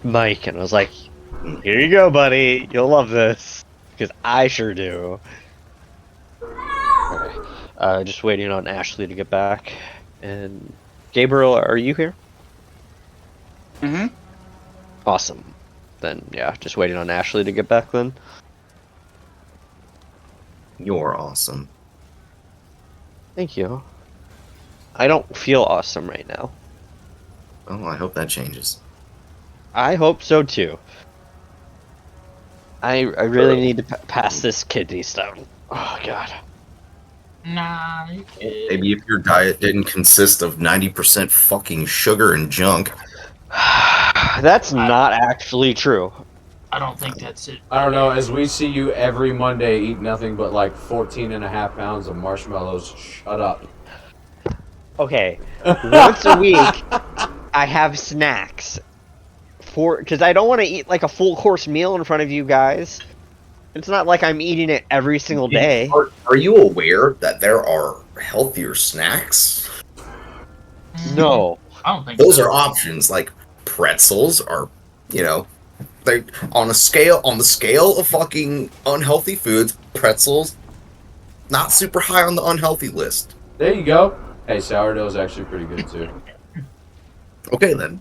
Mike, and I was like, "Here you go, buddy. You'll love this, because I sure do." Okay. Just waiting on Ashley to get back. And Gabriel, are you here? Mm-hmm. Awesome. Then yeah, just waiting on Ashley to get back. Then You're awesome. thank you. I don't feel awesome right now. Oh, I hope that changes. I hope so too. I really need to pass this kidney stone. Oh god. Nah, you kid. Maybe if your diet didn't consist of 90% fucking sugar and junk. That's not actually true. I don't think that's it. I don't know, as we see you every Monday eat nothing but like 14.5 pounds of marshmallows, shut up. Okay, once a week, I have snacks. Because I don't want to eat like a full course meal in front of you guys. It's not like I'm eating it every single day. Are you aware that there are healthier snacks? No. I don't think Those so. are options. Like pretzels are, they on the scale of fucking unhealthy foods. Pretzels, not super high on the unhealthy list. There you go. Hey, sourdough's actually pretty good too. Okay then.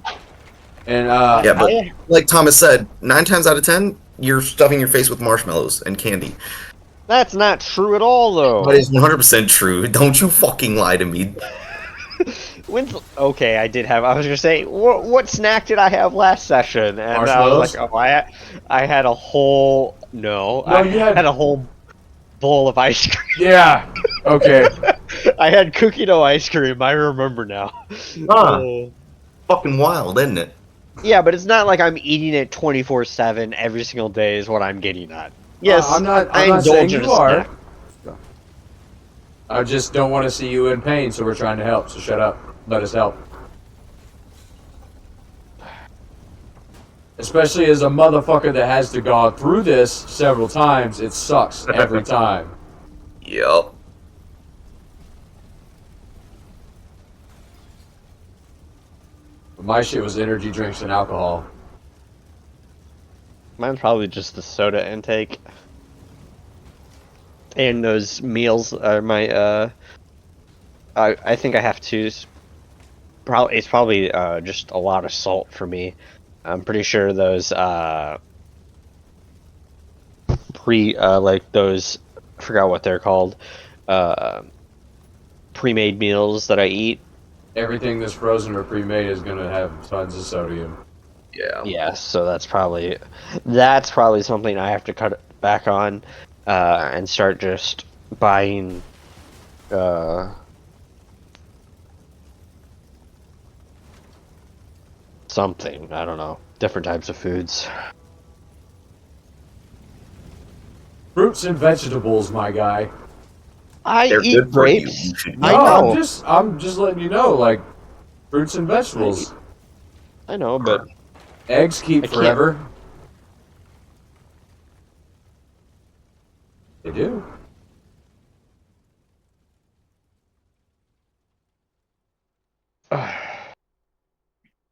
And Yeah, but like Thomas said, 9 times out of 10, you're stuffing your face with marshmallows and candy. That's not true at all, though. That is 100% true. Don't you fucking lie to me. Okay, I did have. I was gonna say, what snack did I have last session? And I was Marshmallows? like, oh, I had a whole I you had- a whole bowl of ice cream. yeah, okay. I had cookie dough ice cream. I remember now. Huh. Fucking wild, isn't it? Yeah, but it's not like I'm eating it 24/7 every single day. Is what I'm getting at. Yes, I'm not I saying indulge in you a are. snack. I just don't want to see you in pain, so we're trying to help. So shut up. Let us help. Especially as a motherfucker that has to go through this several times, it sucks every time. Yep. But my shit was energy drinks and alcohol. Mine's probably just the soda intake. And those meals are my I think I have to it's probably just a lot of salt for me. I'm pretty sure those like those, I forgot what they're called, pre-made meals that I eat. Everything that's frozen or pre-made is gonna have tons of sodium. Yeah. Yeah, so that's probably something I have to cut back on, and start just buying something, I don't know, different types of foods. Fruits and vegetables, my guy. I They're eat good for you. grapes. You should I No, know. I'm just letting you know, like, fruits and vegetables. I know, but Eggs keep I can't- forever. They do.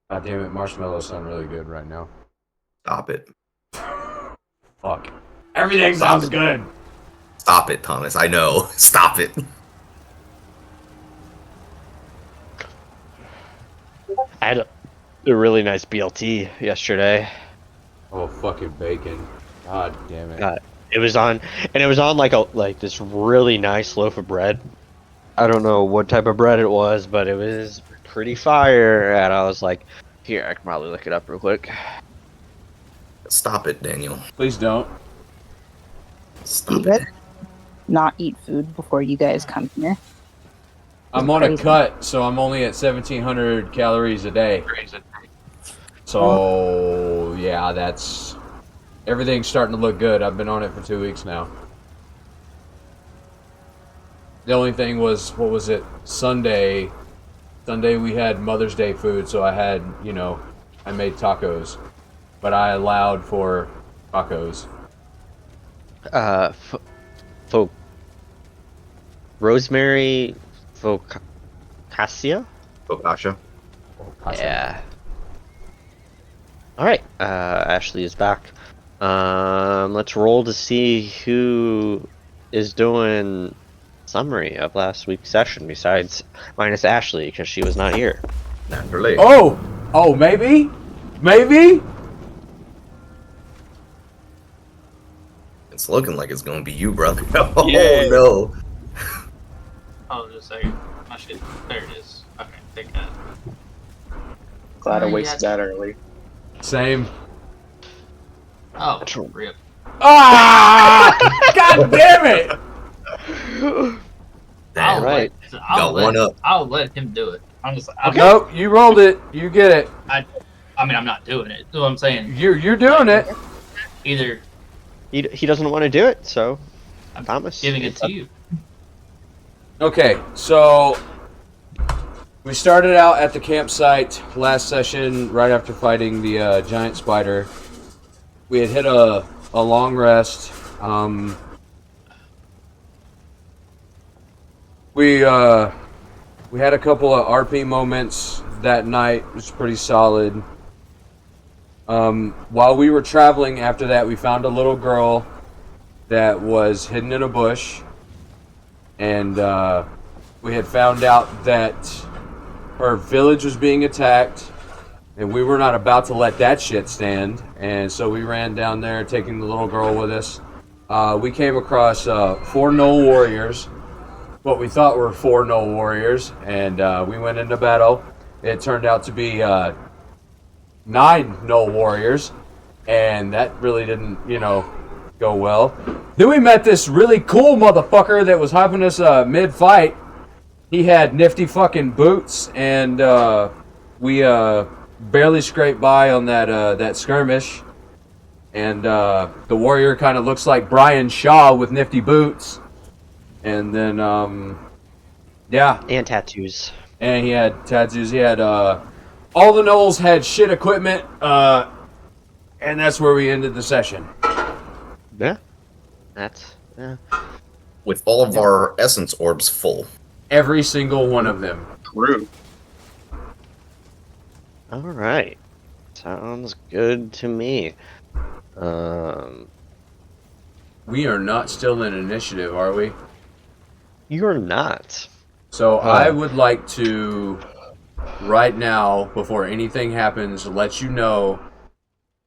God damn it, marshmallows sound really good right now. Stop it. Fuck. Everything sounds good. Stop it, Thomas. I know. Stop it. I had a really nice BLT yesterday. Oh, fucking bacon. God damn it. It was on like this really nice loaf of bread. I don't know what type of bread it was, but it was pretty fire. And I was like, here, I can probably look it up real quick. Stop it, Daniel. Please don't. Stop You it. guys not eat food before you guys come here. I'm on a Crazy. cut, so I'm only at 1,700 calories a day. So, yeah, that's... Everything's starting to look good. I've been on it for 2 weeks now. The only thing was, what was it? Sunday we had Mother's Day food, so I had, I made tacos. But I allowed for tacos. Rosemary focaccia? Focaccia. Yeah. All right, Ashley is back. Let's roll to see who is doing summary of last week's session besides minus Ashley because she was not here. Naturally. Oh, maybe? It's looking like it's gonna be you, brother. Oh Yeah. no. Oh, just a second. My shit. There it is. Okay, take that. Glad I Oh, wasted yeah. that early. Same. Oh, True. rip. Ah! God damn it! Damn. right. Got one up. I'll let him do it. I'm just. I'm, Nope, you rolled it. You get it. I mean, I'm not doing it. That's what I'm saying. You're doing it. Either He doesn't want to do it, so I'm Thomas. giving it to you. Okay, so we started out at the campsite last session right after fighting the giant spider. We had hit a long rest. We had a couple of RP moments that night. It was pretty solid. While we were traveling after that, we found a little girl that was hidden in a bush. And we had found out that her village was being attacked. And we were not about to let that shit stand. And so we ran down there, taking the little girl with us. We came across 4 Gnoll warriors. What we thought were 4 Gnoll warriors. And we went into battle. It turned out to be 9 Gnoll warriors. And that really didn't, go well. Then we met this really cool motherfucker that was helping us mid-fight. He had nifty fucking boots. And we barely scraped by on that skirmish. And the warrior kind of looks like Brian Shaw with nifty boots. And then, yeah. And tattoos. And he had tattoos. He had, all the Gnolls had shit equipment. And that's where we ended the session. Yeah. That's yeah. With all of our essence orbs full. Every single one of them. True. All right. Sounds good to me. We are not still in initiative, are we? You're not. So I would like to, right now, before anything happens, let you know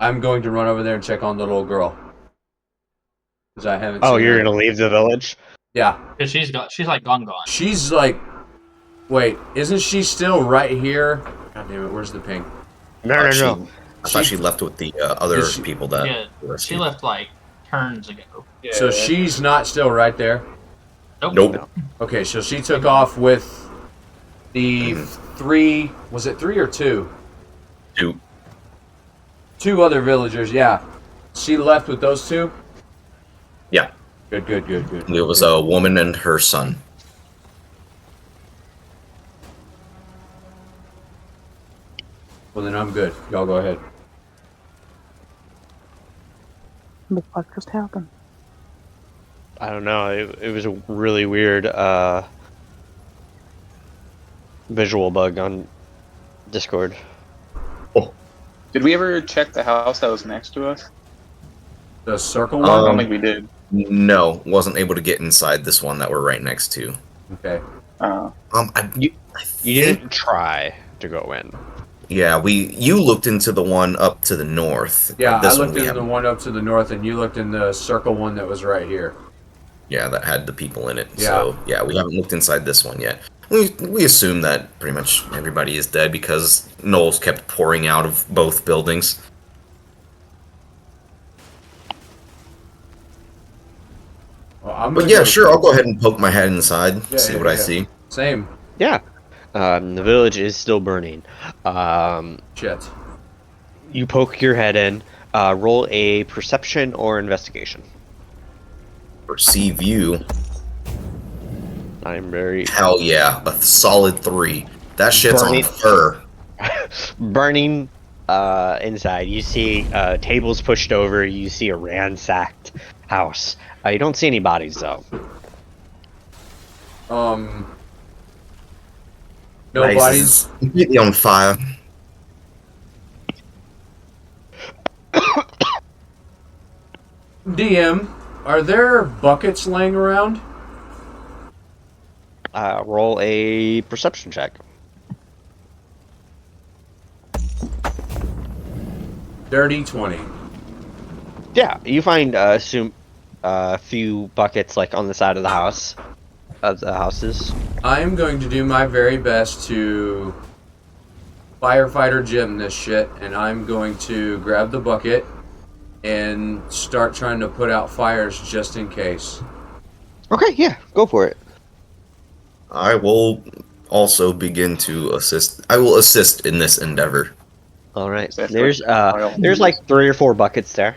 I'm going to run over there and check on the little girl. Because I haven't seen her. Gonna leave the village? Yeah. Cause she's like gone. She's like, wait, isn't she still right here? God damn it, where's the ping? No. I thought she left with the other Is she- people that. Yeah, were she rescued. left like turns ago. Yeah. So she's not still right there? Nope. Okay, so she took off with the 3, was it 3 or 2? 2. 2 other villagers, yeah. She left with those 2? Yeah. Good. It was a woman and her son. Well, then I'm good. Y'all go ahead. What the fuck just happened? I don't know. It was a really weird visual bug on Discord. Did we ever check the house that was next to us? The circle I one? don't think we did. No, wasn't able to get inside this one that we're right next to. Okay. You think- didn't try to go in. Yeah, you looked into the one up to the north. Yeah, this I looked we in the haven't- one up to the north, and you looked in the circle one that was right here. Yeah, that had the people in it. Yeah. So yeah, we haven't looked inside this one yet. We assume that pretty much everybody is dead because Knowles kept pouring out of both buildings. Well, I'm But gonna yeah, go- sure, I'll go ahead and poke my head inside, see what I yeah. see. Same. Yeah. The village is still burning. Shit. You poke your head in. Roll a perception or investigation. For sea view, I'm very hell yeah, a solid 3. That shit's Burning. on fur. burning inside. You see tables pushed over. You see a ransacked house. You don't see any bodies though. Nice. Nobody's. Completely on fire. DM, are there buckets laying around? Roll a perception check. Dirty 20. Yeah, you find a few buckets like on the side of the house, of the houses. I'm going to do my very best to firefighter Jim this shit, and I'm going to grab the bucket and start trying to put out fires just in case. Okay, yeah, go for it. I will also begin to assist. I will assist in this endeavor. All right, That's there's what- there's like 3 or 4 buckets there.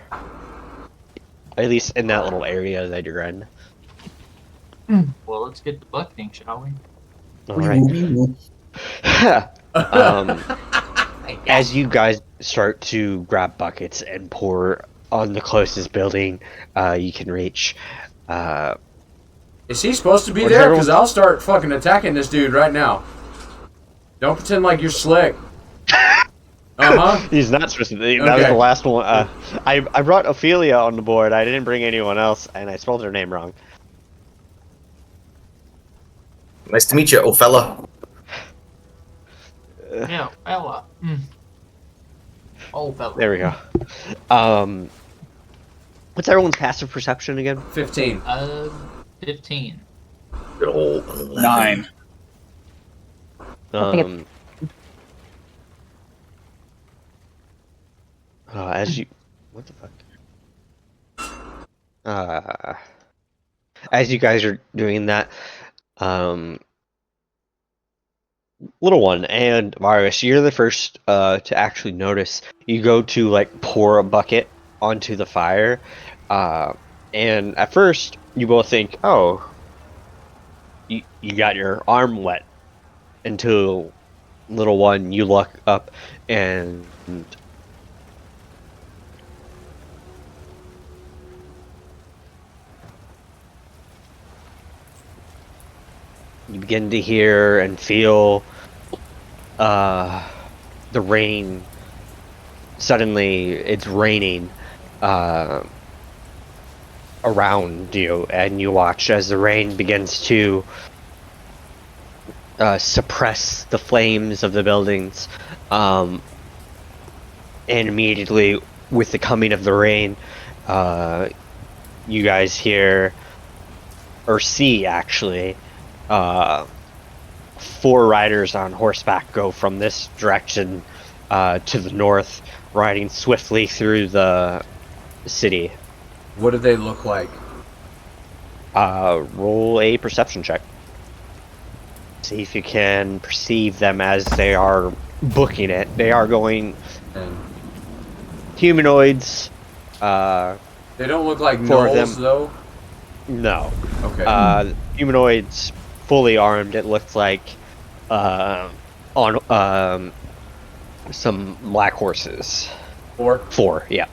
At least in that little area that you're in. Well, let's get the bucketing, shall we? All right. As you guys start to grab buckets and pour on the closest building you can reach, Is he supposed to be Where's there? everyone? Because I'll start fucking attacking this dude right now. Don't pretend like you're slick. Uh-huh. he's not supposed to be. That was Okay. the last one. I brought Ophelia on the board. I didn't bring anyone else, and I spelled her name wrong. Nice to meet you, old fella. Yeah, Ella. Old fella. There we go. What's everyone's passive perception again? 15. 15. Good old 11. 9. Um, as you, what the fuck? As you guys are doing that, little one and Marius, you're the first to actually notice. You go to like pour a bucket onto the fire, and at first you both think, "Oh, you got your arm wet." Until little one, you look up and you begin to hear and feel the rain. Suddenly, it's raining around you, and you watch as the rain begins to suppress the flames of the buildings, and immediately with the coming of the rain, you guys hear or see actually 4 riders on horseback go from this direction to the north, riding swiftly through the city. What do they look like? Roll a perception check. See if you can perceive them as they are booking it. They are going And humanoids. they don't look like Four of gnolls, them. though. No. Okay. Humanoids, fully armed. It looks like on some black horses. 4. 4, yeah.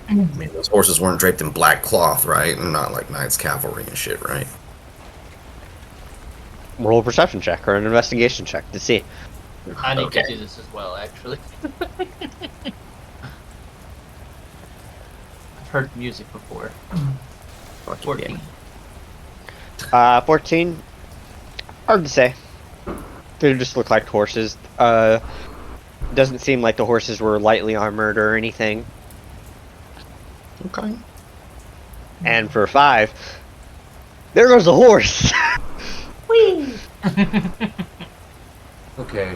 I mean, those horses weren't draped in black cloth, right? And not like Knights Cavalry and shit, right? Roll a perception check or an investigation check to see. I need Okay. to do this as well, actually. I've heard music before. Fuck 14. 14. Hard to say. They just look like horses. Doesn't seem like the horses were lightly armored or anything. Okay. And for 5, there goes the horse. Okay.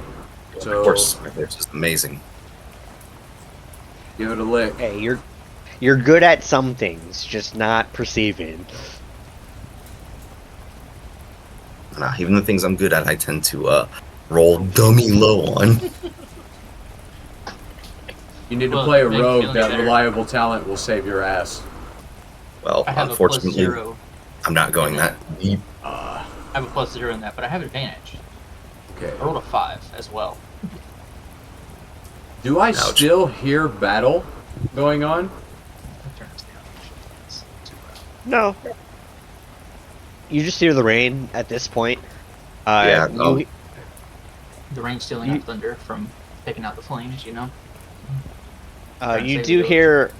Of So course, it's just amazing. give it a lick. Hey, you're good at some things, just not perceiving. Nah, even the things I'm good at, I tend to roll dummy low on. You need to Well, play a make rogue. feeling That better. reliable talent will save your ass. Well, I have a unfortunately, +0. I'm not going that deep. I have a +0 in that, but I have advantage. Okay. I rolled a 5 as well. Do I Ouch. still hear battle going on? I'll turn this down. It's too No. loud. You just hear the rain at this point. Yeah, You The rain stealing out thunder from picking out the flames, you know? You do hear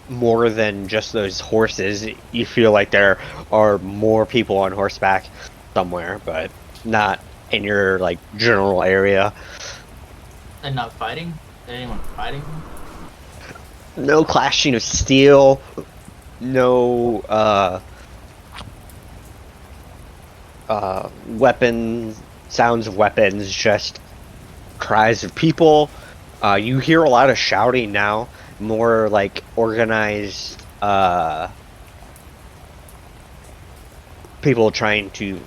more than just those horses. You feel like there are more people on horseback somewhere, but not in your like general area. And not fighting? Anyone fighting? No clashing of steel. No weapons, sounds of weapons, just cries of people. You hear a lot of shouting now, more like organized people trying to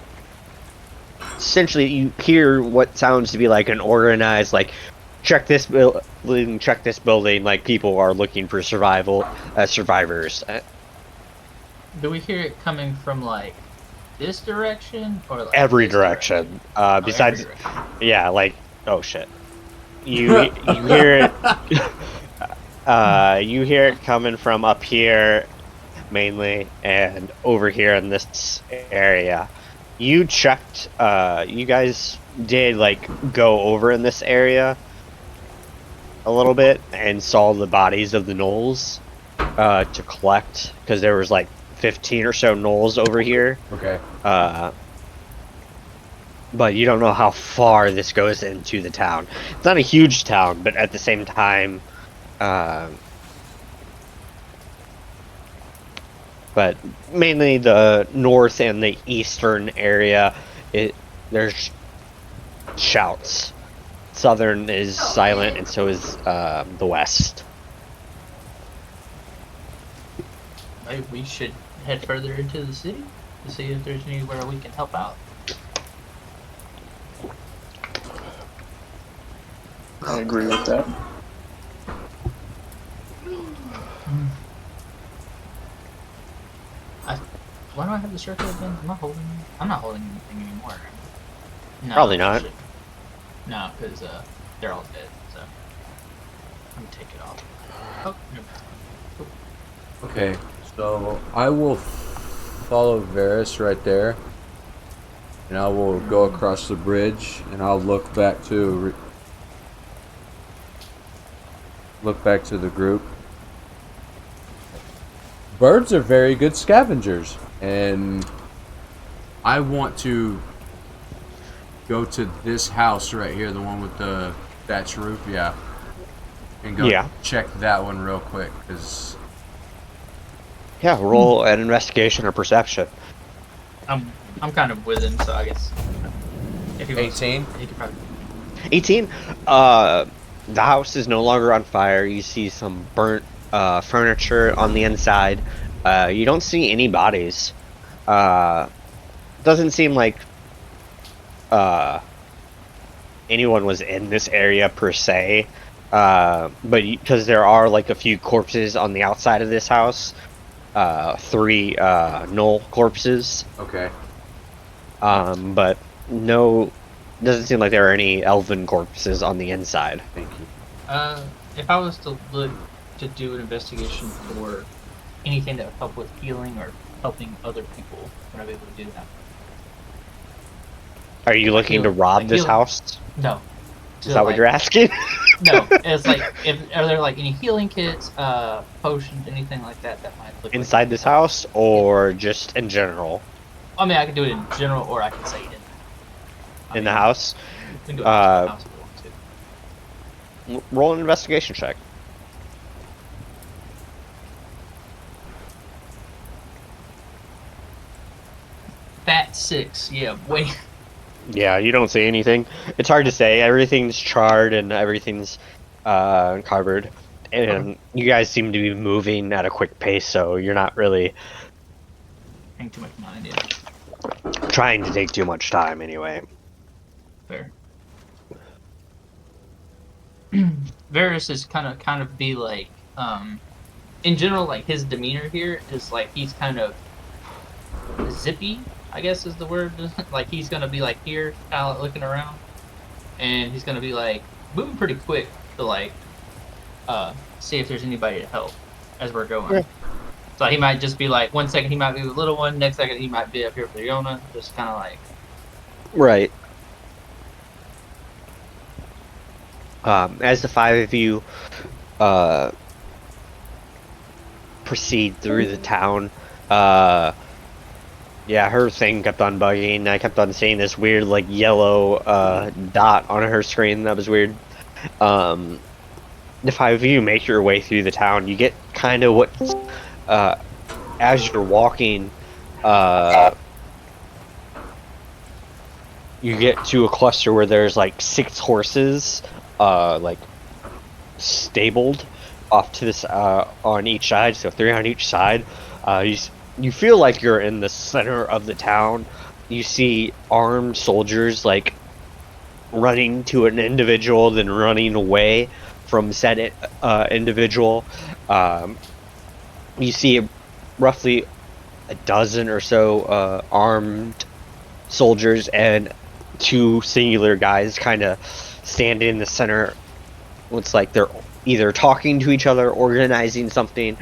essentially, you hear what sounds to be like an organized, like, check this building, like people are looking for survivors. Do we hear it coming from like this direction or like Every this direction. Oh, Besides, every direction. yeah, like, oh shit. You hear it. You hear it coming from up here, mainly, and over here in this area. You checked. You guys did like go over in this area a little bit and saw the bodies of the gnolls to collect, because there was like 15 or so gnolls over here. Okay. But you don't know how far this goes into the town. It's not a huge town, but at the same time, but mainly the north and the eastern area, there's shouts. Southern is silent, and so is the west. Maybe we should head further into the city to see if there's anywhere we can help out. I agree with that. Why do I have the circle again? I'm not holding anything anymore. No, Probably not. shit. No, because they're all dead. So I'm gonna take it off. Oh, no. Okay, so I will follow Varys right there, and I will go across the bridge, and I'll look back to the group. Birds are very good scavengers, and I want to go to this house right here, the one with the thatch roof, yeah, and go check that one real quick, because Yeah, roll an investigation or perception. I'm kind of with him, so I guess if he wants, 18? he could probably. 18. The house is no longer on fire. You see some burnt furniture on the inside. You don't see any bodies. Doesn't seem like anyone was in this area per se. But because there are like a few corpses on the outside of this house. 3 gnoll corpses. okay. But no, doesn't seem like there are any elven corpses on the inside. Thank you. If I was to look to do an investigation for anything that would help with healing or helping other people, would I be able to do that? Are you looking to rob this house? No. Is that what you're asking? No, it's like, are there like any healing kits, potions, anything like that that might look Inside this house, or just in general? I mean, I can do it in general, or I can say it In the house? We can do it in the house if we want to. Roll an investigation check. Fat 6, yeah, wait. Yeah, you don't see anything. It's hard to say. Everything's charred and everything's covered. And you guys seem to be moving at a quick pace, so you're not really Paying too much mind, yeah. trying to take too much time anyway. Fair. Varys is kind of be like, in general, like his demeanor here is like he's kind of zippy, I guess is the word. Like he's gonna be like here, kind of looking around, and he's gonna be like moving pretty quick to like see if there's anybody to help as we're going. Yeah. So he might just be like, 1 second he might be the little one, next second he might be up here for Yona, just kind of like. Right. As the five of you proceed through the town, yeah, her thing kept on bugging. I kept on seeing this weird, like, yellow dot on her screen. That was weird. The five of you make your way through the town. You get kind of what, as you're walking, you get to a cluster where there's like 6 horses, like stabled off to this on each side, so 3 on each side. You feel like you're in the center of the town. You see armed soldiers like running to an individual, then running away from said individual. You see roughly a dozen or so armed soldiers and 2 singular guys kind of standing in the center. Looks like they're either talking to each other, organizing something,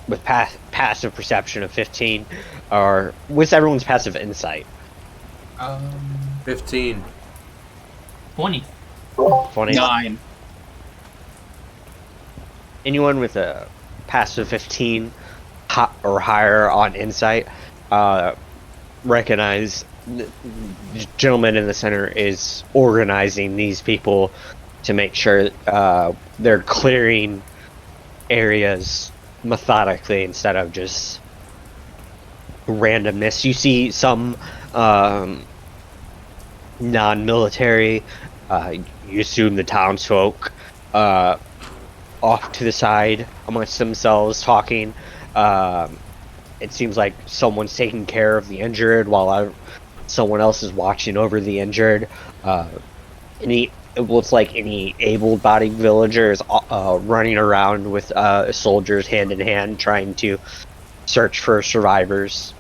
with passive perception of 15, or with everyone's passive insight. 15. 20. 20. 9. Anyone with a passive 15 or higher on insight recognize the gentleman in the center is organizing these people to make sure they're clearing areas methodically instead of just randomness. You see some non-military, you assume the townsfolk, off to the side amongst themselves talking. It seems like someone's taking care of the injured while someone else is watching over the injured. It looks like any able-bodied villager is running around with soldiers hand in hand trying to search for survivors.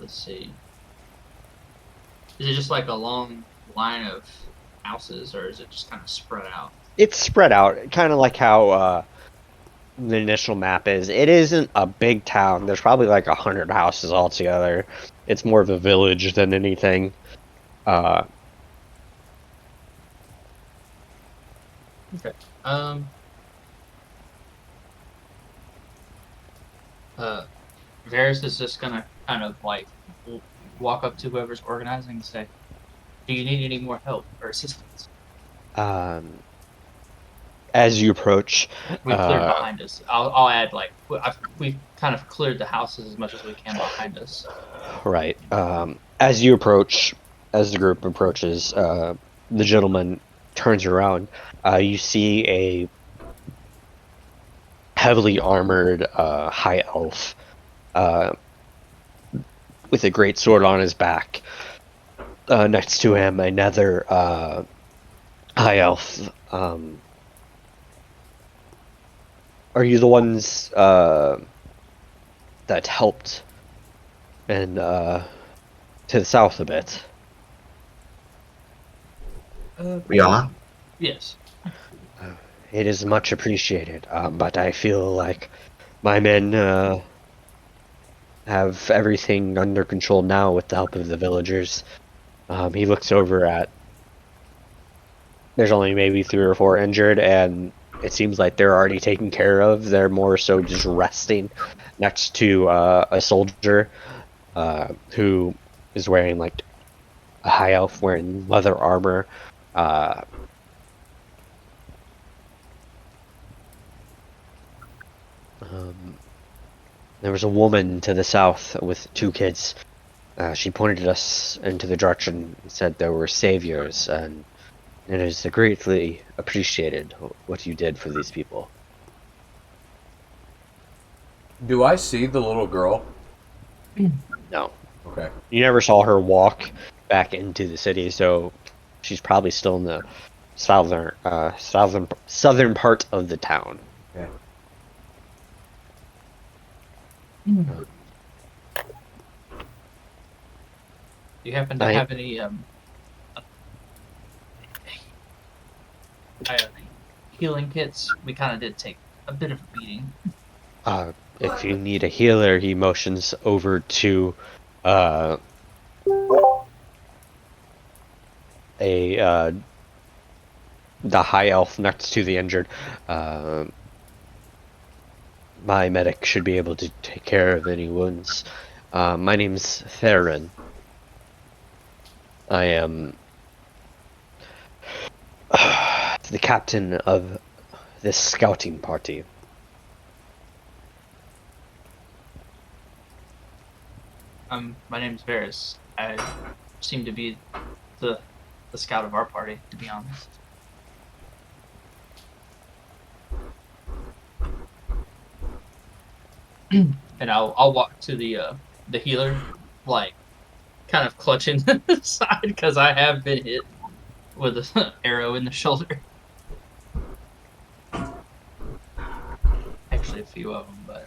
Let's see. Is it just like a long line of houses, or is it just kind of spread out? It's spread out, kind of like how the initial map is. It isn't a big town. There's probably like 100 houses altogether. It's more of a village than anything. Okay. Varys is just gonna kind of like walk up to whoever's organizing and say, "Do you need any more help or assistance?" As you approach, We cleared behind us. I'll add like we've kind of cleared the houses as much as we can behind us. right. As you approach, as the group approaches, the gentleman turns around. You see a heavily armored high elf with a great sword on his back. Next to him, another high elf. Are you the ones that helped and to the south a bit? We are. Yes. It is much appreciated, but I feel like my men have everything under control now with the help of the villagers. He looks over at... There's only maybe 3 or 4 injured, and it seems like they're already taken care of. They're more so just resting next to a soldier who is wearing like a high elf wearing leather armor. There was a woman to the south with 2 kids. She pointed us into the direction and said there were saviors, and it is greatly appreciated what you did for these people. Do I see the little girl? No. Okay. You never saw her walk back into the city, so she's probably still in the southern part of the town. Okay. Do you happen to I- have any healing kits? We kind of did take a bit of a beating. If you need a healer, he motions over to a the high elf next to the injured. My medic should be able to take care of any wounds. My name's Theron. I am the captain of this scouting party. My name's Varys. I seem to be the scout of our party, to be honest. And I'll walk to the healer, like kind of clutching the side because I have been hit with an arrow in the shoulder. Actually, a few of them, but.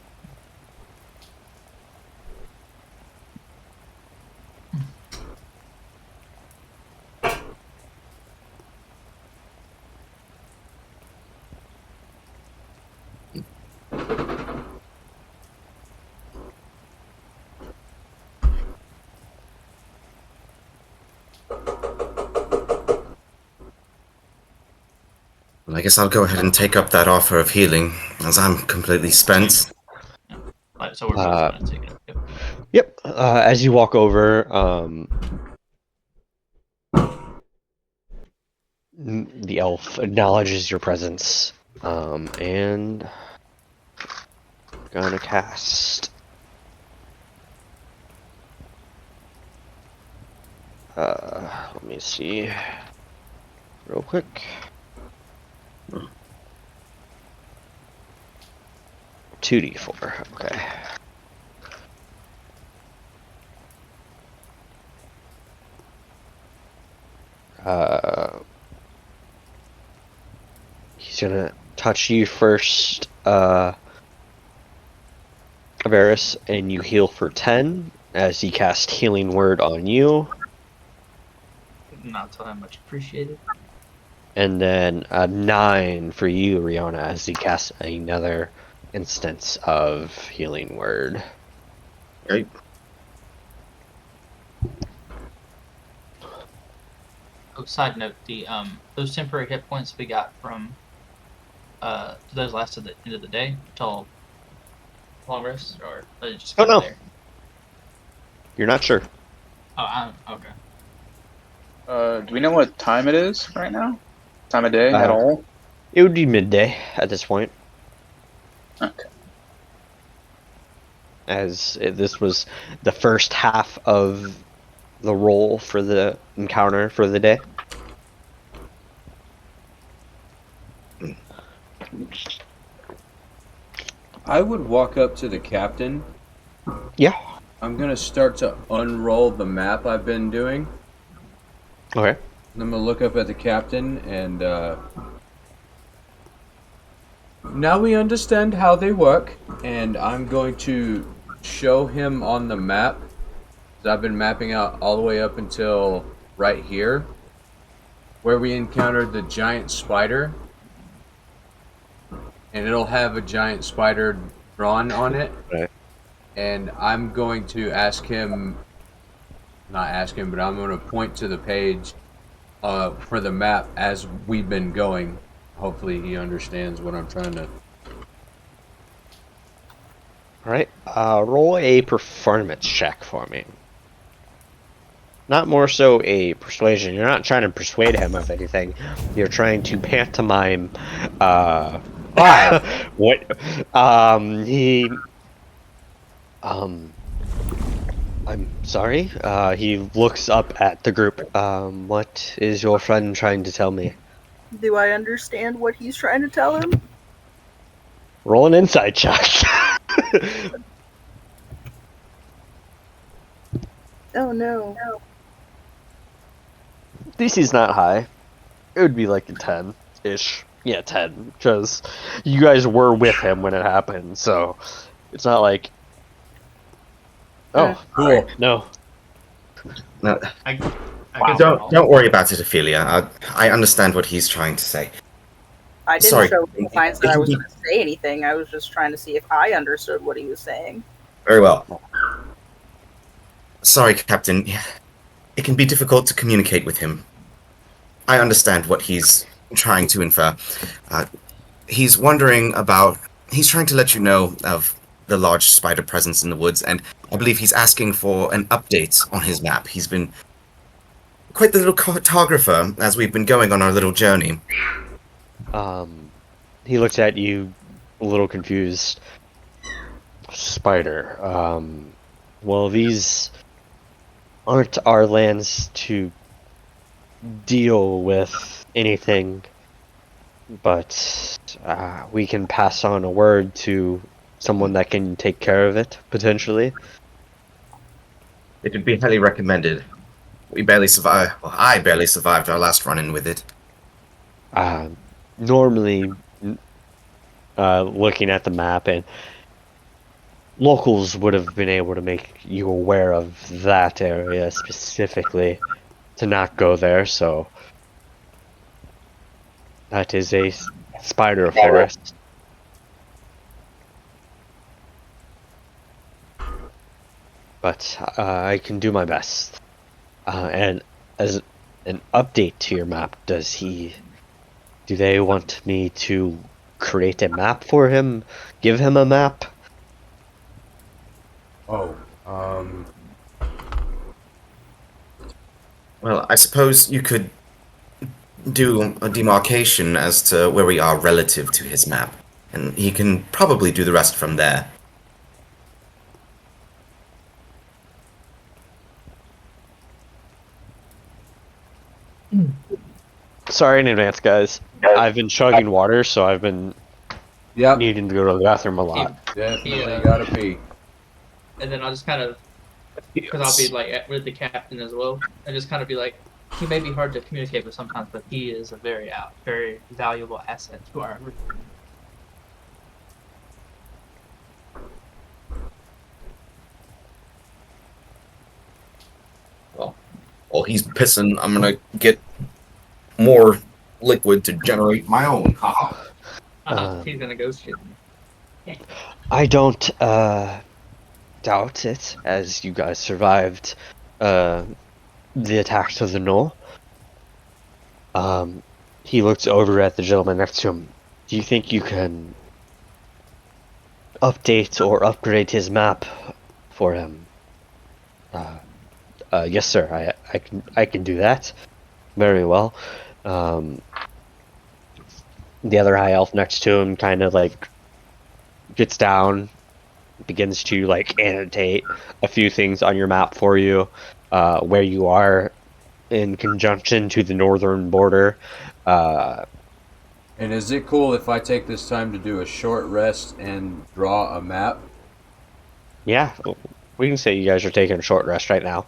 Well, I guess I'll go ahead and take up that offer of healing, as I'm completely spent. So we're both gonna take it. Yep. Yep. As you walk over, the elf acknowledges your presence, and gonna cast. Let me see, real quick. 2d4. Okay. He's gonna touch you first, Varys, and you heal for 10 as he casts Healing Word on you, Not so much appreciated. and then a 9 for you, Rihanna, as he casts another instance of Healing Word. Right. Oh, side note: the those temporary hit points we got from do those last to the end of the day till long rest, or are they just Oh, kind no. of there? You're not sure. Oh, okay. Do we know what time it is right now? Time of day at all? It would be midday at this point, Okay. as this was the first half of the roll for the encounter for the day. I would walk up to the captain. Yeah. I'm gonna start to unroll the map I've been doing. Okay. I'm gonna look up at the captain and now we understand how they work, and I'm going to show him on the map. I've been mapping out all the way up until right here, where we encountered the giant spider, and it'll have a giant spider drawn on it. Right. And I'm going to ask him, not ask him, but I'm going to point to the page for the map as we've been going. Hopefully he understands what I'm trying to... Alright, roll a performance check for me. Not more so a persuasion. You're not trying to persuade him of anything. You're trying to pantomime, Five. what, I'm sorry, he looks up at the group. What is your friend trying to tell me? Do I understand what he's trying to tell him? Roll an insight check. Oh no. DC's not high. It would be like a 10-ish. Yeah, 10. Because you guys were with him when it happened, so it's not like... Oh, Cool. no. No, I guess don't worry about it, Ophelia. I understand what he's trying to say. I didn't Sorry. show any signs that I was It going to say anything. I was just trying to see if I understood what he was saying. Very well. Sorry, Captain. It can be difficult to communicate with him. I understand what he's trying to infer. He's wondering about. He's trying to let you know of the large spider presence in the woods, and I believe he's asking for an update on his map. He's been quite the little cartographer as we've been going on our little journey. He looks at you, a little confused. Spider. Well, these aren't our lands to deal with anything, but we can pass on a word to someone that can take care of it, potentially. It would be highly recommended. We barely survived. Well, I barely survived our last run-in with it. Normally, looking at the map, and locals would have been able to make you aware of that area specifically to not go there, so that is a spider forest. But I can do my best. And as an update to your map, do they want me to create a map for him? Give him a map? Oh, Well, I suppose you could do a demarcation as to where we are relative to his map, and he can probably do the rest from there. Sorry in advance, guys. I've been chugging water, so I've been yep, needing to go to the bathroom a lot. definitely Yeah. gotta pee. and then I'll just kind of, because I'll be like with the captain as well, and just kind of be like, he may be hard to communicate with sometimes, but he is a very valuable asset to our group. While he's pissing, I'm gonna get more liquid to generate my own. He's gonna go shit. I don't doubt it, as you guys survived the attack to the knoll. He looks over at the gentleman next to him. Do you think you can update or upgrade his map for him? Yes, sir. I can do that. Very well. The other high elf next to him kind of like gets down, begins to like annotate a few things on your map for you, where you are in conjunction to the northern border. And is it cool if I take this time to do a short rest and draw a map? Yeah, we can say you guys are taking a short rest right now,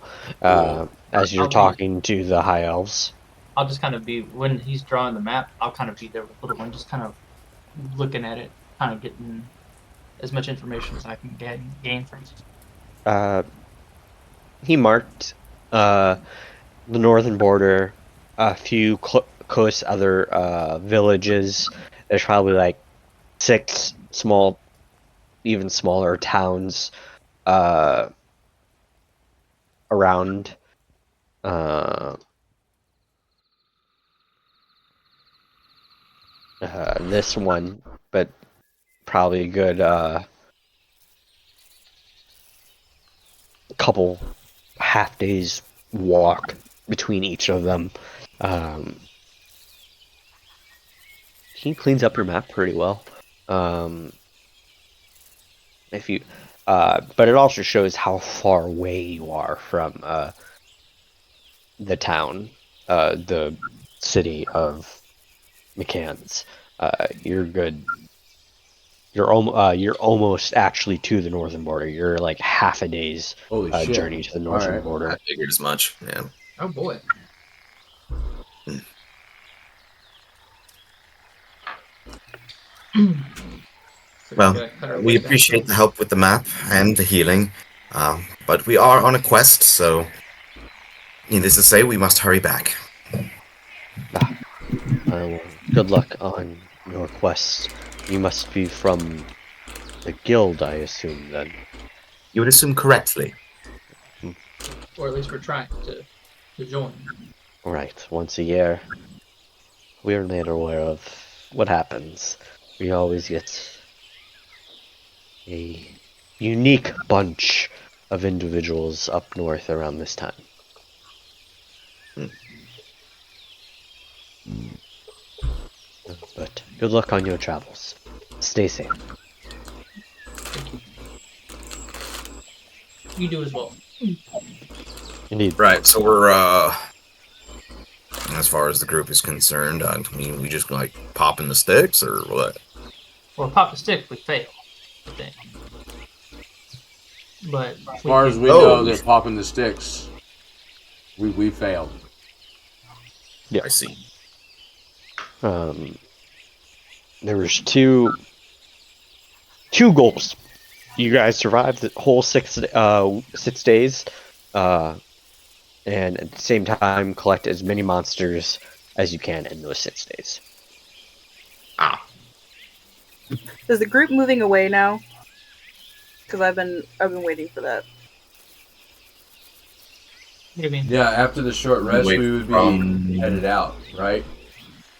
as you're I'll be- talking to the high elves. I'll just kind of be, when he's drawing the map, I'll kind of be there with the little one, just kind of looking at it, kind of getting as much information as I can gain from it. He marked the northern border, a few close other villages. There's probably like 6 small, even smaller towns around. This one, but probably a good couple half days walk between each of them. He cleans up your map pretty well. If you, but it also shows how far away you are from the town, the city of McCann's. You're good. You're almost actually to the northern border. You're like half a day's Holy shit. journey to the northern Alright. border. I figured as much. Yeah. Oh boy. Well, we appreciate the help with the map and the healing, but we are on a quest, so Needless to say, we must hurry back. Well, good luck on your quest. You must be from the guild, I assume, then. You would assume correctly. Or at least we're trying to join. Right, once a year. We are made aware of what happens. We always get a unique bunch of individuals up north around this time. But good luck on your travels. Stay safe. You do as well. Indeed. Right, so we're, as far as the group is concerned, I mean, we just, like, popping the sticks, or what? Or pop a stick if we fail. I think. But As far as we know, they're popping the sticks. We failed. Yeah. I see. There was two goals. You guys survived the whole 6 days, and at the same time collect as many monsters as you can in those 6 days. Is the group moving away now? Because I've been waiting for that. what do you mean? Yeah, after the short rest, Wait, we would be headed out, right?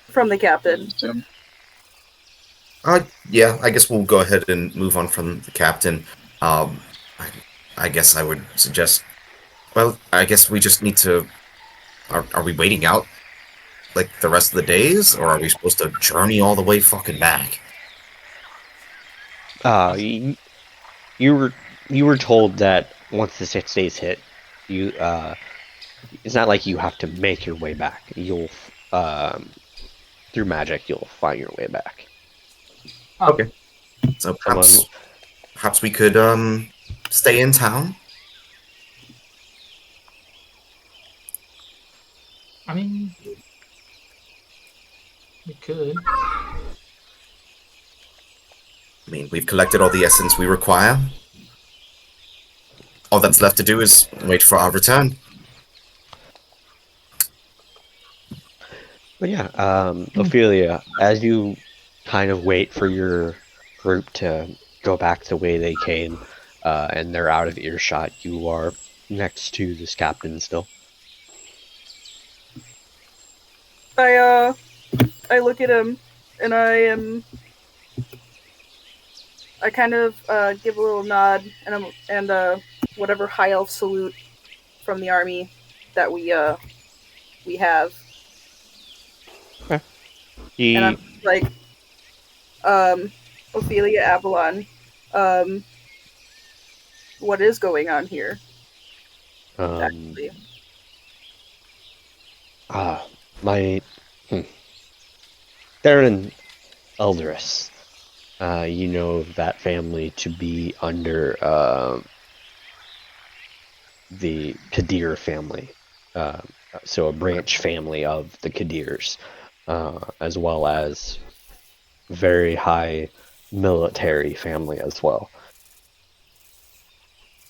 From the captain. Yeah, I guess we'll go ahead and move on from the captain. I guess I would suggest. Well, I guess we just need to. Are we waiting out like the rest of the days, or are we supposed to journey all the way fucking back? You were told that once the 6 days hit, you it's not like you have to make your way back. You'll through magic you'll find your way back. Oh. Okay. So perhaps we could stay in town. I mean, we could. I mean, we've collected all the essence we require. All that's left to do is wait for our return. But yeah, Ophelia, as you kind of wait for your group to go back the way they came, and they're out of earshot, you are next to this captain still. I look at him and I kind of give a little nod and whatever high elf salute from the army that we have. And I'm like, Ophelia Avalon, what is going on here? Actually. Theron Elderus. You know that family to be under the Kadir family. So a branch family of the Kadirs, as well as very high military family as well.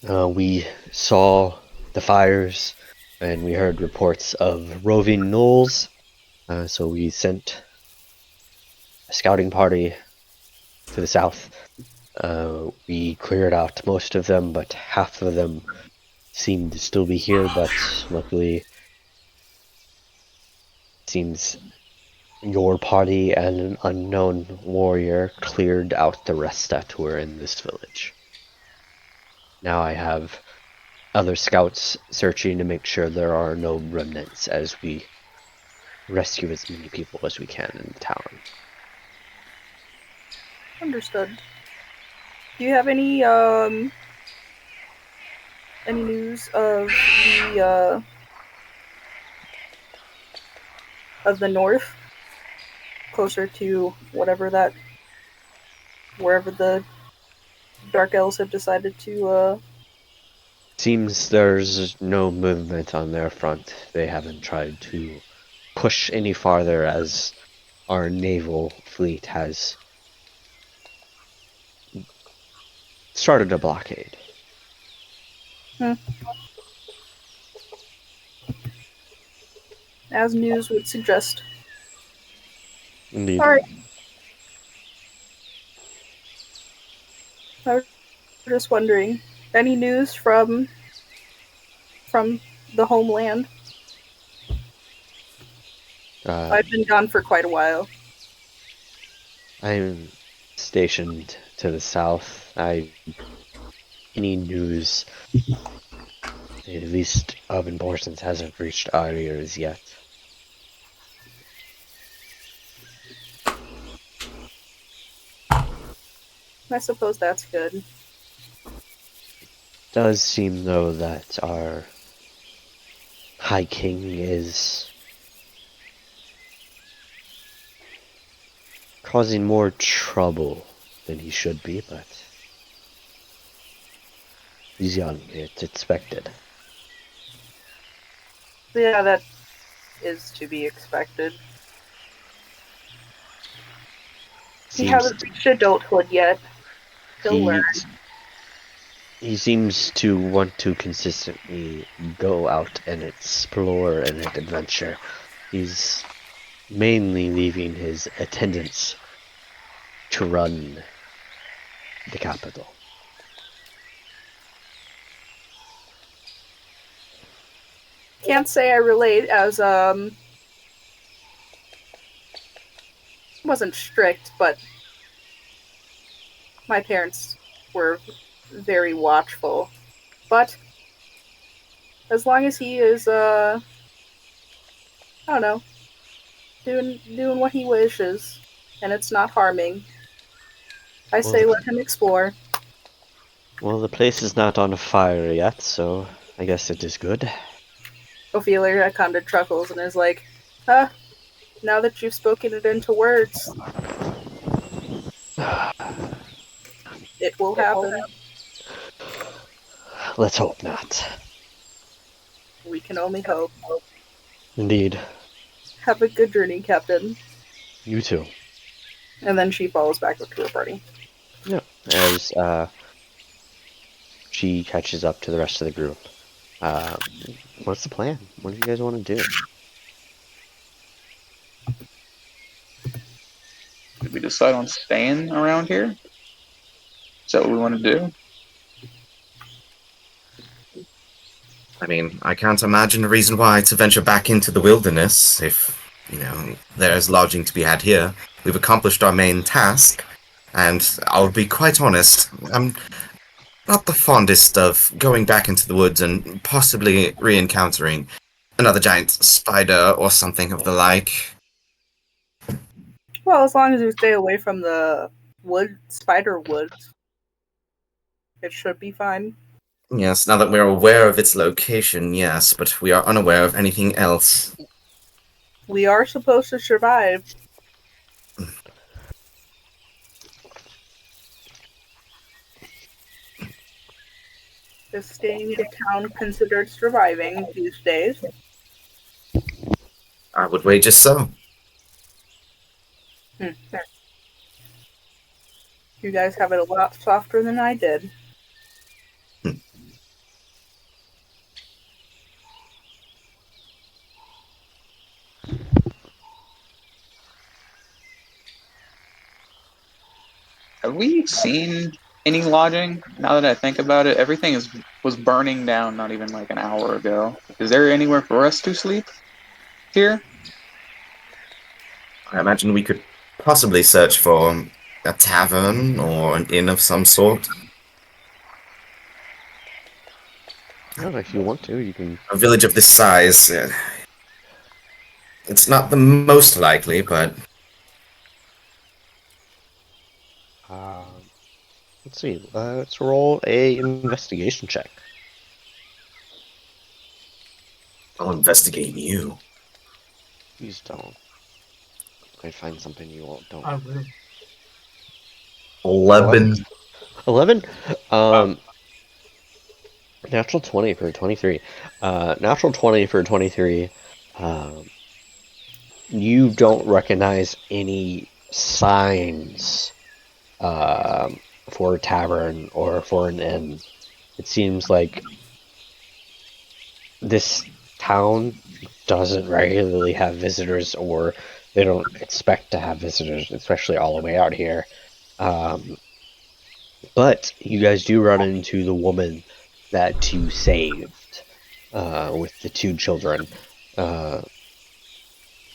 We saw the fires and we heard reports of roving gnolls, so we sent a scouting party to the south. We cleared out most of them, but half of them seem to still be here, but luckily it seems your party and an unknown warrior cleared out the rest that were in this village. Now I have other scouts searching to make sure there are no remnants as we rescue as many people as we can in the town. Understood. Do you have any news of the north, closer to wherever the Dark Elves have decided to? Seems there's no movement on their front. They haven't tried to push any farther as our naval fleet has started a blockade. as news would suggest. Indeed. All right. I was just wondering, any news from the homeland? I've been gone for quite a while. I'm stationed to the south. Any news, at least of importance, hasn't reached our ears yet. I suppose that's good. Does seem though that our High King is causing more trouble than he should be, but he's young. It's expected. Yeah, that is to be expected. He hasn't reached adulthood yet. He'll learn. He seems to want to consistently go out and explore and adventure. He's mainly leaving his attendants to run the capital. Can't say I relate, as wasn't strict, but my parents were very watchful. But as long as he is I don't know, doing what he wishes and it's not harming, I say let him explore. Well, the place is not on fire yet, so I guess it is good. Ophelia kind of chuckles and is like, now that you've spoken it into words, it will happen. Let's hope not. We can only hope. Indeed. Have a good journey, Captain. You too. And then she follows back up to her party. Yeah. As she catches up to the rest of the group. What's the plan? What do you guys want to do? Did we decide on staying around here? Is that what we want to do? I mean, I can't imagine a reason why to venture back into the wilderness if, there's lodging to be had here. We've accomplished our main task, and I'll be quite honest, I'm not the fondest of going back into the woods and possibly re-encountering another giant spider or something of the like. Well, as long as you stay away from the spider woods, it should be fine. Yes, now that we're aware of its location, yes, but we are unaware of anything else. We are supposed to survive. Is staying in town considered surviving these days? I would wager so. You guys have it a lot softer than I did. Have we seen any lodging? Now that I think about it, everything was burning down not even like an hour ago. Is there anywhere for us to sleep here? I imagine we could possibly search for a tavern or an inn of some sort. No, if you want to, you can. A village of this size, it's not the most likely, but... Let's see. Let's roll a investigation check. I'll investigate you. Please don't. I'd find something you all don't. I will. 11. 11? Natural 20 for 23. Natural 20 for 23. You don't recognize any signs for a tavern or for an inn. It seems like this town doesn't regularly have visitors, or they don't expect to have visitors, especially all the way out here. But you guys do run into the woman that you saved with the two children.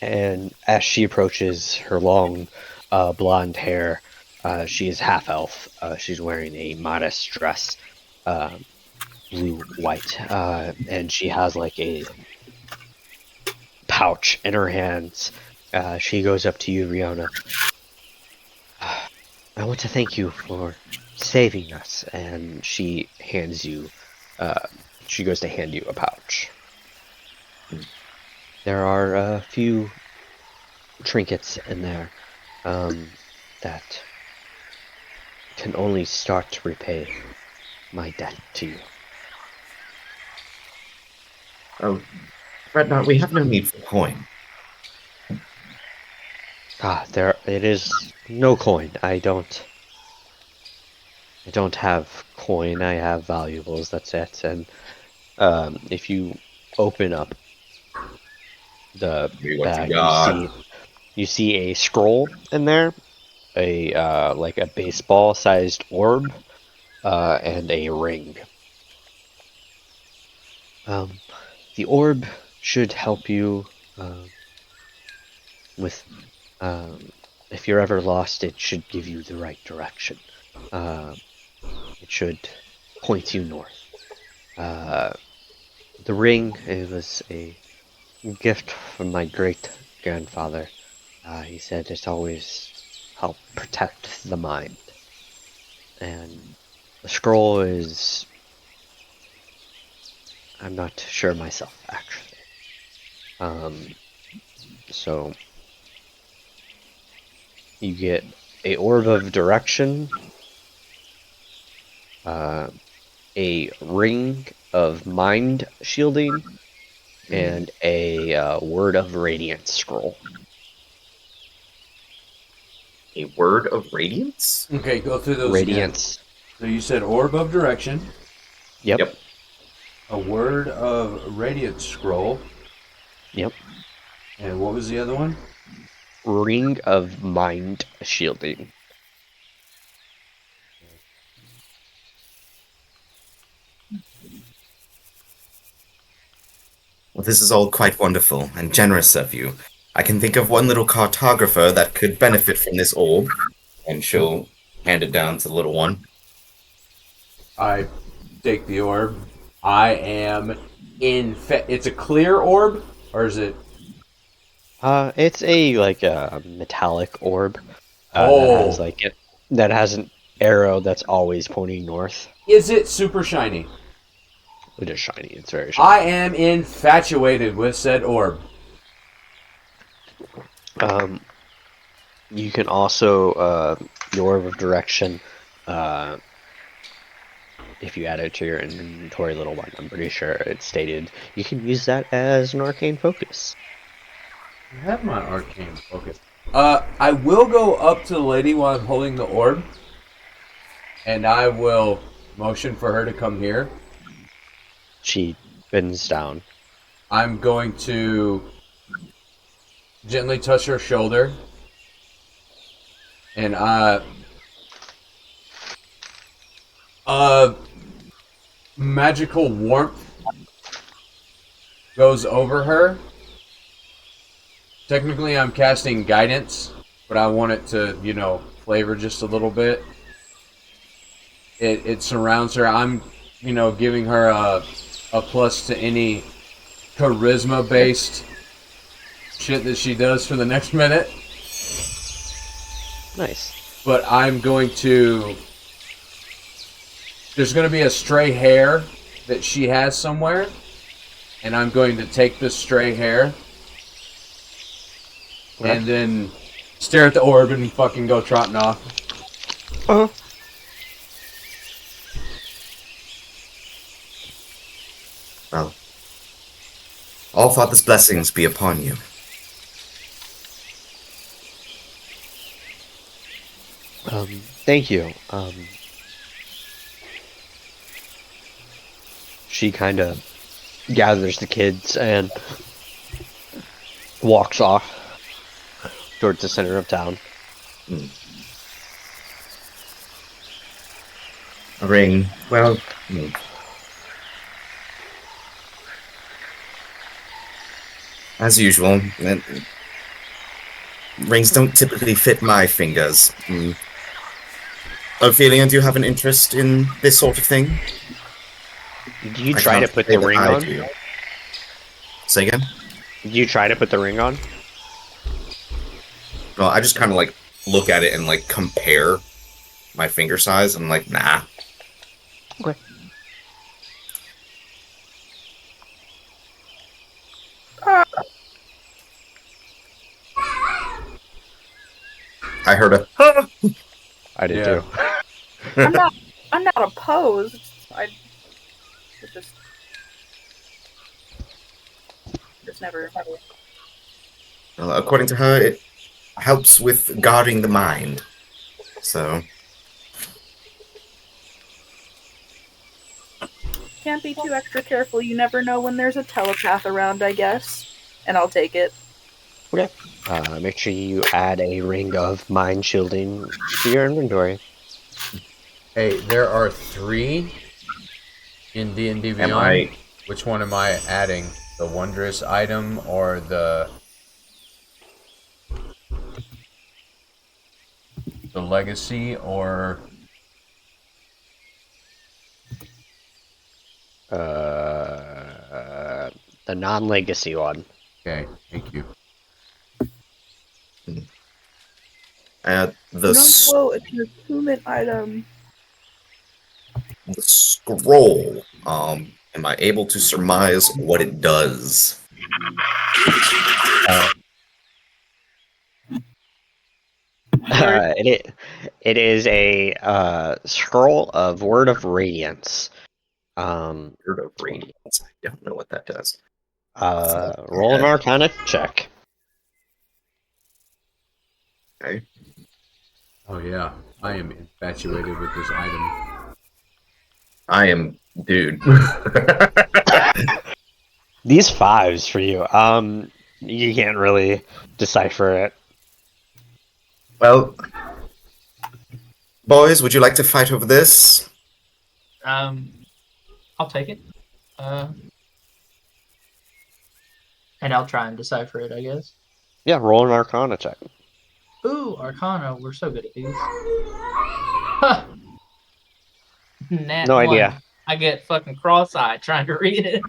And as she approaches, her long blonde hair, she is half elf. She's wearing a modest dress, blue white, and she has like a pouch in her hands. She goes up to you, Riona. I want to thank you for saving us, and she hands you. She goes to hand you a pouch. There are a few trinkets in there that can only start to repay my debt to you. Oh, Redknot, we have no need for coin. It is no coin. I don't have coin. I have valuables. That's it. And if you open up the bag, you see a scroll in there, like a baseball-sized orb, and a ring. The orb should help you with. If you're ever lost, it should give you the right direction. It should point you north. The ring, it was a gift from my great-grandfather. He said it always helped protect the mind. And the scroll is... I'm not sure myself, actually. So... You get a orb of direction, a ring of mind shielding, and a word of radiance scroll. A word of radiance? Okay, go through those Radiance. again. So you said orb of direction. Yep. A word of radiance scroll. Yep. And what was the other one? Ring of mind shielding. Well, this is all quite wonderful and generous of you. I can think of one little cartographer that could benefit from this orb, and she'll hand it down to the little one. I take the orb. I am it's a clear orb, or is it? It's a metallic orb. Oh. That has an arrow that's always pointing north. Is it super shiny? It is shiny. It's very shiny. I am infatuated with said orb. You can also the orb of direction. If you add it to your inventory, little one, I'm pretty sure it's stated you can use that as an arcane focus. I have my arcane focus. I will go up to the lady while I'm holding the orb, and I will motion for her to come here. She bends down. I'm going to gently touch her shoulder, and magical warmth goes over her. Technically, I'm casting guidance, but I want it to, flavor just a little bit. It surrounds her. I'm, giving her a plus to any charisma-based shit that she does for the next minute. Nice. But I'm going to... There's going to be a stray hair that she has somewhere, and I'm going to take this stray hair and then stare at the orb and fucking go trotting off. Uh-huh. Well, all Father's blessings be upon you. Thank you. She kind of gathers the kids and walks off towards the center of town. A ring. Well, as usual, rings don't typically fit my fingers. Ophelia, do you have an interest in this sort of thing? Did you I try to can't put say the that ring I on? do. Say again? Did you try to put the ring on? Well, I just kind of like look at it and like compare my finger size. I'm like, nah. Okay. I heard a. I did Yeah. too. I'm not opposed. It's just never. Well, according to her, it helps with guarding the mind. So, Can't be too extra careful. You never know when there's a telepath around, I guess. And I'll take it. Make sure you add a ring of mind shielding to your inventory. Hey, there are 3 in D&D am Beyond. I? Which one am I adding? The wondrous item or the legacy or The non-legacy one. okay, thank you. The No, it's an attunement item. the scroll. Am I able to surmise what it does? It is a scroll of Word of Radiance. Word of Radiance. I don't know what that does. Roll an Arcana check. Okay. Oh yeah, I am infatuated with this item. I am, dude. These 5s for you. You can't really decipher it. Well, boys, would you like to fight over this? I'll take it. And I'll try and decipher it, I guess. Yeah, roll an Arcana check. Ooh, Arcana, we're so good at these. Huh. Nat No 1. idea. I get fucking cross-eyed trying to read it.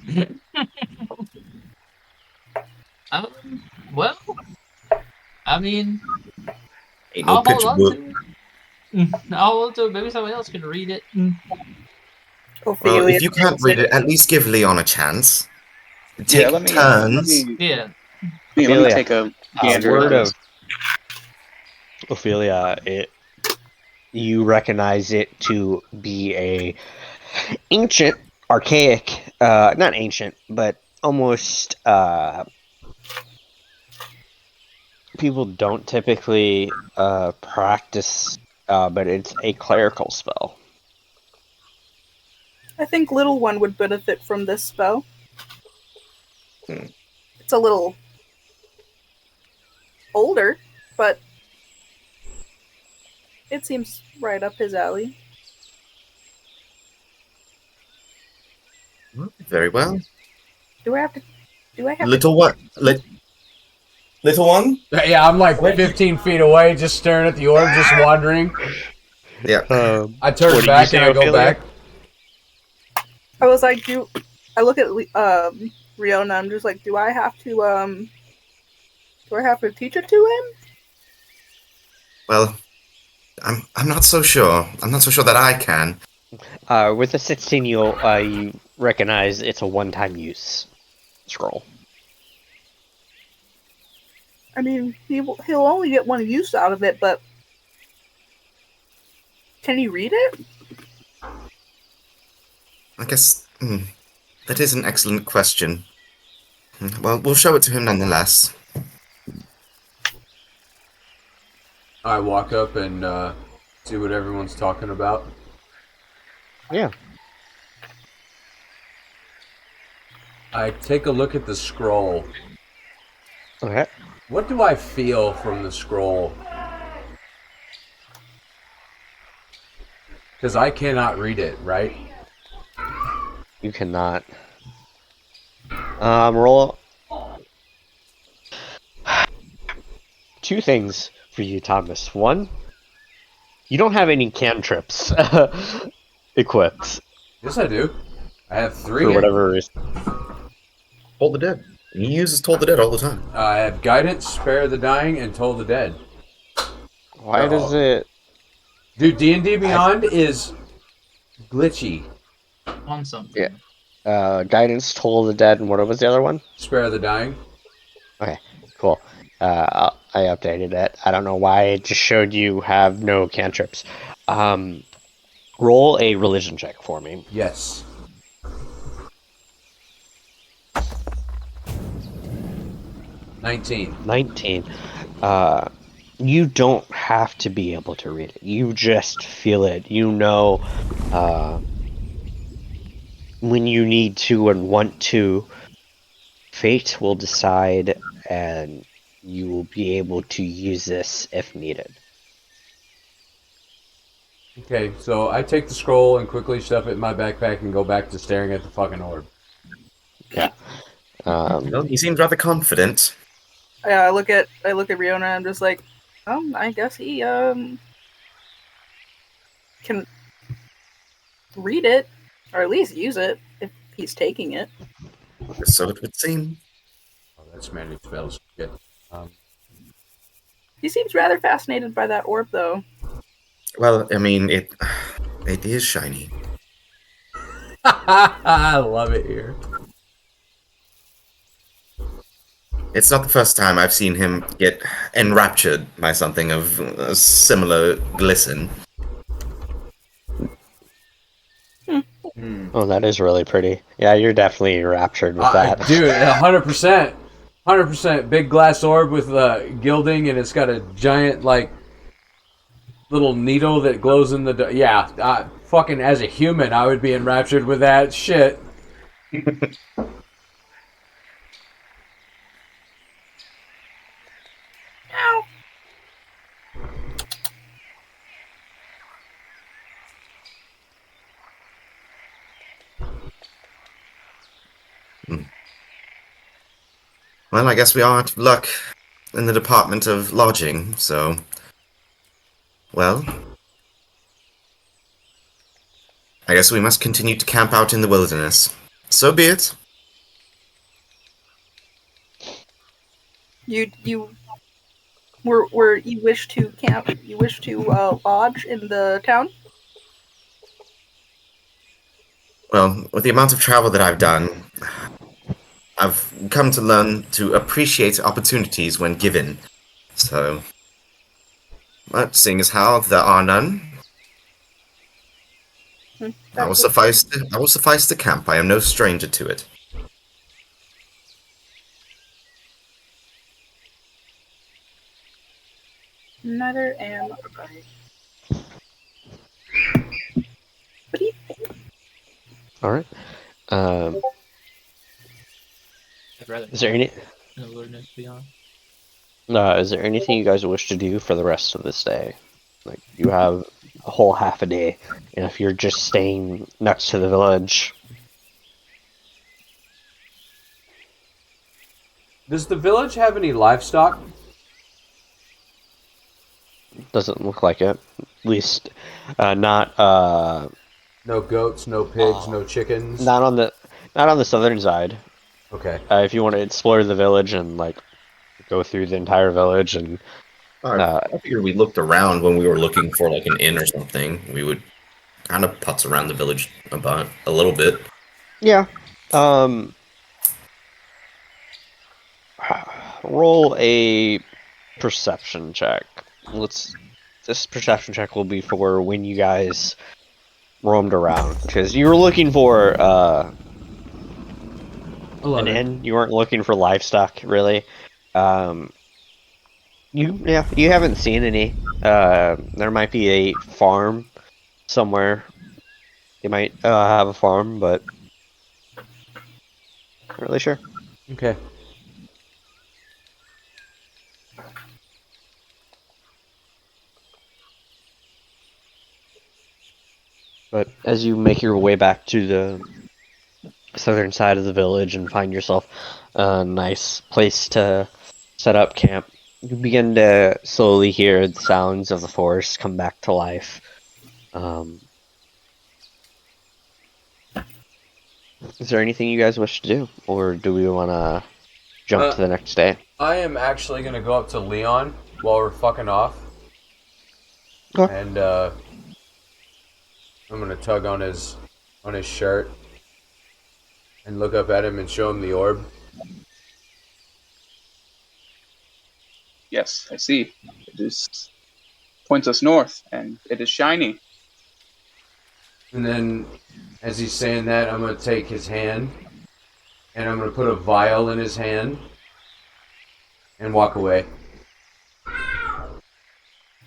Well, I mean, Ain't no I'll hold picture on book. to it. I'll hold on to it. Maybe somebody else can read it. Well, Ophelia. if you can't read it, at least give Leon a chance. Take Yeah, let me turns. Yeah. let me Ophelia, take a gander word at of this. Ophelia, you recognize it to be a ancient, archaic, not ancient, but almost, people don't typically, practice, but it's a clerical spell. I think little one would benefit from this spell. It's a little older, but it seems right up his alley. Very well. Do I have to? Little what? Little one? Yeah, I'm like 15 feet away, just staring at the orb, just wandering. Yeah. I turn What did you back say, and I go Ophelia? back. I was like, I look at Rio and I'm just like, do I have to teach it to him? Well, I'm not so sure. I'm not so sure that I can. With the 16, you recognize it's a one-time use scroll. I mean, he'll only get one use out of it, but can he read it? I guess that is an excellent question. Well, we'll show it to him nonetheless. I walk up and see what everyone's talking about. Yeah. I take a look at the scroll. Okay. What do I feel from the scroll? Because I cannot read it, right? You cannot. Roll. Two things for you, Thomas. One, you don't have any cantrips equipped Yes, I do. I have 3. for whatever reason. Toll the Dead. He uses Toll the Dead all the time. I have Guidance, Spare the Dying, and Toll the Dead. Why does it? Dude, D&D Beyond is glitchy. On something. Yeah. Guidance, Toll of the Dead, and what was the other one? Spare the Dying. Okay, cool. I updated it. I don't know why it just showed you have no cantrips. Roll a religion check for me. Yes. $19. 19. You don't have to be able to read it. You just feel it. You know when you need to and want to. Fate will decide, and you will be able to use this if needed. Okay, so I take the scroll and quickly stuff it in my backpack and go back to staring at the fucking orb. Well, he seems rather confident. Yeah, I look at Riona and I'm just like, I guess he can read it, or at least use it if he's taking it. So it would seem. Oh, that's magic spells. Good. He seems rather fascinated by that orb, though. Well, I mean, it is shiny. I love it here. It's not the first time I've seen him get enraptured by something of a similar glisten. Oh, that is really pretty. Yeah, you're definitely raptured with that. Dude, 100%. 100%. Big glass orb with gilding, and it's got a giant, like, little needle that glows in the... Yeah, fucking as a human, I would be enraptured with that shit. Ow. Well, I guess we are out of luck in the department of lodging, so... Well... I guess we must continue to camp out in the wilderness. So be it. You wish to camp? You wish to lodge in the town? Well, with the amount of travel that I've done, I've come to learn to appreciate opportunities when given. So... But seeing as how there are none, I will suffice to camp. I am no stranger to it. Neither am I. What do you think? All right. I'd rather Is there any? in the wilderness, to be honest. Is there anything you guys wish to do for the rest of this day? Like, you have a whole half a day, and if you're just staying next to the village, Does the village have any livestock? doesn't look like it. At least, not No goats, no pigs, no chickens? not on the southern side. Okay. If you want to explore the village and like go through the entire village and I figured we looked around when we were looking for like an inn or something. We would kind of putz around the village about a little bit. yeah, roll a perception check. This perception check will be for when you guys roamed around, because you were looking for an 11. inn. You weren't looking for livestock, really. You haven't seen any. There might be a farm somewhere. You might have a farm, but not really sure. Okay. But as you make your way back to the southern side of the village and find yourself a nice place to set up camp, you begin to slowly hear the sounds of the forest come back to life. Is there anything you guys wish to do, or do we want to jump to the next day? I am actually gonna go up to Leon while we're fucking off, Okay. and I'm gonna tug on his shirt and look up at him and show him the orb. Yes, I see. It is points us north, and it is shiny. And then, as he's saying that, I'm gonna take his hand, and I'm gonna put a vial in his hand, and walk away.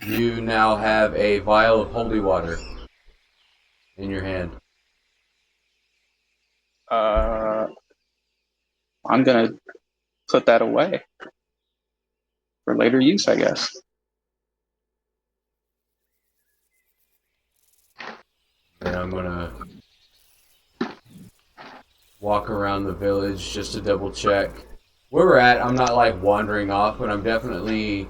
You now have a vial of holy water in your hand. I'm gonna put that away for later use, I guess. And I'm gonna walk around the village just to double check where we're at. I'm not like wandering off, but I'm definitely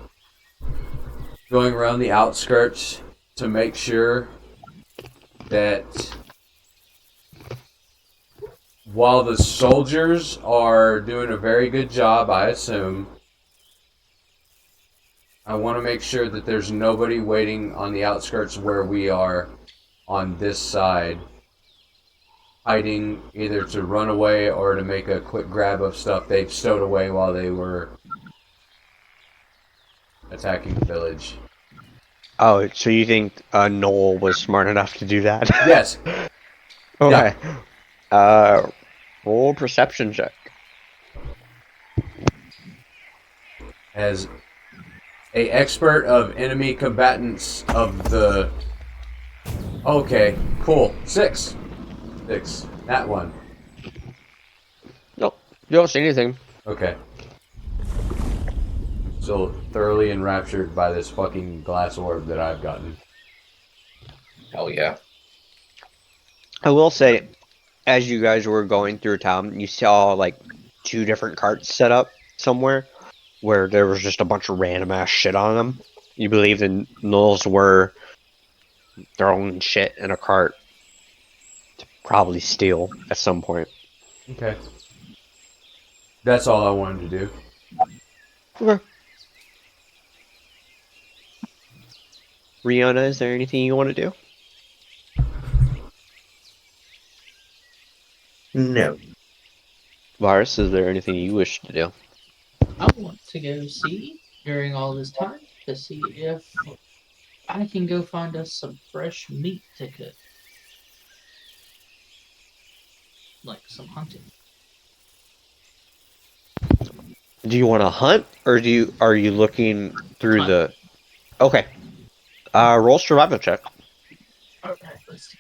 going around the outskirts to make sure that while the soldiers are doing a very good job, I assume, I want to make sure that there's nobody waiting on the outskirts where we are on this side, hiding either to run away or to make a quick grab of stuff they've stowed away while they were attacking the village. Oh, so you think Noel was smart enough to do that? Yes. Okay. Roll perception check. As a expert of enemy combatants of the... Okay, cool. 6. That one. Nope. You don't see anything. Okay. So thoroughly enraptured by this fucking glass orb that I've gotten. Hell yeah. I will say, as you guys were going through town, you saw like 2 different carts set up somewhere where there was just a bunch of random ass shit on them. You believe the Knolls were throwing shit in a cart to probably steal at some point. Okay. That's all I wanted to do. Okay. Rihanna, is there anything you want to do? No. Varus, is there anything you wish to do? I want to go see during all this time to see if I can go find us some fresh meat to cook. Like some hunting. Do you want to hunt, or are you looking through Hunt. the? Okay. Roll survival check. Okay, let's see.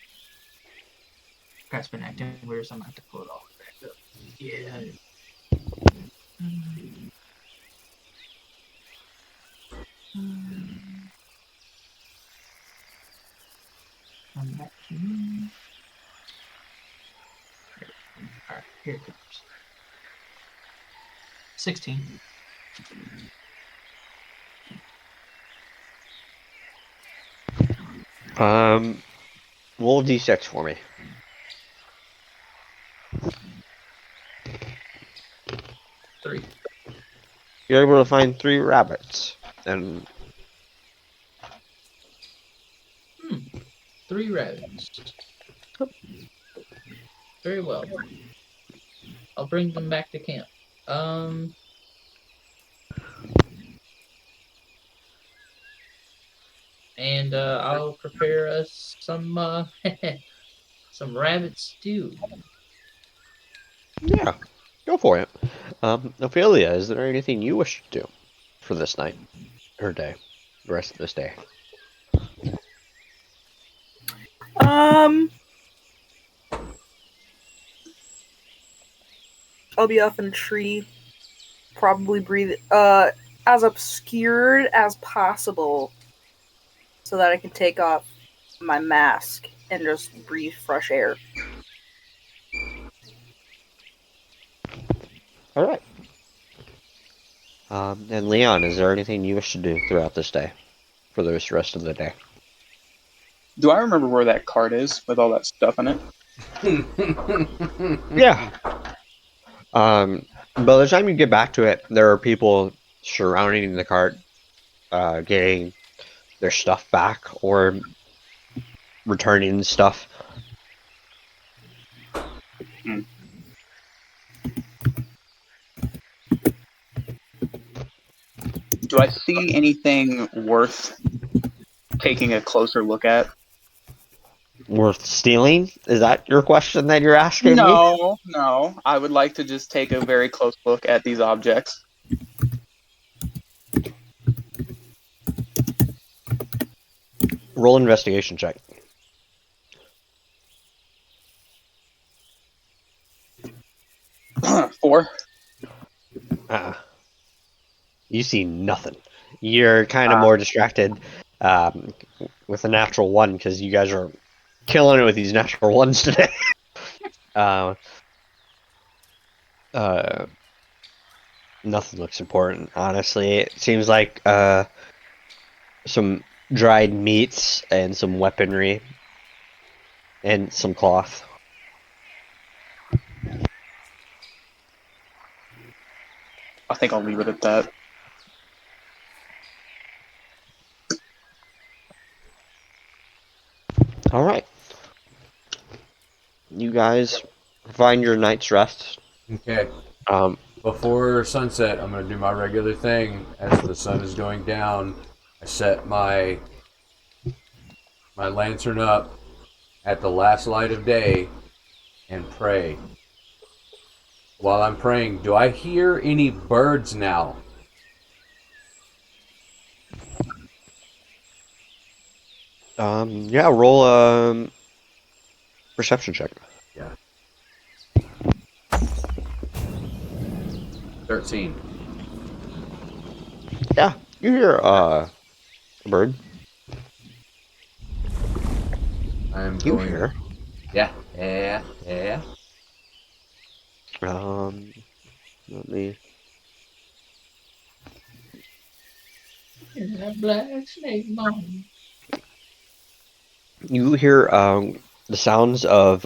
Cat's been acting weird, so I'm gonna have to pull it all back up. Yeah. Come back to me. Alright, here it comes. 16. Roll d6 for me. 3. You're able to find 3 rabbits, and 3 rabbits. Very well. I'll bring them back to camp. And I'll prepare us some some rabbit stew. yeah, go for it. Ophelia, is there anything you wish to do for this night or day, the rest of this day? I'll be up in a tree, probably breathe as obscured as possible, so that I can take off my mask and just breathe fresh air. All right. And Leon, is there anything you wish to do throughout this day, for the rest of the day? Do I remember where that cart is with all that stuff in it? Yeah. By the time you get back to it, there are people surrounding the cart, getting their stuff back or returning stuff. Do I see anything worth taking a closer look at? Worth stealing? Is that your question that you're asking me? No. I would like to just take a very close look at these objects. Roll investigation check. Four. You see nothing. You're kind of more distracted with a natural one because you guys are killing it with these natural ones today. Nothing looks important, honestly. It seems like some dried meats and some weaponry and some cloth. I think I'll leave it at that. All right. You guys find your night's rest. Okay. Before sunset, I'm going to do my regular thing. As the sun is going down, I set my lantern up at the last light of day and pray. While I'm praying, do I hear any birds now? Yeah, roll a perception check. Yeah. 13. Yeah, you hear a bird. I'm You going. hear. Yeah. Let me. In that black snake mountain. You hear the sounds of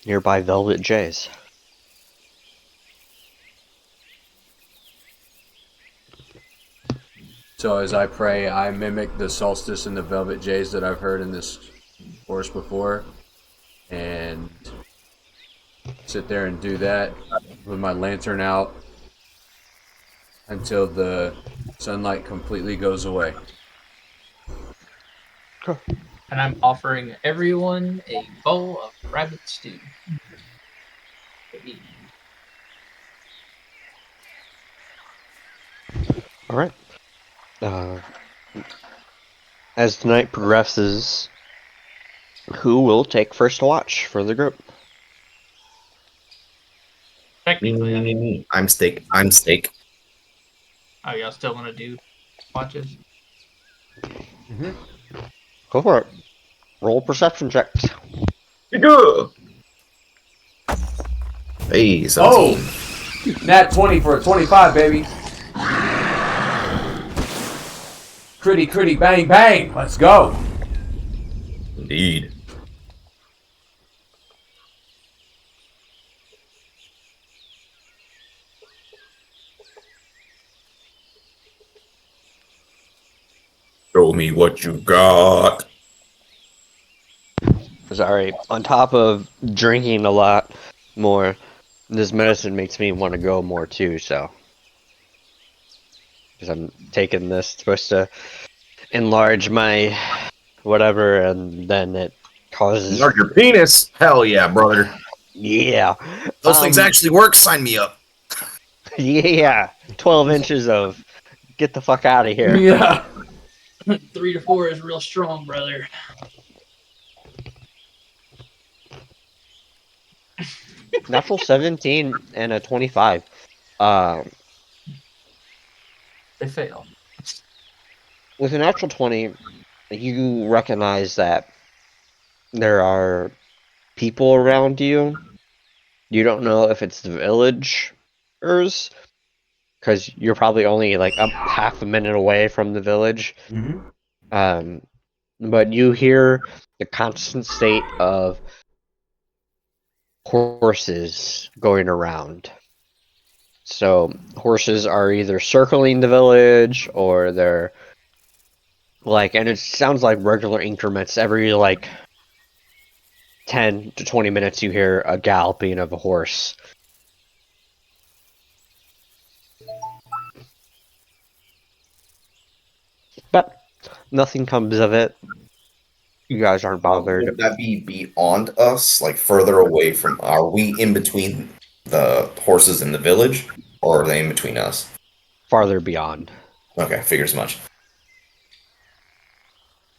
nearby velvet jays. So as I pray, I mimic the solstice and the velvet jays that I've heard in this forest before, and sit there and do that with my lantern out until the sunlight completely goes away. And I'm offering everyone a bowl of rabbit stew. All right. As the night progresses, who will take first watch for the group? Technically, I mean, I'm steak. oh, y'all still want to do watches? Go for it. Roll perception checks. Hey, 17. Oh! Nat 20 for a 25, baby. Critty, bang, bang. Let's go. Indeed. Show me what you got. Sorry. On top of drinking a lot more, this medicine makes me want to go more too, so. Because I'm taking this, it's supposed to enlarge my whatever, and then it causes. Enlarge your penis? Hell yeah, brother. Yeah. Those things actually work. Sign me up. Yeah. 12 inches of get the fuck out of here. Yeah. 3 to 4 is real strong, brother. Natural 17 and a 25. They fail. With a natural 20, you recognize that there are people around you. You don't know if it's the villagers, because you're probably only like up half a minute away from the village. Mm-hmm. But you hear the constant state of horses going around. So horses are either circling the village or they're like, and it sounds like regular increments. Every like 10 to 20 minutes, you hear a galloping of a horse. But nothing comes of it. You guys aren't bothered. Would that be beyond us, like further away from? Are we in between the horses in the village, or are they in between us? Farther beyond. Okay, figures much.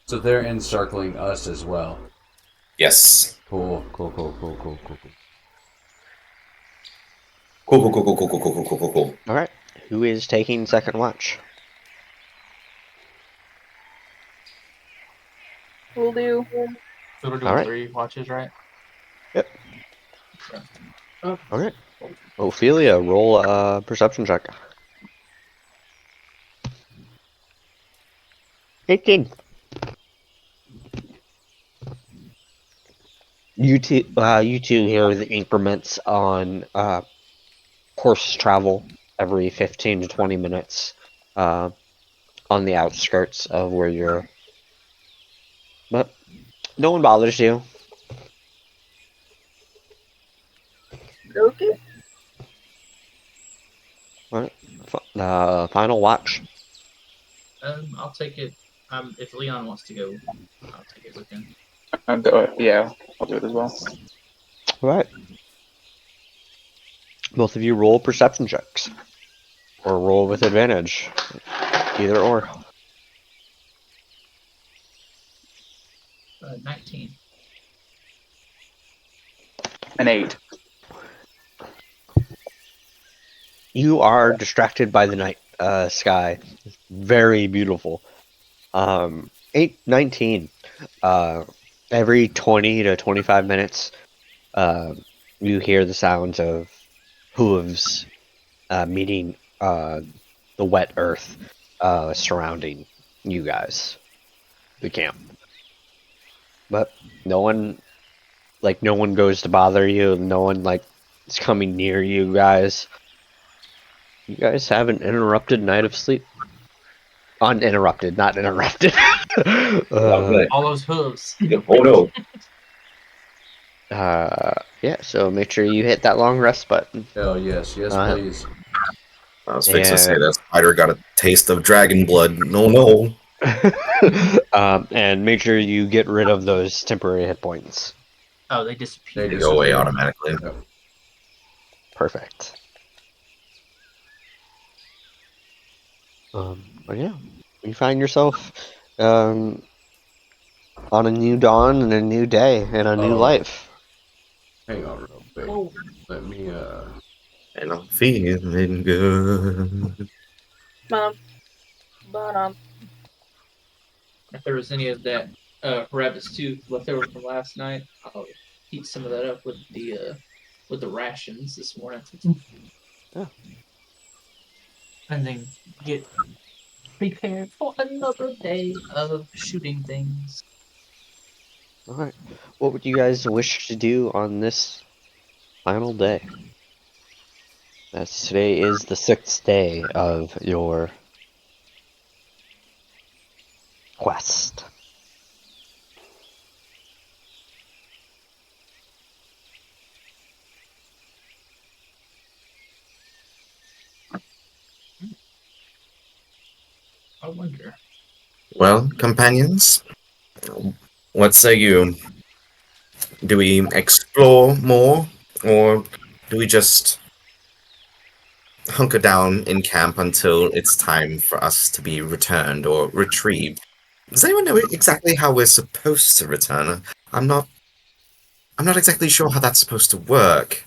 So they're encircling us as well. Yes. Cool. Cool. Alright. Who is taking second watch? Will do. So we're doing Alright. 3 watches, right? Yep. Alright. Ophelia, roll a perception check. 18. You two hear the increments on horse travel every 15 to 20 minutes on the outskirts of where you're. But no one bothers you. Okay. Alright. Final watch. I'll take it. If Leon wants to go, I'll take it with him. I'll do it. Yeah, I'll do it as well. Alright. Both of you roll perception checks. Or roll with advantage. Either or. 19. An 8. You are distracted by the night sky. It's very beautiful. 19. Every 20 to 25 minutes, you hear the sounds of hooves meeting the wet earth surrounding you guys, the camp. But no one goes to bother you. No one is coming near you guys. You guys have an interrupted night of sleep. Uninterrupted, not interrupted. All those hooves. Oh no. Yeah, so make sure you hit that long rest button. Hell yes, please. I was fixing to say that spider got a taste of dragon blood. No. And make sure you get rid of those temporary hit points. Oh, they disappear. They go away automatically. Perfect. But yeah, you find yourself on a new dawn and a new day and a new life. Hang on real quick. Let me And I'm feeling good. If there was any of that rabbit's tooth left over from last night, I'll heat some of that up with the rations this morning. Yeah. And then get prepared for another day of shooting things. Alright. What would you guys wish to do on this final day? As today is the 6th day of your quest. I wonder. Well, companions, what say you? Do we explore more, or do we just hunker down in camp until it's time for us to be returned or retrieved? Does anyone know exactly how we're supposed to return? I'm not exactly sure how that's supposed to work.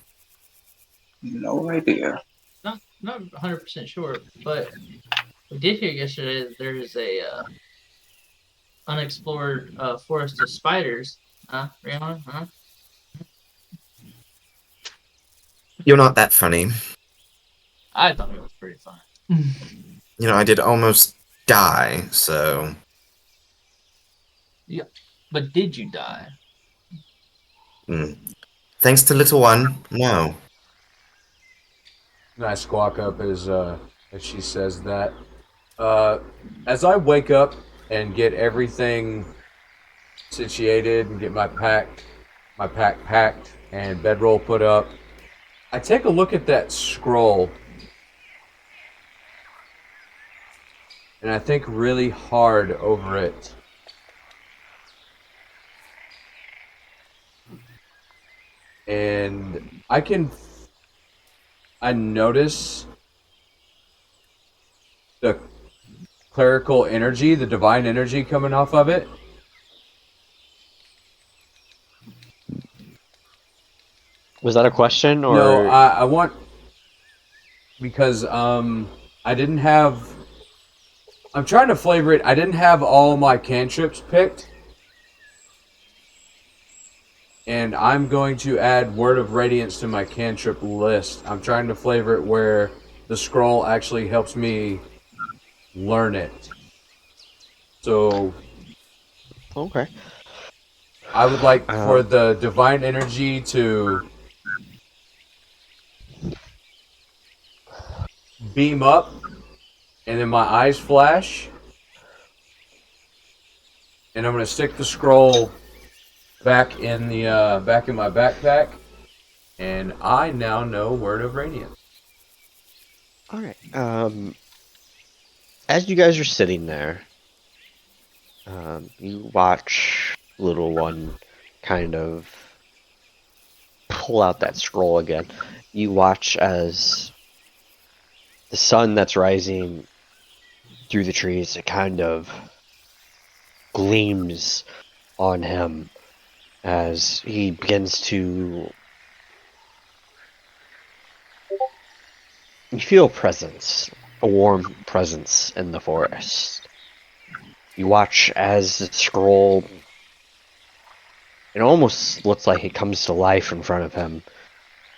No idea. Not 100% sure, but we did hear yesterday that there's a unexplored forest of spiders Huh? Rihanna? Huh? You're not that funny. I thought it was pretty fun. You know, I did almost die, so... Yeah. But did you die? Thanks to little one, no. And I squawk up as she says that. As I wake up and get everything situated and get my pack packed and bedroll put up, I take a look at that scroll and I think really hard over it. And I notice the clerical energy, the divine energy coming off of it. Was that a question or No, I want, because I didn't have. I'm trying to flavor it. I didn't have all my cantrips picked, and I'm going to add Word of Radiance to my cantrip list. I'm trying to flavor it where the scroll actually helps me learn it. So okay? I would like for the divine energy to beam up, and then my eyes flash, and I'm gonna stick the scroll back in the back in my backpack, and I now know Word of Radiance. All right. As you guys are sitting there, you watch little one kind of pull out that scroll again. You watch as the sun that's rising through the trees, it kind of gleams on him as he begins to... You feel a presence, a warm presence in the forest. You watch as the scroll, it almost looks like it comes to life in front of him,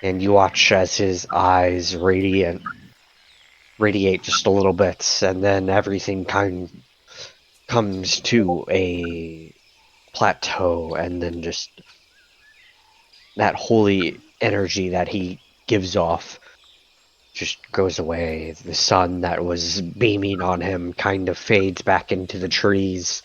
and you watch as his eyes radiate just a little bit, and then everything kind of comes to a plateau, and then just that holy energy that he gives off just goes away. The sun that was beaming on him kind of fades back into the trees.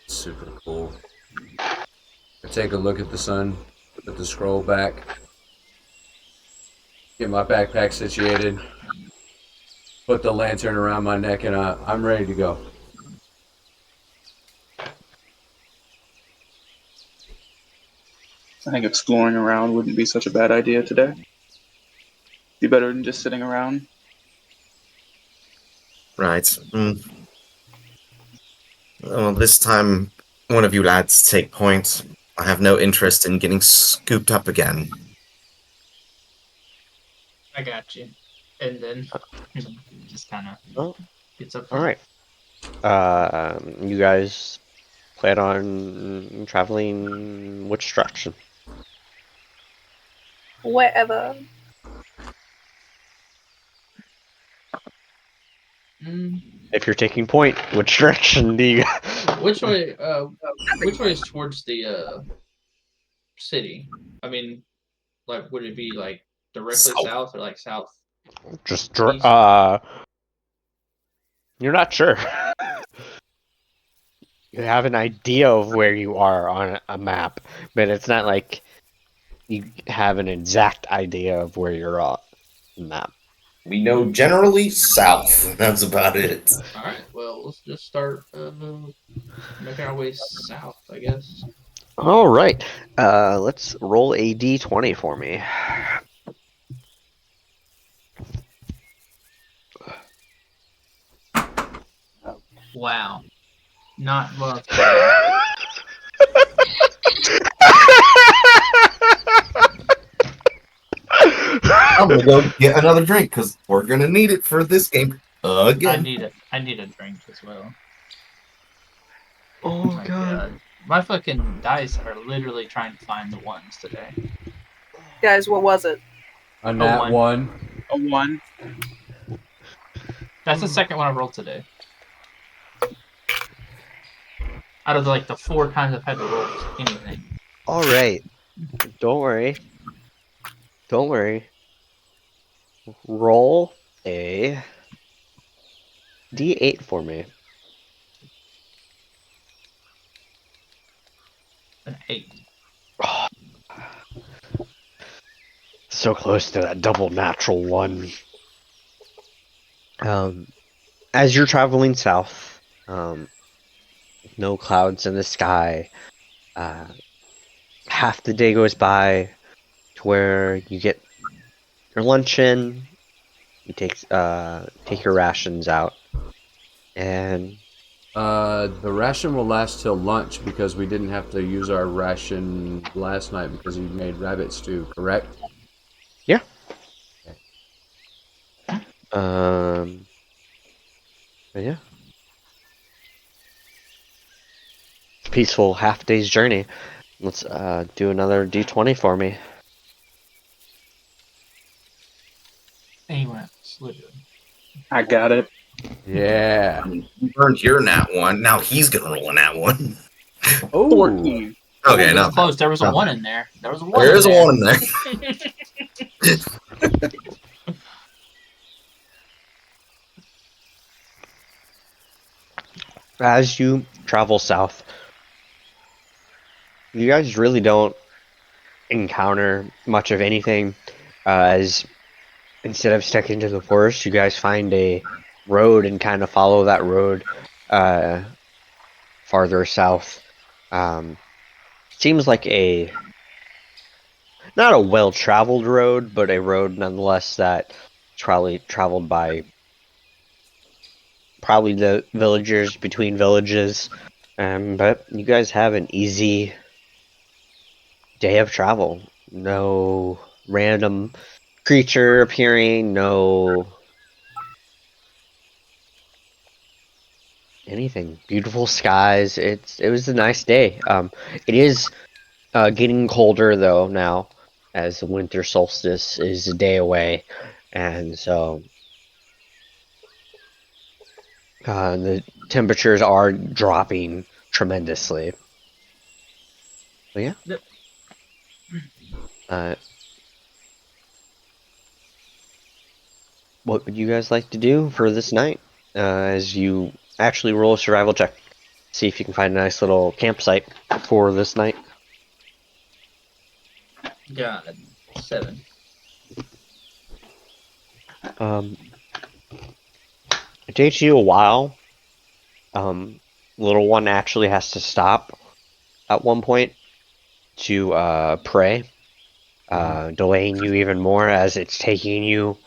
Super cool. I take a look at the sun, put the scroll back, get my backpack situated, put the lantern around my neck, and I'm ready to go. I think exploring around wouldn't be such a bad idea today. Be better than just sitting around. Right. Well, this time, one of you lads take point. I have no interest in getting scooped up again. I got you. And then just kind of gets up. All right. You guys plan on traveling which direction? Wherever. If you're taking point, which direction do you? Which way? Which way is towards the city? I mean, like, would it be like directly south or like south? Just you're not sure. You have an idea of where you are on a map, but it's not like you have an exact idea of where you're on the map. We know generally south. That's about it. All right. Well, let's just start making our way south, I guess. All right. Let's roll a d20 for me. Wow. Not much. I'm gonna go get another drink because we're gonna need it for this game I again. need a drink as well. Oh My God. My fucking dice are literally trying to find the ones today. Guys, what was it? A nat one. one. A 1. That's the second one I rolled today. Out of like the 4 times I've had to roll anything. All right. Don't worry. Don't worry. Roll a D8 for me. An 8. So close to that double natural one. As you're traveling south, no clouds in the sky, half the day goes by to where you get your lunch in, you take your rations out, and The ration will last till lunch because we didn't have to use our ration last night because you made rabbit stew, correct? yeah. But yeah. Peaceful half day's journey. Let's do another D20 for me. Anyone else, literally. I got it. Yeah. You earned your nat 1. Now he's gonna roll a nat 1. Oh. 14. Okay, It was no. close. There was a no. 1 in there. There was a 1 There is in a there. 1 in there. As you travel south, you guys really don't encounter much of anything. As instead of sticking to the forest, you guys find a road and kind of follow that road farther south. Seems like not a well-traveled road, but a road nonetheless that probably traveled by probably the villagers between villages. But you guys have an easy day of travel. No random creature appearing, no anything. Beautiful skies. It was a nice day. It is getting colder though now, as the winter solstice is a day away, and so the temperatures are dropping tremendously. But yeah. Yep. What would you guys like to do for this night? As you actually roll a survival check, see if you can find a nice little campsite for this night. God, 7. It takes you a while. Little one actually has to stop at one point to pray, delaying you even more as it's taking you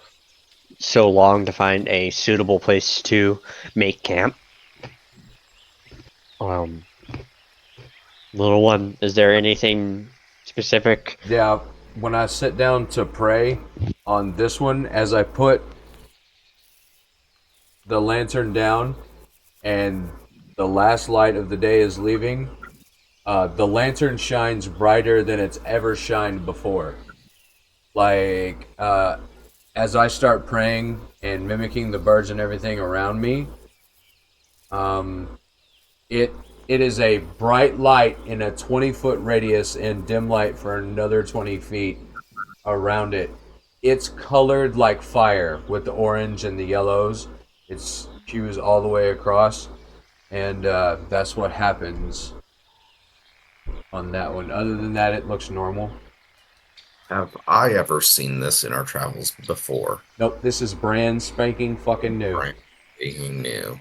so long to find a suitable place to make camp. Little one, is there anything specific? Yeah, when I sit down to pray on this one, as I put the lantern down and the last light of the day is leaving, the lantern shines brighter than it's ever shined before. Like, as I start praying and mimicking the birds and everything around me, it is a bright light in a 20-foot radius and dim light for another 20 feet around it. It's colored like fire with the orange and the yellows. It's hues all the way across, and that's what happens on that one. Other than that, it looks normal. Have I ever seen this in our travels before? Nope, this is brand spanking fucking new. Right. Being new.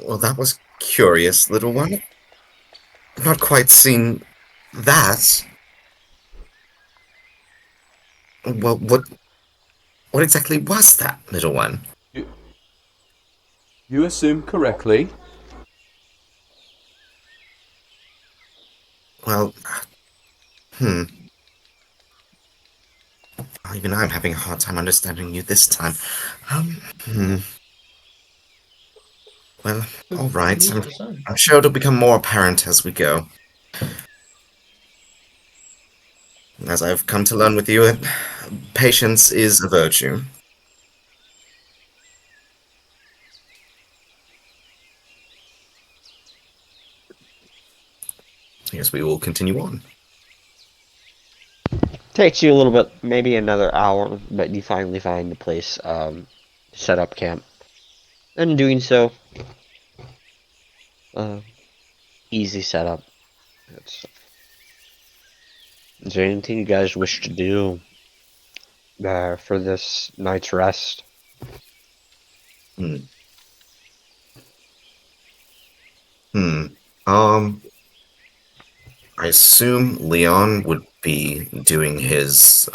Well, that was curious, little one. I've not quite seen that. Well, what exactly was that, little one? You assume correctly. Well, even I'm having a hard time understanding you this time. Um, hmm. Well, all right. Who's the son? I'm sure it'll become more apparent as we go. As I've come to learn with you, patience is a virtue. Yes, we will continue on. Takes you a little bit, maybe another hour, but you finally find the place, set up camp. And in doing so, easy setup. Is there anything you guys wish to do for this night's rest? Hmm. I assume Leon would be doing his,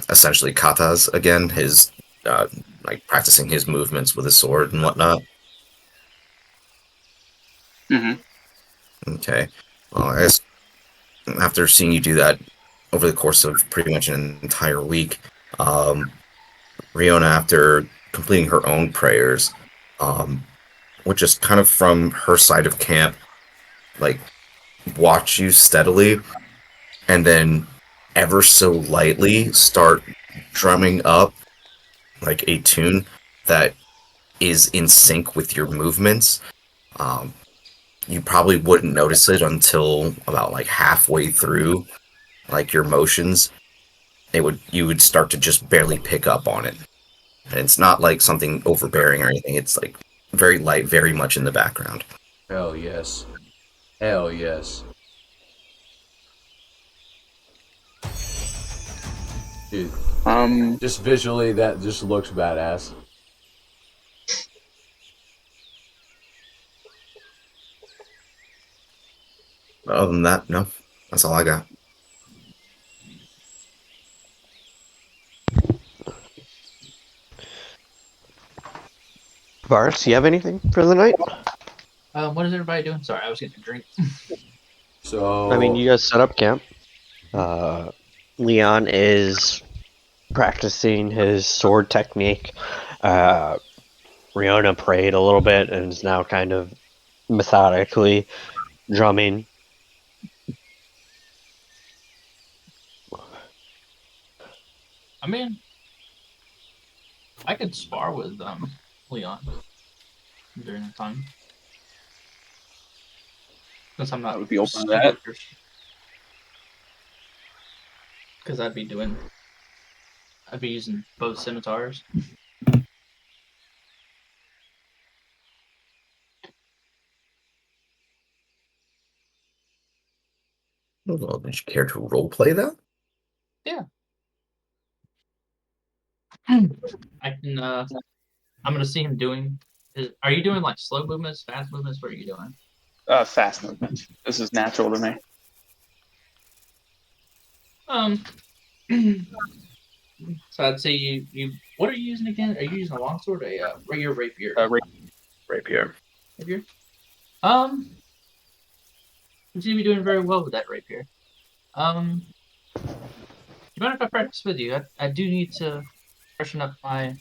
essentially katas again, his, like practicing his movements with his sword and whatnot. Okay. Well, I guess after seeing you do that over the course of pretty much an entire week, Riona, after completing her own prayers, would just kind of from her side of camp, like, watch you steadily, and then ever so lightly start drumming up, like, a tune that is in sync with your movements. You probably wouldn't notice it until about, like, halfway through, like, your motions. You would start to just barely pick up on it. And it's not like something overbearing or anything. It's like very light, very much in the background. Hell yes. Hell yes. Dude, just visually, that just looks badass. Other than that, no. That's all I got. Varus, do you have anything for the night? What is everybody doing? Sorry, I was getting a drink. So I mean, you guys set up camp. Leon is practicing his sword technique. Riona prayed a little bit and is now kind of methodically drumming. I mean, I could spar with Leon during the time. Since I'm not I would be open to that. Because I'd be using both scimitars. Well, would you care to roleplay that? Yeah. I can, I'm gonna see him doing. Are you doing like slow movements, fast movements? What are you doing? Fast movement. This is natural to me. So I'd say you. What are you using again? Are you using a longsword or your rapier? Rapier. Rapier. You seem to be doing very well with that rapier. Do you mind if I practice with you? I do need to freshen up my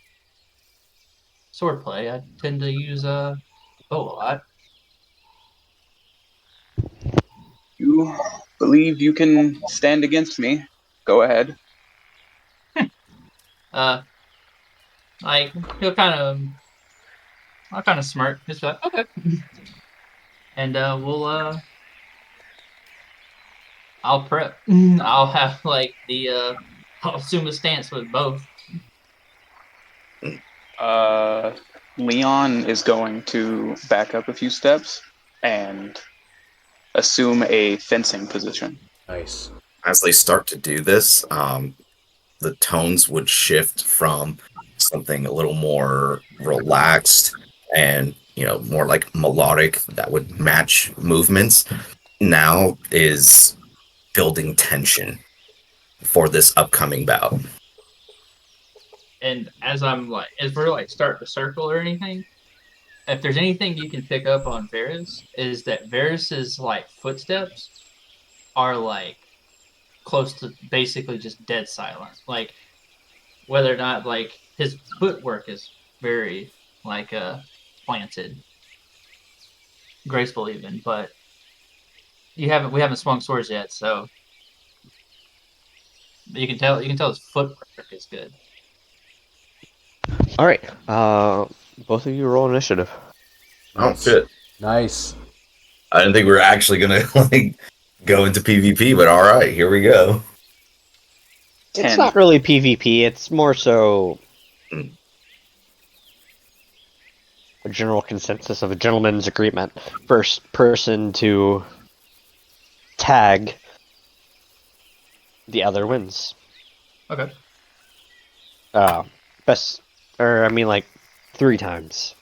swordplay. I tend to use a bow a lot. You believe you can stand against me? Go ahead. Like I'll kind of smirk, just be like, okay, and I'll prep. I'll have like I'll assume a stance with both. Leon is going to back up a few steps and assume a fencing position. nice. As they start to do this, the tones would shift from something a little more relaxed and, more like melodic that would match movements. Now is building tension for this upcoming bout. And as we're like starting to circle or anything, if there's anything you can pick up on Varys, is that Varys's like footsteps are like close to basically just dead silent. Like whether or not like his footwork is very like planted, graceful even, but we haven't swung swords yet, so you can tell his footwork is good. All right. Both of you roll initiative. Oh shit! Nice. I didn't think we were actually gonna like go into PvP, but all right, here we go. It's 10. not really PvP. It's more so a general consensus of a gentleman's agreement. First person to tag the other wins. Okay. Best, or I mean, like 3 times,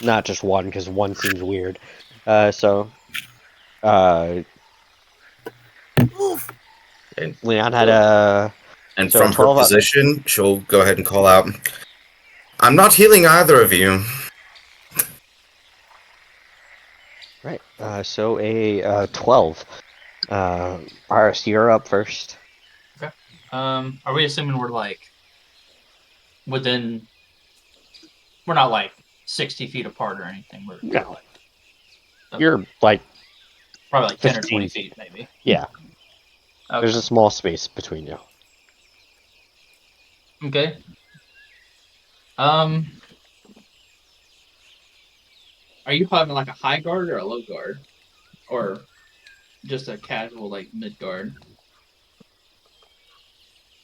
not just one, because one seems weird. Leon had a. And So from her 12 up. position, she'll go ahead and call out, "I'm not healing either of you." Right. So a 12. Iris, you're up first. Are we assuming we're like within? We're not like 60 feet apart or anything. We're No. Okay. You're like, probably like 10 or 15. 20 feet, maybe. yeah. Okay. There's a small space between you. Okay. Are you having like a high guard or a low guard, or just a casual like mid guard?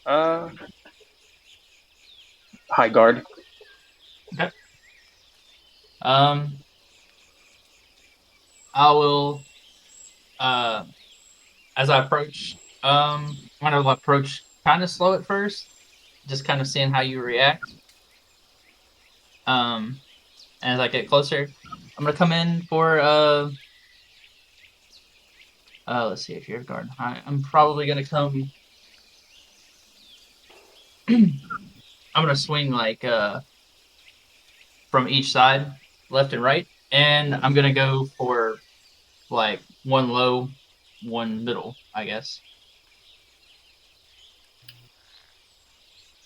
High guard. I will. As I approach, I'm gonna approach kind of slow at first, just kind of seeing how you react. And as I get closer, I'm gonna come in for let's see if you're guard high. I'm probably gonna come. I'm gonna swing like from each side, left and right, and I'm gonna go for like one low, one middle, I guess.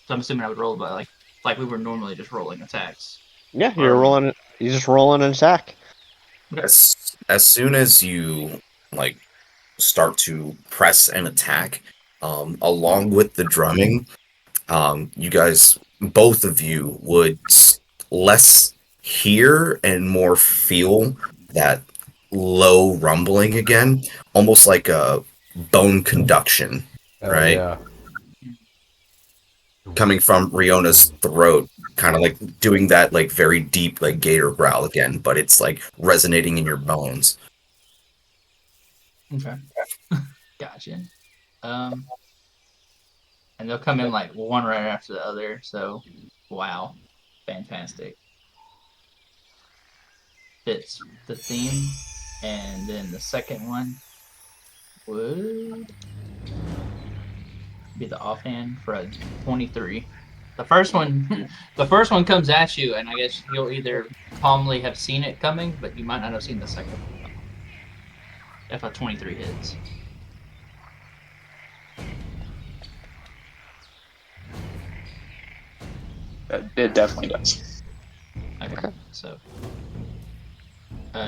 So I'm assuming I would roll by like we were normally just rolling attacks. Yeah, you're just rolling an attack. As soon as you like start to press and attack, along with the drumming, you guys, both of you, would less hear and more feel that low rumbling again, almost like a bone conduction, right? Yeah. Coming from Riona's throat, kind of like doing that like very deep like gator growl again, but it's like resonating in your bones. Okay. Gotcha. And they'll come in like one right after the other, so wow. Fantastic. Fits the theme. And then the second one would be the offhand for a 23. The first one comes at you, and I guess you'll either calmly have seen it coming, but you might not have seen the second one. If a 23 hits. It definitely does. Okay. So,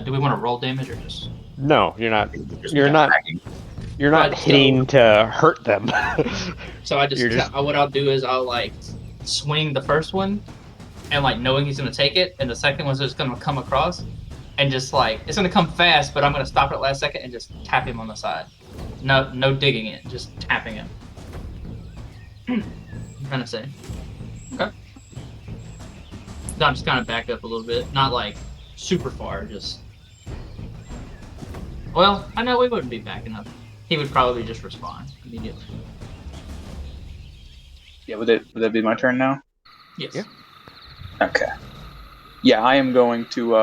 do we want to roll damage or just? No, you're not. Just You're not. attacking. You're not Right, hitting to hurt them. So I You're just- what I'll do is I'll like swing the first one, and like knowing he's gonna take it, and the second one's just gonna come across, and just like it's gonna come fast, but I'm gonna stop it at last second and just tap him on the side. No digging it, just tapping him. I'm trying to say. Okay. No, I'm just kind of back up a little bit, not like super far, just. Well, I know we wouldn't be backing up. He would probably just respond immediately. Yeah, would that be my turn now? Yes. Yeah. Okay. Yeah, I am going to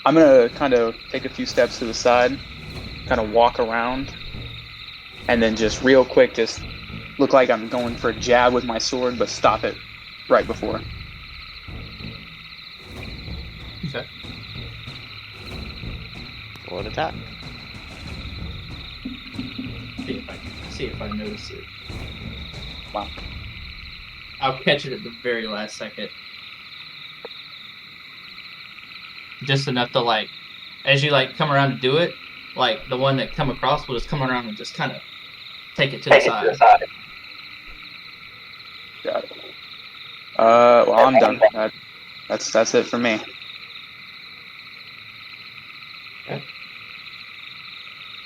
I'm gonna kind of take a few steps to the side, kind of walk around, and then just real quick, just look like I'm going for a jab with my sword, but stop it right before. Okay. Roll an attack. See if I notice it. Wow. I'll catch it at the very last second. Just enough to like, as you like come around to do it, like the one that come across will just come around and just kind of take it to the side. Got it. Well, I'm done. That's it for me.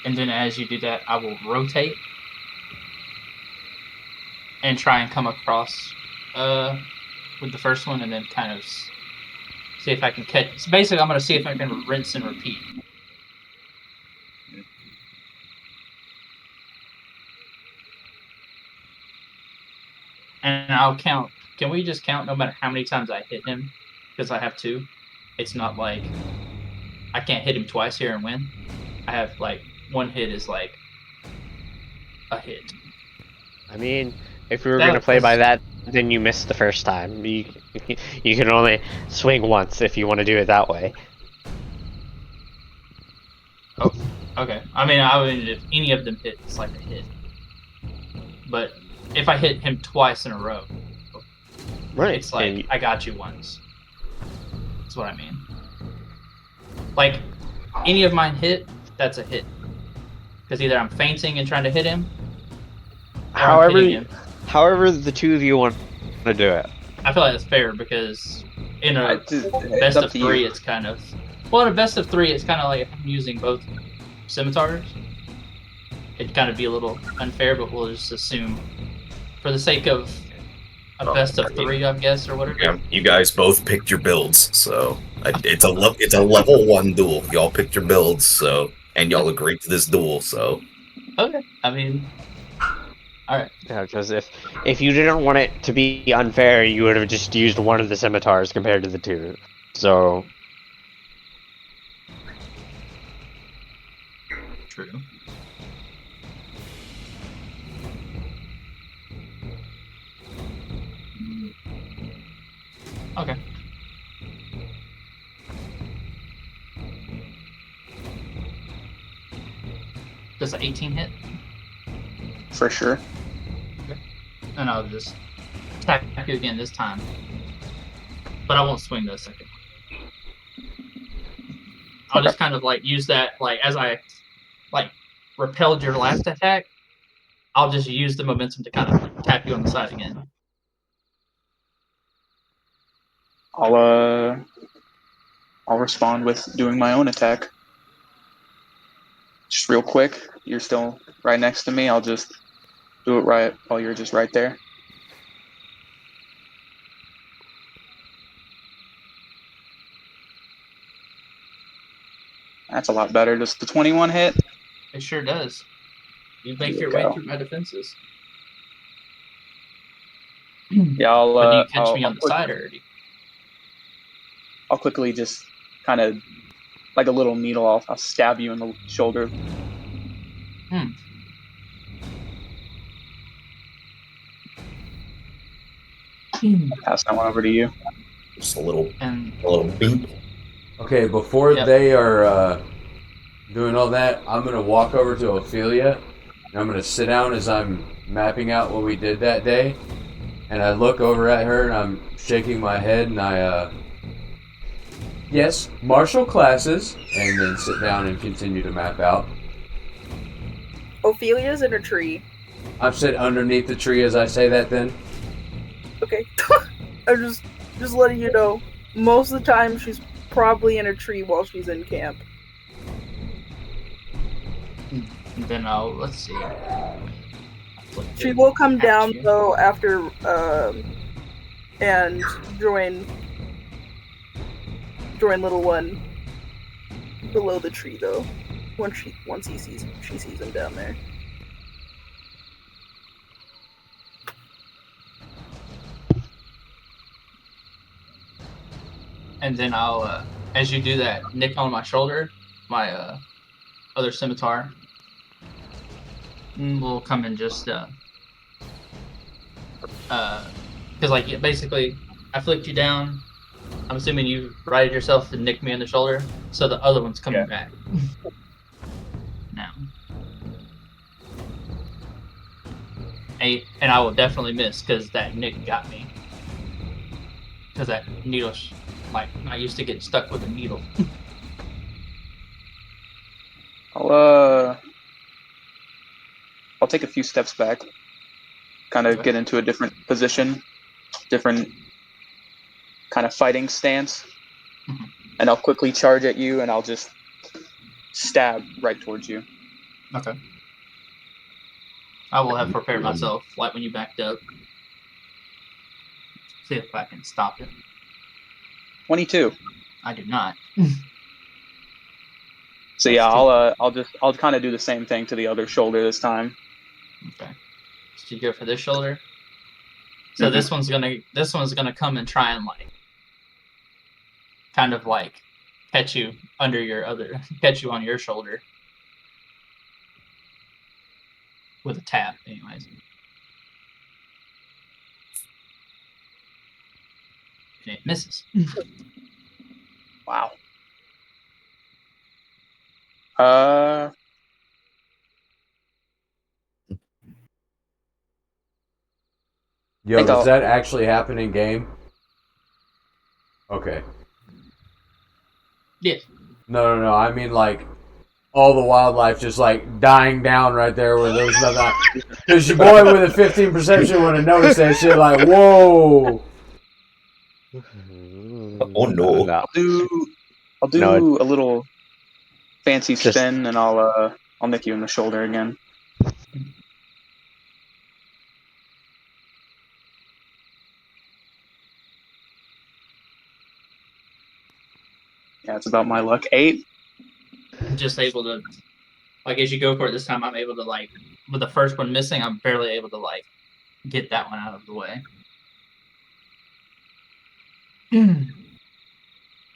And then as you do that, I will rotate and try and come across with the first one, and then kind of see if I can catch. So basically, I'm going to see if I can rinse and repeat. And I'll count. Can we just count no matter how many times I hit him? Because I have 2. It's not like I can't hit him twice here and win. I have like 1 hit is like a hit. I mean, if we were going to play by that, then you missed the first time. You can only swing once if you want to do it that way. Oh, okay. I mean, if any of them hit, it's like a hit. But if I hit him twice in a row, Right. it's like, I got you once. That's what I mean. Like, any of mine hit, that's a hit. Because either I'm feinting and trying to hit him, or I'm hitting him. However the two of you want to do it. I feel like that's fair because in a It's best up of to 3, you. it's kind of... Well, in a best of 3, it's kind of like I'm using both scimitars. It'd kind of be a little unfair, but we'll just assume, for the sake of a best of 3, I guess, or whatever. Yeah, you guys both picked your builds, so it's a level 1 duel. Y'all picked your builds, so and y'all agreed to this duel, so Okay, I mean... Alright. Yeah, because if you didn't want it to be unfair, you would have just used one of the scimitars compared to the 2. So True. Okay. Does the 18 hit? For sure. And I'll just attack you again this time. But I won't swing the second. I'll just kind of like use that, like as I like repelled your last attack, I'll just use the momentum to kind of tap you on the side again. I'll respond with doing my own attack. Just real quick. You're still right next to me. I'll just do it right while you're just right there. That's a lot better. Does the 21 hit? It sure does. You make There your you way go. through my defenses. Yeah, I'll. But do you catch me I'll on the side already? I'll quickly just kind of like a little needle. I'll stab you in the shoulder. Pass that one over to you. just a little And beat. Okay, before Yep. they are doing all that, I'm going to walk over to Ophelia, and I'm going to sit down as I'm mapping out what we did that day. And I look over at her, and I'm shaking my head, and I, yes, martial classes, and then sit down and continue to map out. Ophelia's in a tree. I'm sitting underneath the tree as I say that then. Okay. I'm just letting you know. Most of the time she's probably in a tree while she's in camp. then let's see. She will come down you. though after and join little one below the tree though. Once she sees him down there. And then I'll, as you do that, nick on my shoulder, my other scimitar, will come and just, because Because like basically, I flicked you down. I'm assuming you righted yourself to nick me in the shoulder, so the other one's coming back. Now. 8, and I will definitely miss because that nick got me. Because that needle, like I used to get stuck with a needle. I'll take a few steps back, kind of Okay. get into a different position, different kind of fighting stance, Mhm. and I'll quickly charge at you, and I'll just stab right towards you. Okay. I will have prepared myself, like when you backed up. See if I can stop it. 22. I do not. So yeah, I'll kind of do the same thing to the other shoulder this time. Okay. So you go for this shoulder. So this one's gonna come and try and like kind of like catch you under your other catch you on your shoulder. With a tap, anyways. And it misses. Wow. Yo, think does I'll- that actually happen in game? Okay. Yeah. No. I mean, like, all the wildlife just, like, dying down right there where there's nothing. Because your boy with a 15 perception would have noticed that shit, like, whoa. Oh, no. I'll do No, a little fancy Just- spin, and I'll nick you in the shoulder again. Yeah, it's about my luck. 8. Just able to, like, as you go for it this time, I'm able to, like, with the first one missing, I'm barely able to, like, get that one out of the way. And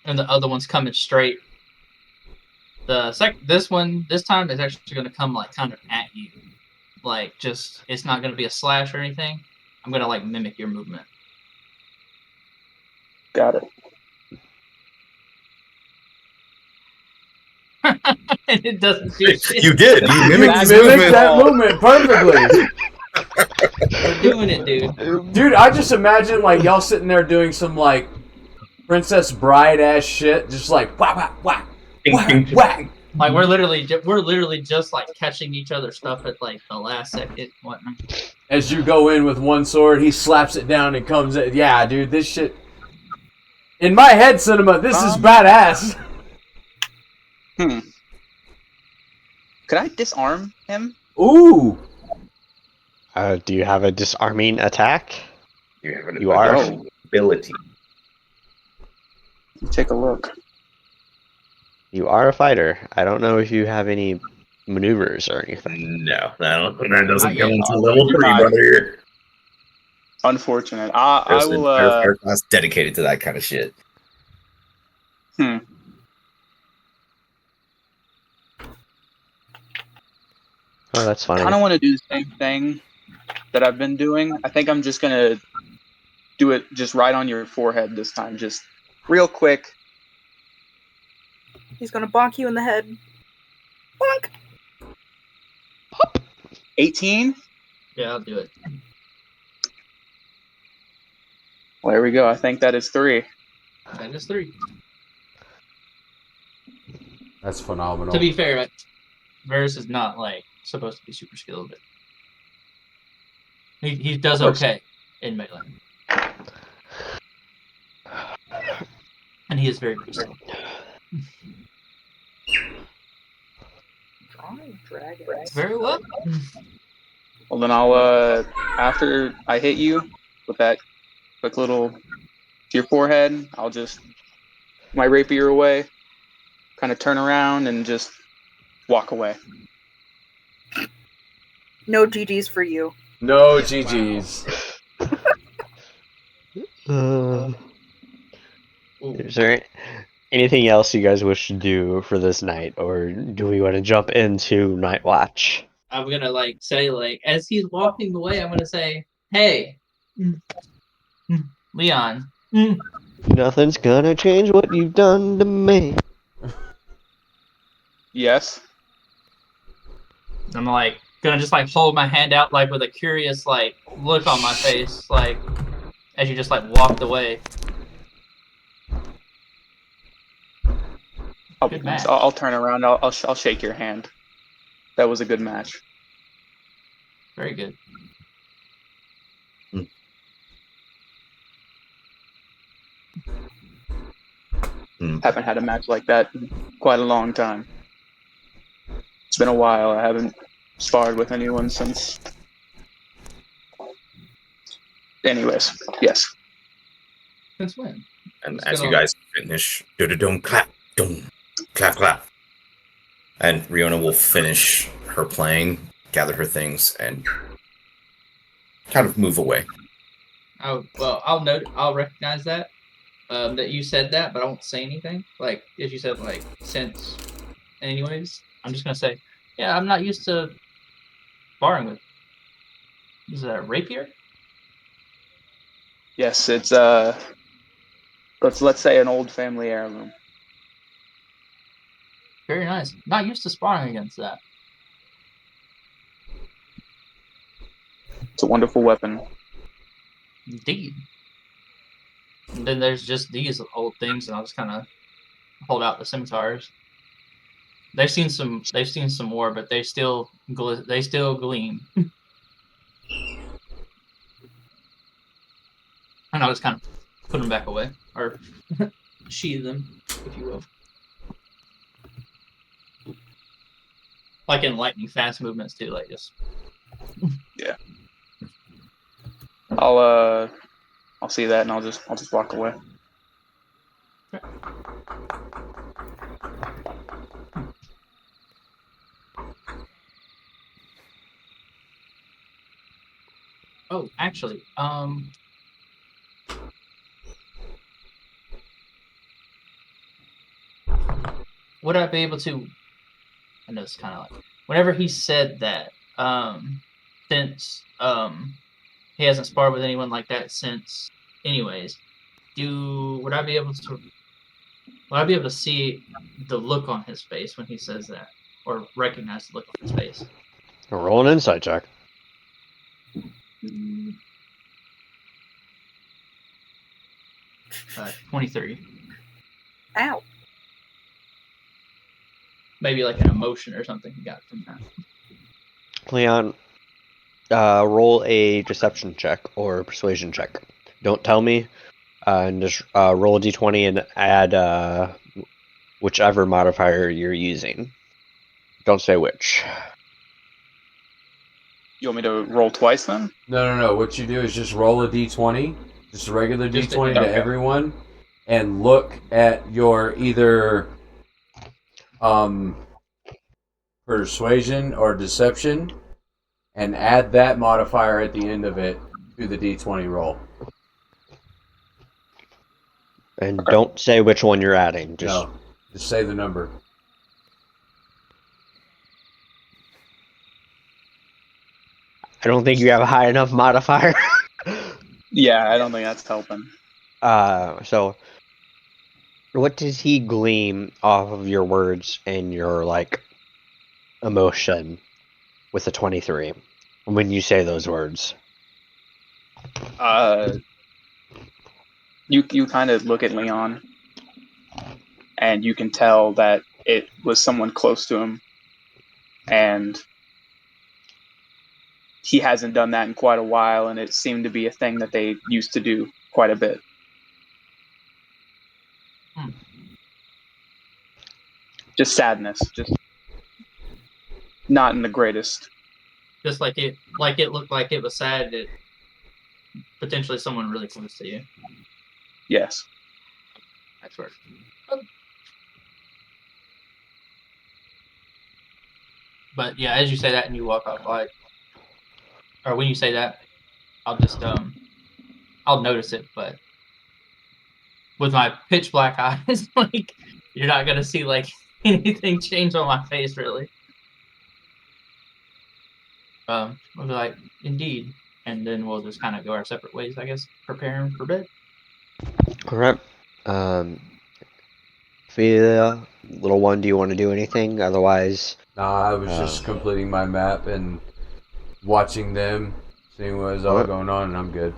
the other one's coming straight. This time is actually going to come, like, kind of at you. Like, just, it's not going to be a slash or anything. I'm going to, like, mimic your movement. Got it. And it doesn't do shit. You did. You You mimicked his mimicked movement. that movement perfectly. We're doing it, dude. Dude, I just imagine, like, y'all sitting there doing some, like, Princess Bride ass shit, just like, whack, whack, whack, whack, whack. Like, we're literally just, like, catching each other's stuff at, like, the last second and whatnot. As you go in with one sword, he slaps it down and comes in. Yeah, dude, this shit. In my head, cinema, this is badass. Could I disarm him? Ooh. do you have a disarming attack? You have an You are? ability. Take a look. You are a fighter. I don't know if you have any maneuvers or anything. No, that doesn't Not go yet. into level 3, Right. brother. Unfortunate. I There's will. an entire fire class dedicated to that kind of shit. Oh, that's funny. Kind of want to do the same thing that I've been doing. I think I'm just gonna do it just right on your forehead this time, just real quick. He's gonna bonk you in the head. Bonk! 18. Yeah, I'll do it. Well, there we go. I think that is 3. That is 3. That's phenomenal. To be fair, Varus is not, like, supposed to be super skilled, but he does okay in melee. And he is very peaceful. Drawing dragons. Very well. Well, then I'll after I hit you with that quick little to your forehead, I'll just my rapier away, kind of turn around and just walk away. No GG's for you. No GG's. Is there anything else you guys wish to do for this night, or do we want to jump into Night Watch? I'm gonna, like, say, like, as he's walking away, I'm gonna say, hey, Leon. Nothing's gonna change what you've done to me. Yes. I'm like gonna just like hold my hand out like with a curious like look on my face, like as you just like walked away. Good match. I'll turn around. I'll shake your hand. That was a good match. Very good. Haven't had a match like that in quite a long time. It's been a while. I haven't sparred with anyone since. Anyways, yes. Since when? And It's as been you a- guys finish, do-do-dum, clap, dum, clap, clap. And Riona will finish her playing, gather her things, and kind of move away. Oh well, I'll recognize that. That you said that, but I won't say anything. Like as you said, like since. Anyways, I'm just gonna say, yeah, I'm not used to sparring with. Is that a rapier? Yes, it's let's say an old family heirloom. Very nice. Not used to sparring against that. It's a wonderful weapon. Indeed. And then there's just these old things, and I'll just kind of hold out the scimitars. They've seen some more, but they still gleam. And I'll just kind of put them back away, or sheathe them, if you will. Like in lightning fast movements too, like just. Yeah. I'll see that and I'll just walk away. Oh, actually, would I be able to? I know it's kind of like whenever he said that, since he hasn't sparred with anyone like that since, anyways. Would I be able to see the look on his face when he says that, or recognize the look on his face? Roll an insight check. 23. Ow. Maybe like an emotion or something he got from that. Leon, roll a deception check or persuasion check. Don't tell me, and just roll a d20 and add whichever modifier you're using. Don't say which. You want me to roll twice then? No. What you do is just roll a d20, just a regular Just d20 okay. to everyone, and look at your either persuasion or deception, and add that modifier at the end of it to the d20 roll. And don't say which one you're adding. Just say the number. I don't think you have a high enough modifier. Yeah, I don't think that's helping. So what does he gleam off of your words and your like emotion with the 23 when you say those words? You kind of look at Leon, and you can tell that it was someone close to him, and he hasn't done that in quite a while, and it seemed to be a thing that they used to do quite a bit. Just sadness, just not in the greatest. Just like it looked like it was sad that potentially someone really close to you. Yes. That's where. But yeah, as you say that and you walk off, like, or when you say that, I'll just I'll notice it, but with my pitch black eyes, like you're not gonna see like anything change on my face really. I'll be like, indeed, and then we'll just kind of go our separate ways, I guess, preparing for bed. All right. Fia, little one, do you want to do anything? Otherwise, Nah, I was just completing my map and watching them, seeing what was all Alright. going on, and I'm good.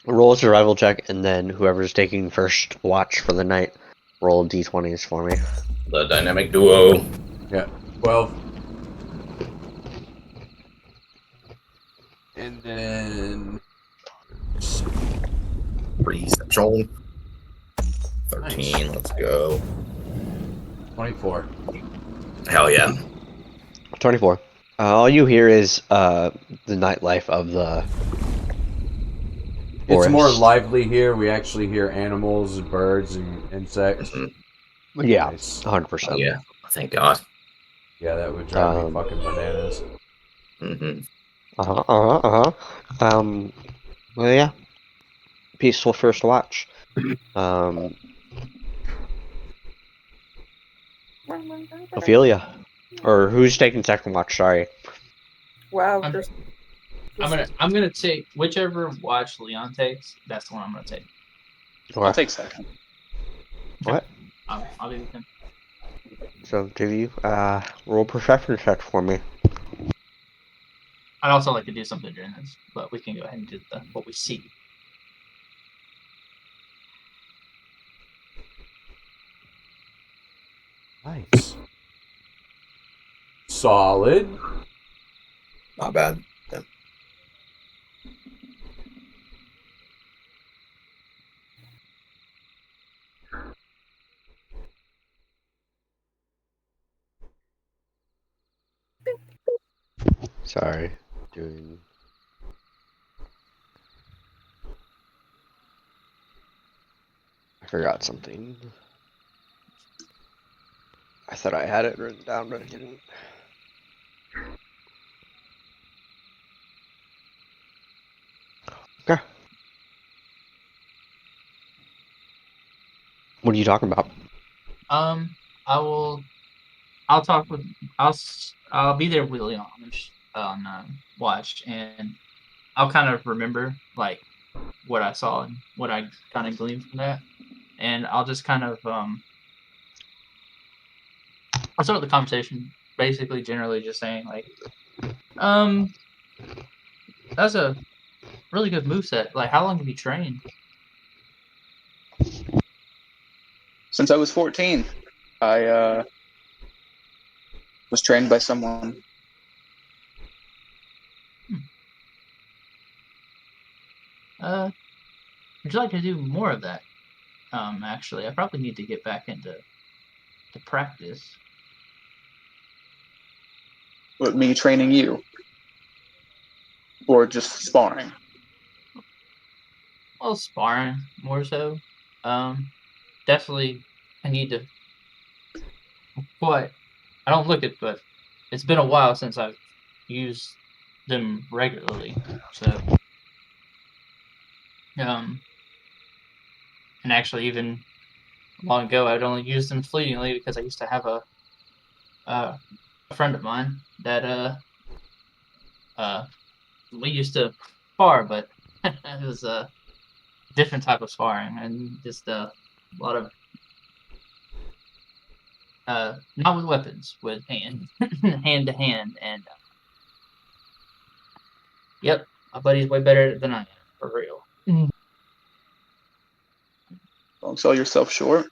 roll a survival check, and then whoever's taking first watch for the night, roll d20s for me. The dynamic duo. Yeah, 12. And then... Perception. 13. Nice. Let's go. 24. Hell yeah. 24. All you hear is the nightlife of the It's more forest. lively here. We actually hear animals, birds, and insects. Mhm. Yeah, Nice. 100%. Oh, yeah. Thank God. Yeah, that would drive me Um, fucking bananas. hmm Well, yeah. Peaceful first watch. Ophelia. Or who's taking second watch, sorry. Wow, I'm- there's I'm gonna take whichever watch Leon takes. That's the one I'm gonna take. I'll take second. What? I'll be with him. So, TV, roll perception check for me. I'd also like to do something during this, but we can go ahead and do what we see. Nice. Solid. Not bad. Yeah. Sorry. Doing... I forgot something. I thought I had it written down, but I didn't. Okay. What are you talking about? I'll talk with. I'll be there with Leon on watch, and I'll kind of remember like what I saw and what I kind of gleaned from that, and I'll just kind of I'll start the conversation basically generally just saying like, that's a really good moveset. Like, how long have you trained? Since I was 14, I was trained by someone. Would you like to do more of that? Actually, I probably need to get back into practice. With me training you, or just sparring. Well, sparring more so. Definitely, I need to. But I don't look at, but it's been a while since I've used them regularly. So, and actually, even long ago, I'd only used them fleetingly because I used to have a friend of mine that we used to spar, but it was a different type of sparring and just a lot of not with weapons, with hand to hand, and yep, my buddy's way better than I am, for real. Don't sell yourself short.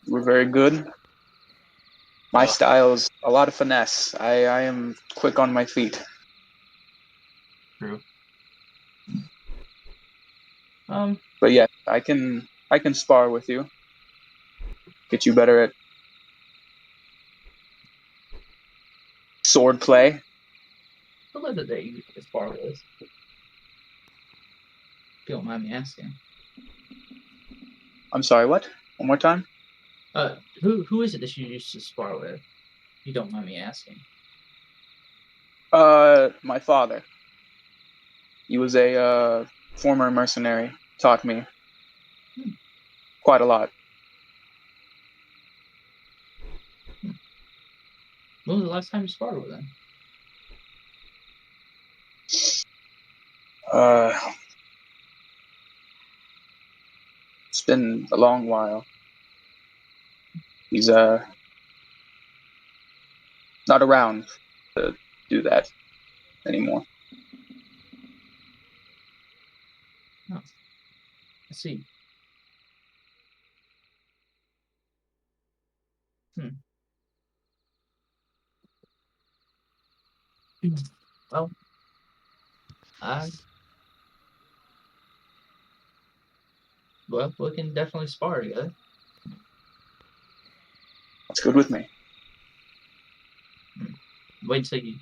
We're very good. My style is a lot of finesse. I am quick on my feet. True. But yeah, I can spar with you. Get you better at sword play. What was it that you used to spar with? If you don't mind me asking. I'm sorry, what? One more time? Who is it that you used to spar with? If you don't mind me asking. My father. He was a former mercenary. Taught me quite a lot. When was the last time you sparred with him? It's been a long while. He's not around to do that anymore. I see. Well, well, we can definitely spar together. That's good with me. Wait till you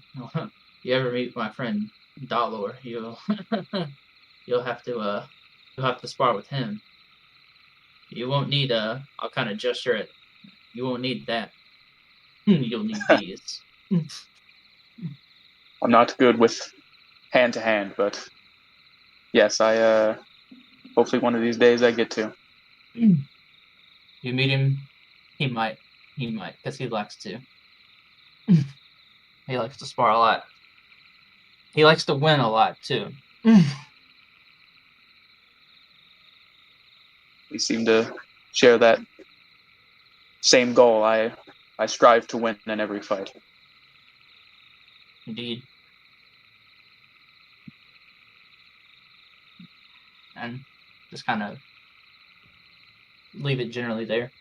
ever meet my friend Dalor. You'll you'll have to spar with him. You won't need I'll kind of gesture it. You won't need that. You'll need these. I'm not good with hand to hand, but yes, I hopefully one of these days I get to. You meet him, he might, because he likes to. He likes to spar a lot. He likes to win a lot too. We seem to share that same goal. I strive to win in every fight. Indeed. And just kind of leave it generally there.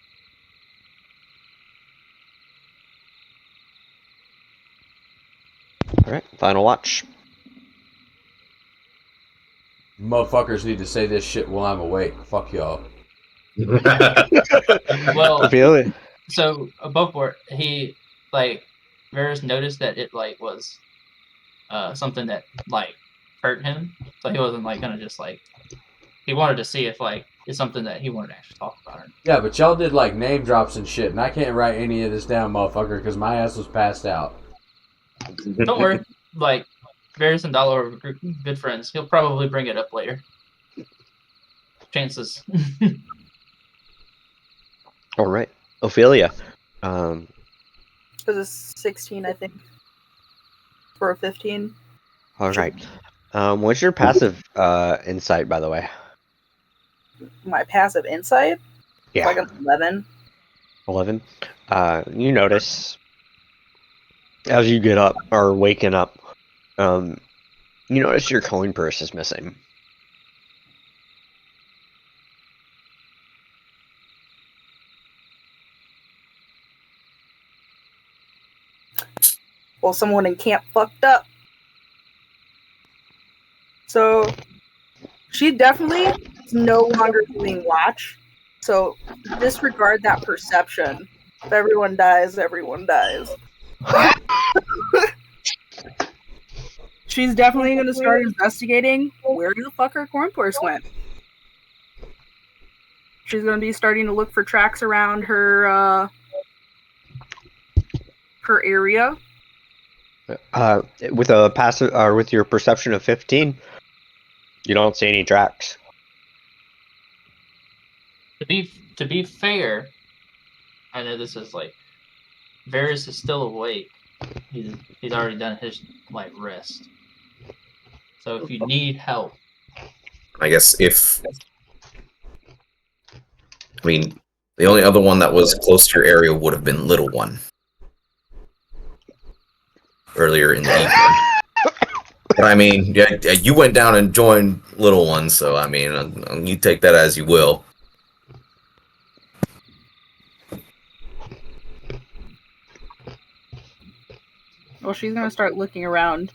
All right, final watch. Motherfuckers need to say this shit while I'm awake. Fuck y'all. Well, Ophelia. so above board, he Varys noticed that it was something that hurt him, so he wasn't gonna just he wanted to see if it's something that he wanted to actually talk about. Yeah, but y'all did name drops and shit, and I can't write any of this down, motherfucker, because my ass was passed out. Don't worry, Varys and Dalor are good friends. He'll probably bring it up later. Chances. All right, Ophelia. It was a 16, I think. For a 15. All right. What's your passive insight, by the way? My passive insight? Yeah. Like an 11. 11. You notice as you get up or waking up, you notice your coin purse is missing. Well, someone in camp fucked up. So she definitely is no longer doing watch. So disregard that perception. If everyone dies, everyone dies. She's definitely going to start investigating where the fuck her corn purse went. She's going to be starting to look for tracks around her her area. With a passive or with your perception of 15, you don't see any tracks. To be fair, I know this is Varys is still awake. He's already done his rest. So if you need help, I guess the only other one that was close to your area would have been Little One. Earlier in the evening. But yeah, you went down and joined Little One, so you take that as you will. Well, she's going to start looking around,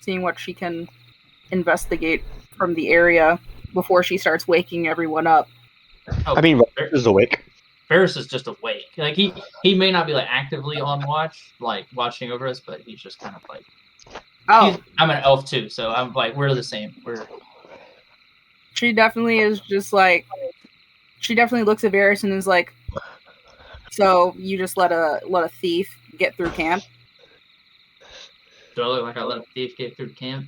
seeing what she can investigate from the area before she starts waking everyone up. Varys is awake. Varys is just awake. He may not be actively on watch, watching over us, but he's just kind of I'm an elf too, so I'm we're the same. She definitely is just she definitely looks at Varys and is like, so you just let a thief get through camp? Do I look like I let a thief get through camp?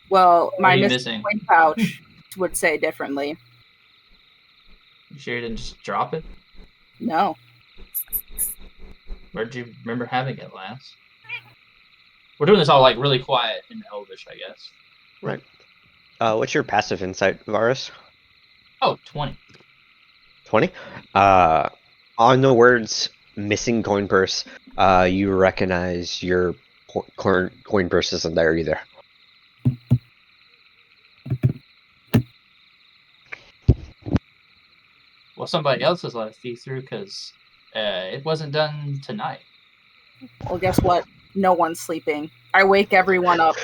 Well, my missing coin pouch would say differently. You sure you didn't just drop it? No. Where'd you remember having it last? We're doing this all like really quiet in Elvish, I guess. Right. What's your passive insight, Varus? Oh, 20. 20? On the words missing coin purse, you recognize your coin purse isn't there either. Well, somebody else has let us see through because it wasn't done tonight. Well, guess what? No one's sleeping. I wake everyone up,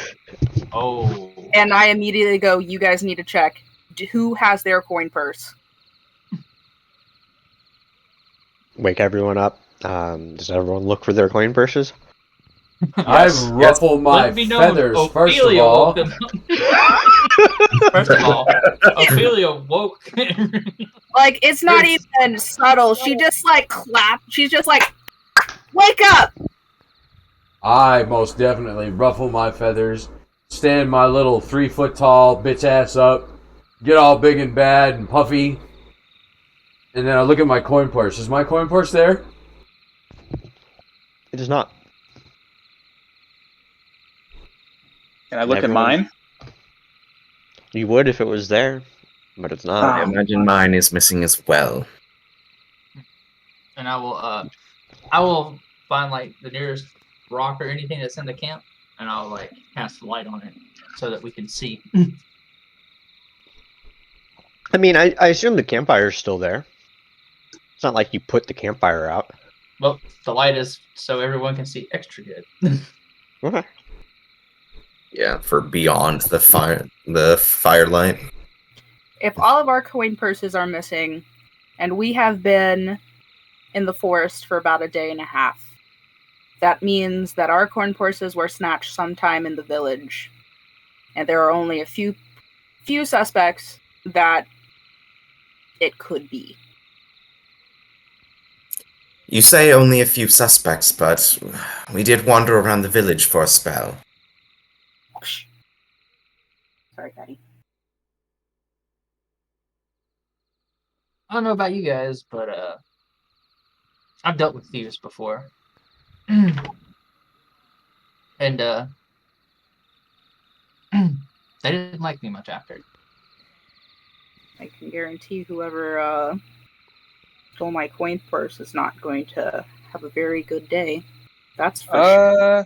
Oh. and I immediately go, you guys need to check. Who has their coin purse? Wake everyone up. Does everyone look for their coin purses? I ruffle my Let it be known, feathers, first of Ophelia all. woke them up. First of all, Ophelia woke. Like, it's not even subtle. She just, like, clapped. She's just like, wake up! I most definitely ruffle my feathers, stand my little 3-foot tall bitch ass up, get all big and bad and puffy, and then I look at my coin purse. Is my coin purse there? It is not. Can I look at Everyone- mine? You would if it was there, but it's not. Ah. I imagine mine is missing as well. And I will find like the nearest rock or anything that's in the camp, and I'll like cast the light on it so that we can see. I mean, I assume the campfire's still there. It's not like you put the campfire out. Well, the light is so everyone can see extra good. Okay. Yeah, for beyond the firelight. If all of our coin purses are missing, and we have been in the forest for about a day and a half, that means that our coin purses were snatched sometime in the village. And there are only a few suspects that it could be. You say only a few suspects, but we did wander around the village for a spell. Sorry, Patty. I don't know about you guys, but I've dealt with thieves before. And they didn't like me much after. I can guarantee whoever stole my coin purse is not going to have a very good day. That's for sure.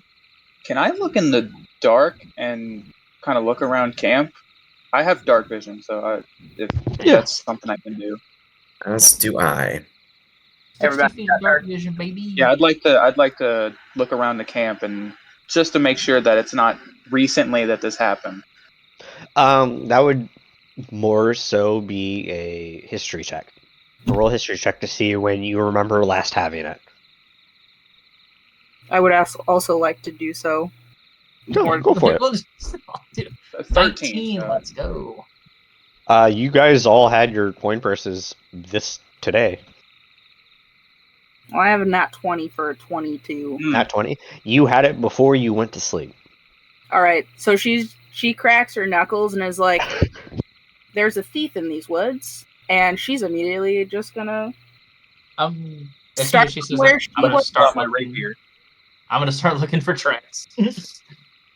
Can I look in the dark and kind of look around camp? I have dark vision, so if that's something I can do. As do I. 60 feet of dark vision, baby. Yeah, I'd like to look around the camp and just to make sure that it's not recently that this happened. That would more so be a history check. A roll history check to see when you remember last having it. I would also like to do so. No, go for it. Dude, 13. 19, let's go. You guys all had your coin purses today. Well, I have a nat 20 for a 22. Not 20. You had it before you went to sleep. All right, so she cracks her knuckles and is like, "There's a thief in these woods," and she's immediately just gonna As soon start as she says where that, she I'm gonna was. start my rapier. I'm gonna start looking for tracks.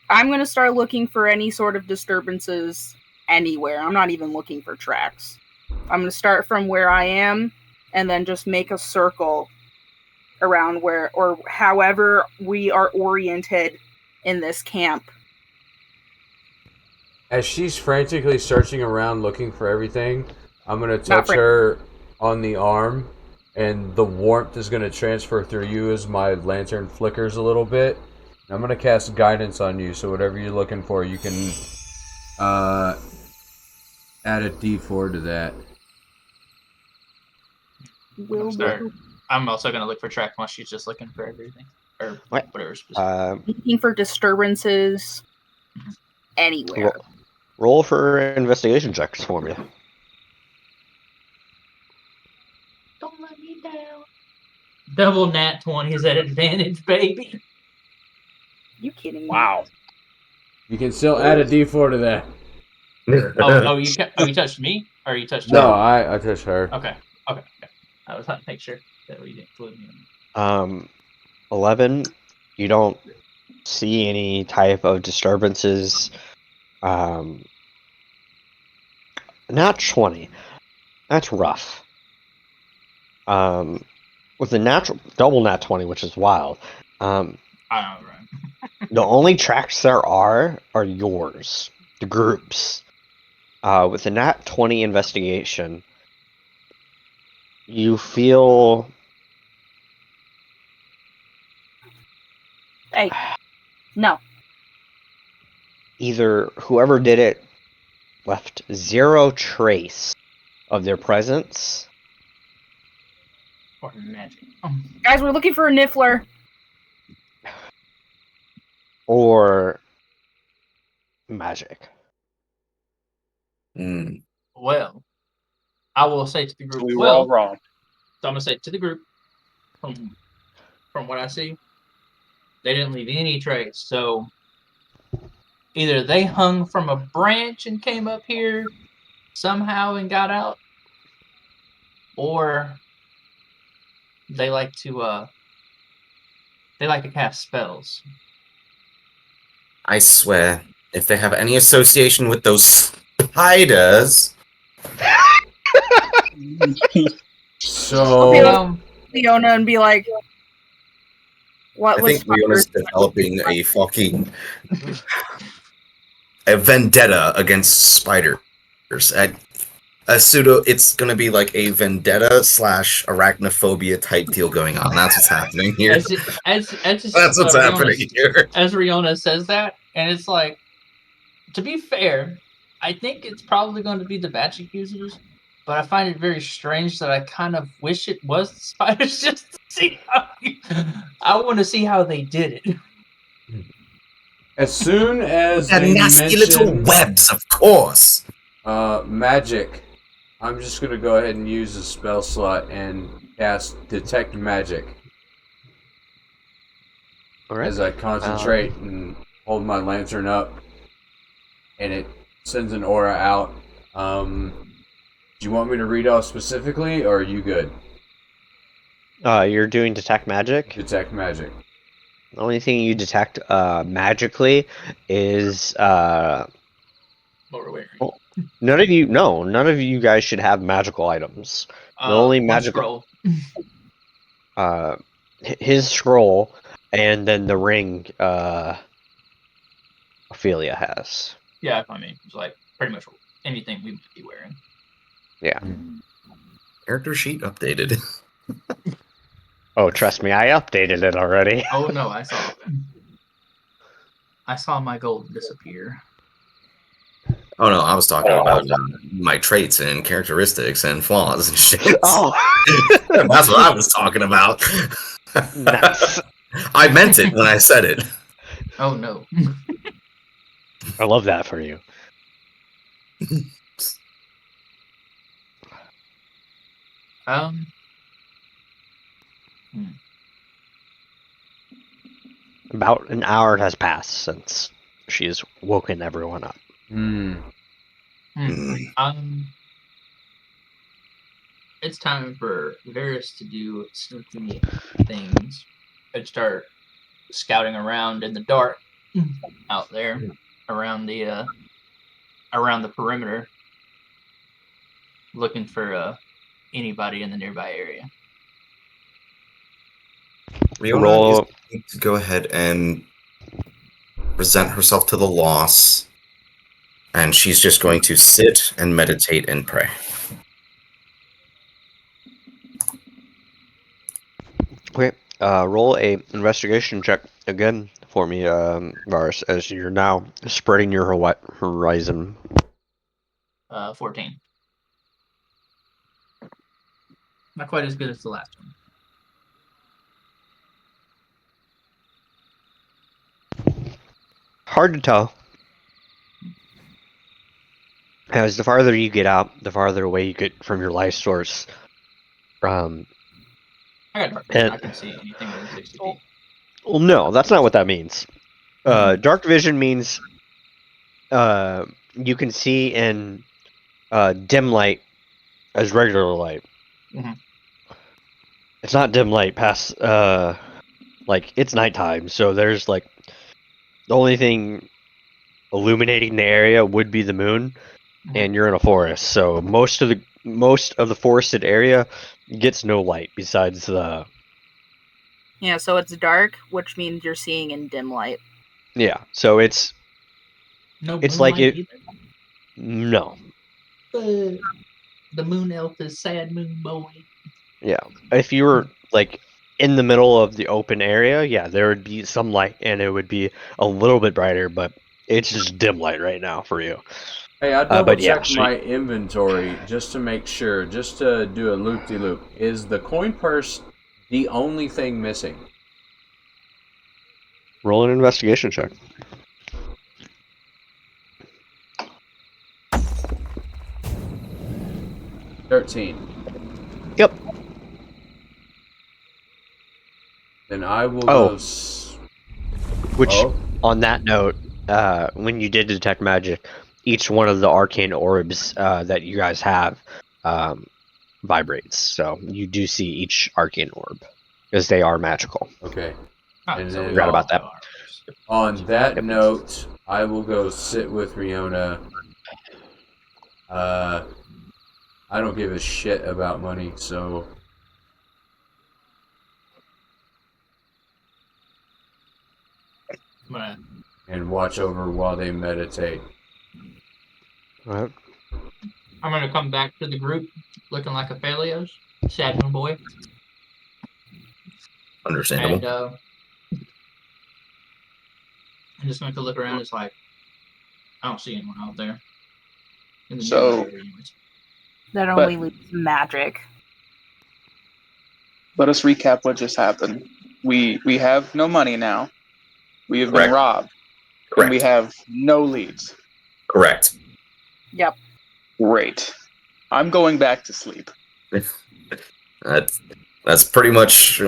I'm gonna start looking for any sort of disturbances anywhere. I'm not even looking for tracks. I'm gonna start from where I am, and then just make a circle around where, or however we are oriented in this camp. As she's frantically searching around looking for everything, I'm going to touch her on the arm, and the warmth is going to transfer through you as my lantern flickers a little bit. I'm going to cast guidance on you, so whatever you're looking for, you can add a d4 to that. I'm also gonna look for tracks while she's just looking for everything or whatever. Looking for disturbances anywhere. Roll for investigation checks for me. Don't let me down. Double nat 20 is at advantage, baby. You kidding me? Wow. You can still add a d4 to that. You touched me, or you touched No, her? I touched her. Okay. I was trying to make sure that we didn't include me. 11. You don't see any type of disturbances. Not 20. That's rough. With a natural double nat 20, which is wild. I know, right? The only tracks there are yours, the groups. With a nat 20 investigation, you feel Hey, no. either whoever did it left zero trace of their presence, Or magic. Guys, we're looking for a Niffler. or magic. Mm. Well, I will say to the group. We were all Well, wrong. so I'm gonna say to the group. From what I see, they didn't leave any trace. So either they hung from a branch and came up here somehow and got out, or they like to cast spells. I swear, if they have any association with those spiders, So Leona and be like, what I was think Leona's developing a vendetta against spiders. It's gonna be like a vendetta / arachnophobia type deal going on. That's what's happening here. As That's what's happening here. As Riona says that, and it's like, to be fair, I think it's probably going to be the magic users, but I find it very strange that I kind of wish it was the spiders just to see I want to see how they did it. as soon as They're they nasty little mention, webs, of course. magic, I'm just gonna go ahead and use a spell slot and cast Detect Magic Alright. as I concentrate and hold my lantern up, and it sends an aura out. Do you want me to read off specifically, or are you good? You're doing detect magic. Detect Magic. The only thing you detect magically is What we're wearing. none of you guys should have magical items. The only One magical scroll. his scroll and then the ring Ophelia has. Yeah, I mean, it's like pretty much anything we would be wearing. Yeah. Character sheet updated. Oh, trust me, I updated it already. Oh no, I saw it. I saw my gold disappear. Oh no, I was talking about my traits and characteristics and flaws and shit. Oh, That's what I was talking about. nice. I meant it when I said it. Oh no. I love that for you. About an hour has passed since she's woken everyone up. It's time for Varys to do sneaky things and start scouting around in the dark out there around the perimeter, looking for anybody in the nearby area. Leona Roll- is going to go ahead and present herself to the loss, and she's just going to sit and meditate and pray. Okay, roll a investigation check again for me, Varys, as you're now spreading your horizon. 14. Not quite as good as the last one. Hard to tell. As the farther you get out, the farther away you get from your life source. I got dark vision. And- I can see anything within 60 feet. Well, no, that's not what that means. Dark vision means you can see in dim light as regular light. Mhm. It's not dim light past like it's nighttime, so there's like the only thing illuminating the area would be the moon, and you're in a forest, so most of the forested area gets no light besides the Yeah, so it's dark, which means you're seeing in dim light. So it's No It's like moonlight it- no. either. The moon elf is sad moon boy. If you were like in the middle of the open area, yeah, there would be some light and it would be a little bit brighter, but it's just dim light right now for you. Hey, I but double yeah, checked so my inventory just to make sure, just to do a loop-de-loop. Is the coin purse the only thing missing? Roll an investigation check. $13. Yep. Then I will Oh. go. Which, Oh. on that note, when you did detect magic, each one of the arcane orbs that you guys have vibrates. So you do see each arcane orb, because they are magical. Okay. Oh, And so then- we Forgot all about that. have ours. On that Yep. note, I will go sit with Riona. I don't give a shit about money, so I'm gonna and watch over while they meditate. Right. I'm gonna come back to the group looking like a Phalios, sad moon boy, Understandable. and I'm just going to look around. It's like I don't see anyone out there. In the So- middle area anyways. That But- only leaves magic. Let us recap what just happened. We have no money now. We have been Correct. robbed. And Correct. we have no leads. Correct. Yep. Great. I'm going back to sleep. That's pretty much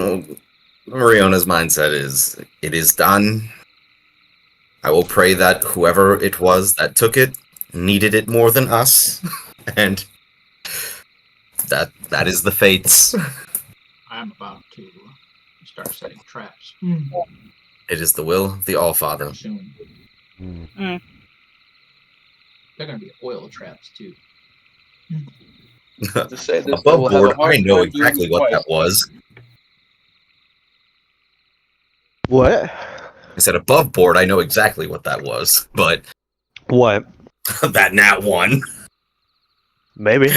Mariona's mindset is. It is done. I will pray that whoever it was that took it needed it more than us, and that is the fates. I'm about to start setting traps It is the will of the Allfather. soon. Mm. They're gonna be oil traps too. To say this, Above we'll have a board, hard I know time doing exactly it what twice. that was. What? I said above board, I know exactly what that was, but What? that nat one. Maybe.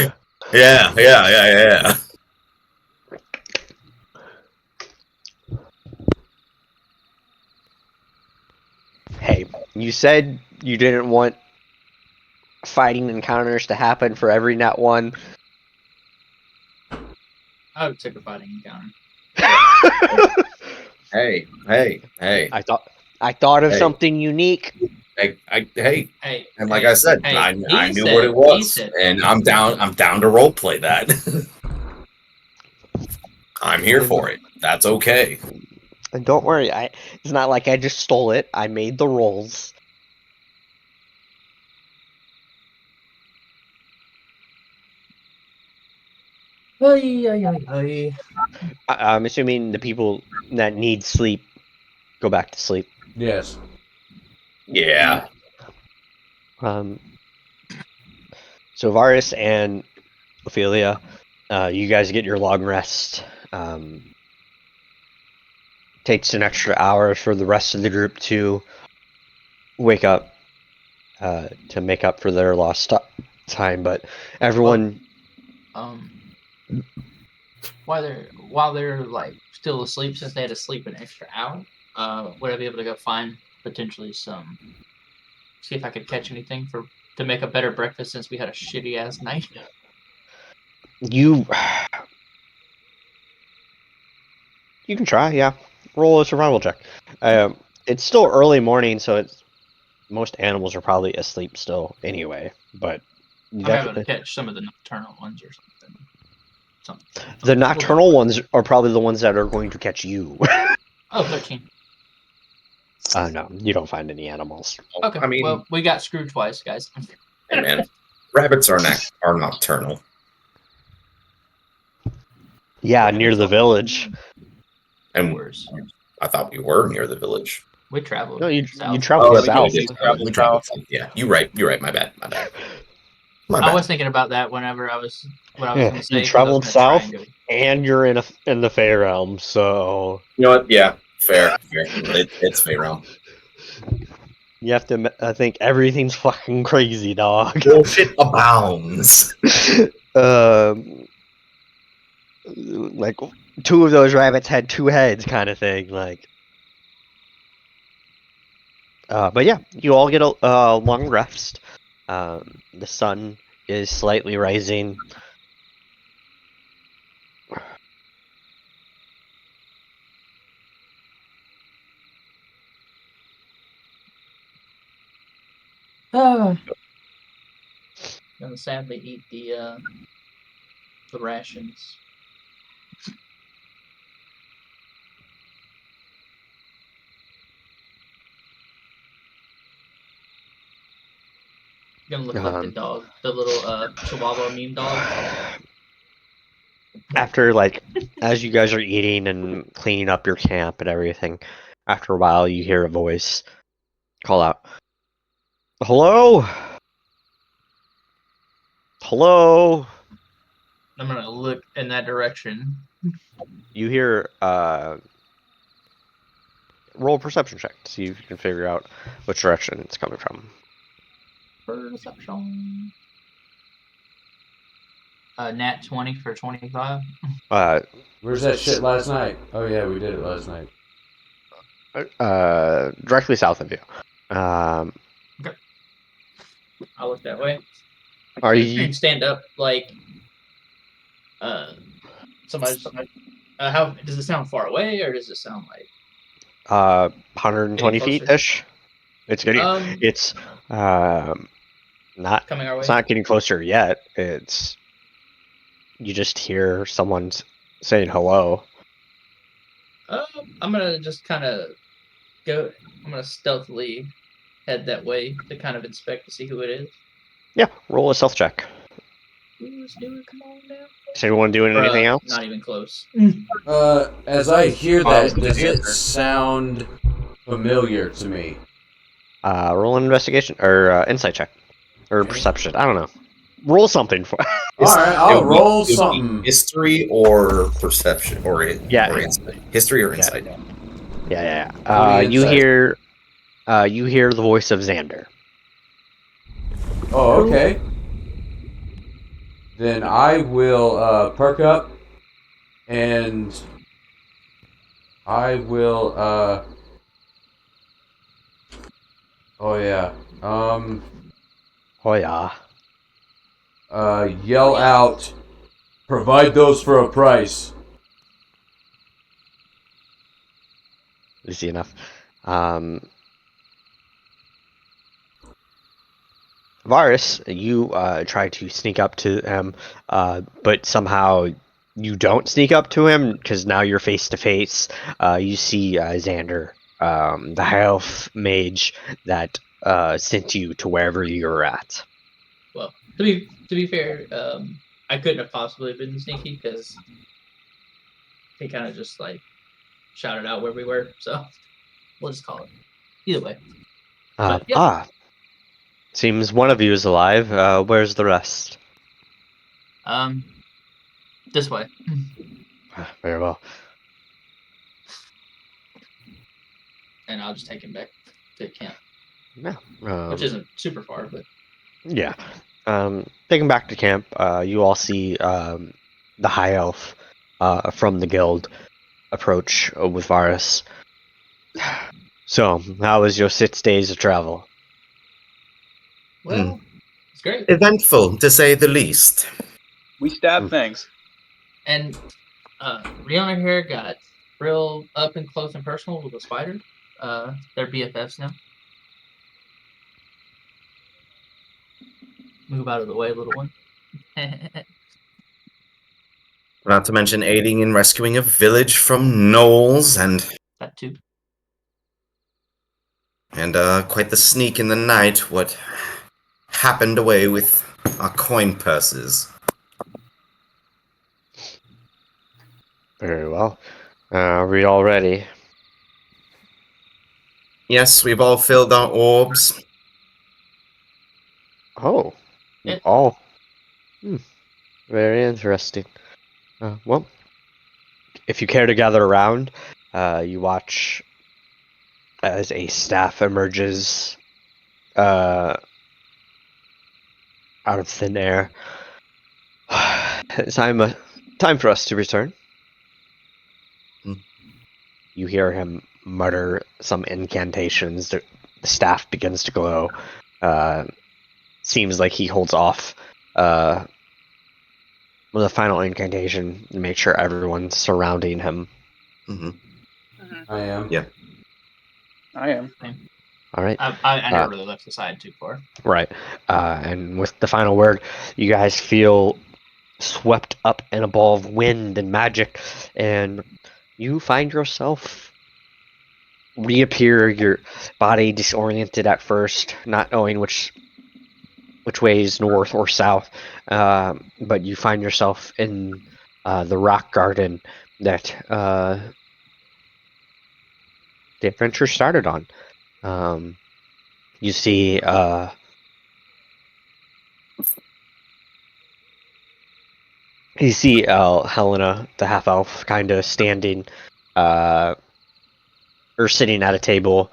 Yeah. Hey, you said you didn't want fighting encounters to happen for every nat one. I would take a fighting encounter. Hey. I thought of Hey. something unique. Hey, Hey, and like hey, I said, hey, I he knew said- what it he was, said- and I'm down to role play that. I'm here for it. That's okay. And don't worry, it's not like I just stole it. I made the rolls. I'm assuming the people that need sleep go back to sleep. Yes. Yeah. So Varus and Ophelia, you guys get your long rest. Takes an extra hour for the rest of the group to wake up to make up for their lost time, but everyone while they're like still asleep, since they had to sleep an extra hour, would I be able to go find potentially see if I could catch anything to make a better breakfast since we had a shitty ass night? you can try, yeah. Roll a survival check. It's still early morning, so most animals are probably asleep still anyway, but you I'm able to definitely, catch some of the nocturnal ones or something. the nocturnal ones are probably the ones that are going to catch you. Oh, 13. No, you don't find any animals. Okay, I mean, well, we got screwed twice, guys. hey man, rabbits are nocturnal. Yeah, near the village. And Worse. I thought we were near the village. We traveled. No, you south. traveled Oh, south. we traveled south. Yeah, you're right. You're right. My bad. My bad. My I bad. was thinking about that whenever I was what I was Yeah, going to say. you 'cause I was traveled gonna south, try and go- and you're in the Fey realm, so You know what? Yeah, fair. It's fair realm. you have to. I think everything's fucking crazy, dog. Bullshit abounds. Like two of those rabbits had two heads, kind of thing. Like, but yeah, you all get a long rest. The sun is slightly rising. Gonna sadly eat the rations. Gonna look like the dog, the little Chihuahua meme dog. After like, as you guys are eating and cleaning up your camp and everything, after a while you hear a voice call out, "Hello, hello." I'm gonna look in that direction. You hear roll a perception check to see if you can figure out which direction it's coming from. Perception. Nat 20 for 25. Where's that shit last night? Oh yeah, we did it last night. Directly south of you. I'll look that way. Are I you? can stand up like somebody. How does it sound far away, or does it sound like 120 Getting feet ish. It's getting. It's not. coming our way? It's not getting closer yet. It's. You just hear someone saying hello. I'm gonna just kind of go. I'm gonna stealthily head that way to kind of inspect to see who it is. Yeah, roll a stealth check. Let's do it. Come on down. Is anyone doing anything else? Not even close. As I hear that, does it sound familiar to me? Roll an investigation or insight check or perception. I don't know. Roll something for. Alright, I'll It'll roll be something. History or perception or Yeah. insight. History or insight. Yeah. Roll You insight. hear the voice of Xander. Oh, okay. Then I will perk up and I will oh yeah. Oh yeah. Yell out, provide those for a price. Easy enough. Varus, you try to sneak up to him, but somehow you don't sneak up to him because now you're face to face. You see Xander, the high elf mage that sent you to wherever you're at. Well, to be fair, I couldn't have possibly been sneaky because he kind of just like shouted out where we were. So we'll just call it either way. But, yeah. Seems one of you is alive. Where's the rest? This way. Very well. And I'll just take him back to camp, Yeah. which isn't super far, but Yeah. Taking back to camp, you all see the high elf from the guild approach with Varus. So, how was your 6 days of travel? well, it's great. Eventful, to say the least. We stab things. And Rihanna here got real up and close and personal with a spider. They're BFFs now. Move out of the way, little one. Not to mention aiding in rescuing a village from gnolls That too. and quite the sneak in the night. What happened away with our coin purses? Very well. Are we all ready? Yes, we've all filled our orbs. Oh, It- all. Very interesting. Well, if you care to gather around, you watch as a staff emerges out of thin air. It's time for us to return. Hmm. You hear him mutter some incantations. The staff begins to glow. Seems like he holds off with a final incantation to make sure everyone's surrounding him. Hmm. I am. Yeah. I am. All right. I never really left the side too far. Right. And with the final word, you guys feel swept up in a ball of wind and magic, and you find yourself reappear, your body disoriented at first, not knowing which way is north or south, but you find yourself in the rock garden that the adventure started on. You see Helena, the half elf, kind of standing or sitting at a table,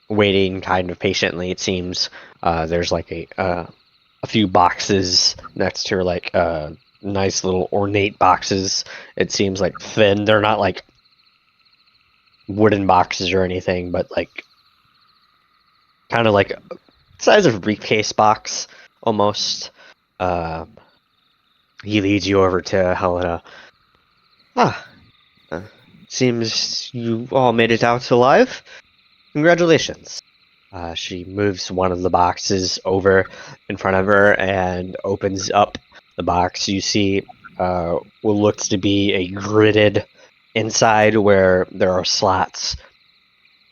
waiting kind of patiently, it seems. There's like a few boxes next to her, like nice little ornate boxes. It seems like thin. They're not like wooden boxes or anything, but like kind of like size of briefcase box almost. He leads you over to Helena. Seems you all made it out alive. Congratulations. She moves one of the boxes over in front of her and opens up the box. You see what looks to be a gridded inside where there are slots.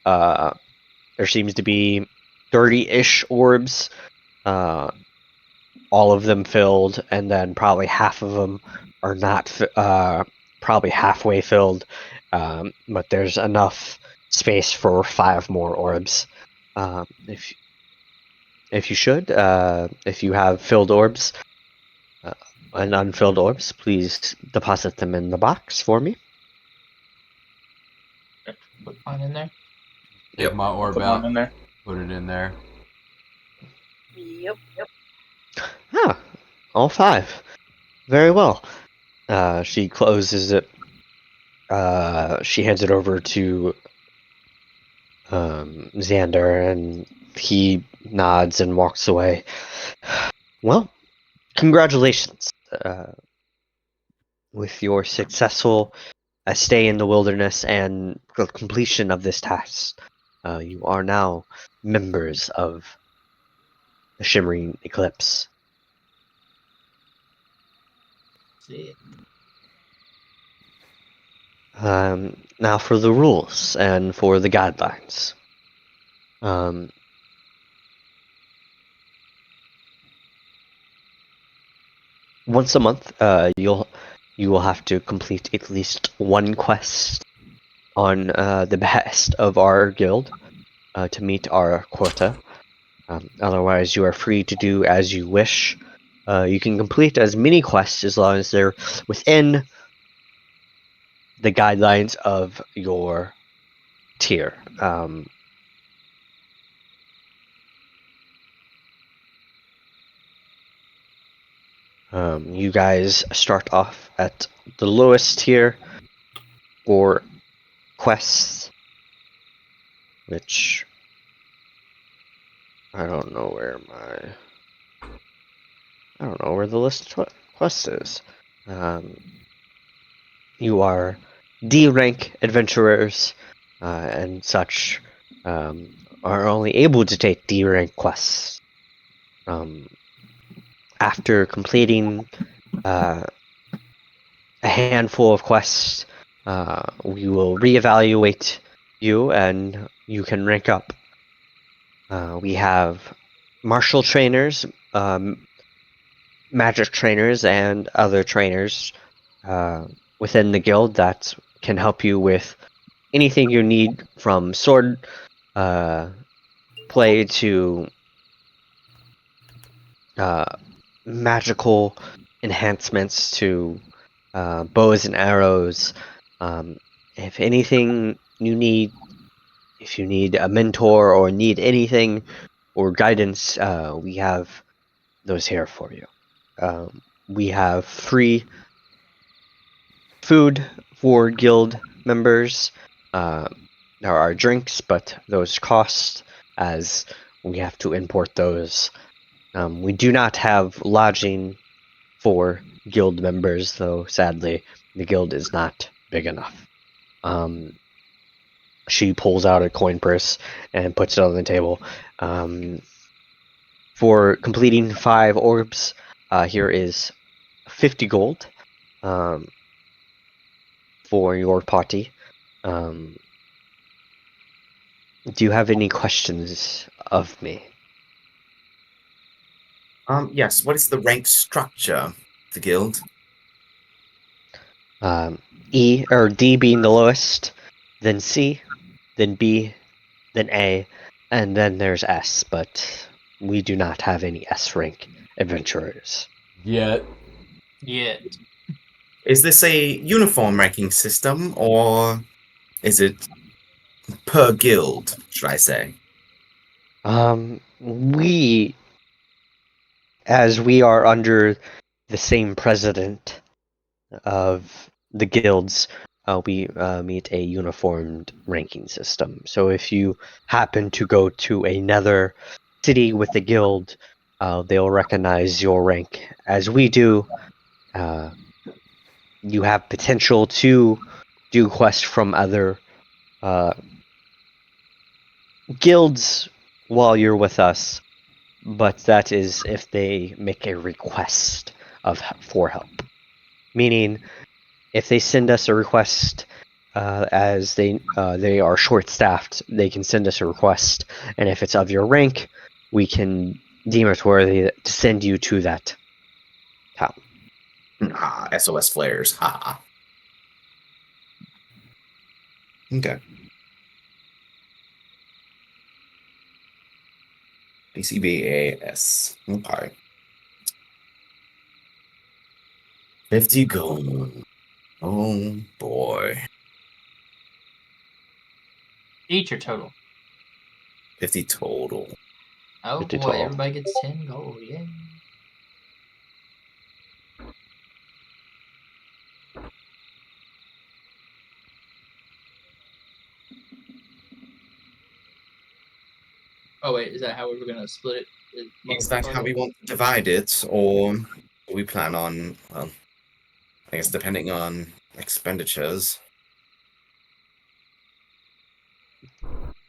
There seems to be 30-ish orbs, all of them filled, and then probably half of them are not, probably halfway filled, but there's enough space for 5 more orbs. If you have filled orbs and unfilled orbs, please deposit them in the box for me. Put mine in there. Get my orb Put out. one in there. Put it in there. Yep. All 5. Very well. She closes it. She hands it over to Xander, and he nods and walks away. Well, congratulations. With your successful stay in the wilderness and the completion of this task, you are now members of the Shimmering Eclipse. See it. Now for the rules and for the guidelines. Once a month, you will have to complete at least one quest on the behest of our guild to meet our quota. Otherwise, you are free to do as you wish. You can complete as many quests as long as they're within the guidelines of your tier. You guys start off at the lowest tier for quests, which I don't know where the list of quests is. You are D rank adventurers and such are only able to take D rank quests. After completing a handful of quests, we will reevaluate you and you can rank up. We have martial trainers, magic trainers, and other trainers within the guild that can help you with anything you need from sword play to magical enhancements to bows and arrows. If anything you need, if you need a mentor or need anything or guidance, we have those here for you. We have free food for guild members. There are drinks, but those cost as we have to import those. We do not have lodging for guild members, though sadly the guild is not big enough. She pulls out a coin purse and puts it on the table. For completing 5 orbs, here is 50 gold for your party. Do you have any questions of me? Yes. What is the rank structure of the guild? E or D being the lowest, then C, then B, then A, and then there's S, but we do not have any S rank adventurers. Yet. Is this a uniform ranking system, or is it per guild, should I say? As we are under the same president of the guilds, we meet a uniformed ranking system. So if you happen to go to another city with the guild, they'll recognize your rank as we do. You have potential to do quests from other guilds while you're with us, but that is if they make a request for help. Meaning, if they send us a request, as they are short-staffed, they can send us a request, and if it's of your rank, we can deem it worthy to send you to that town. SOS flares. Ha. Okay. BCBAS. Okay. 50 gold. Oh boy. Each or total? 50 total. Oh 50 boy, total. everybody gets 10 gold, yeah. Oh wait, is that how we were gonna split it? Is that how we want to divide it, or do we plan on, well, I guess depending on expenditures.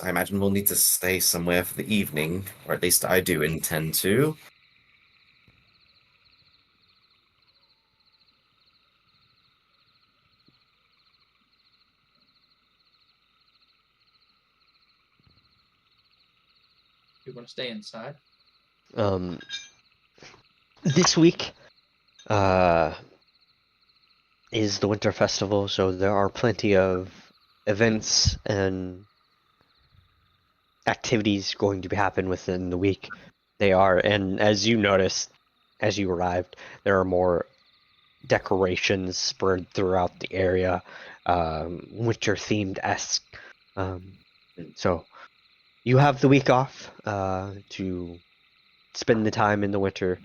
I imagine we'll need to stay somewhere for the evening, or at least I do intend to. You want to stay inside? This week is the Winter Festival, so there are plenty of events and activities going to happen within the week. They are, and as you noticed, as you arrived, there are more decorations spread throughout the area, winter-themed-esque. So you have the week off to spend the time in the winter.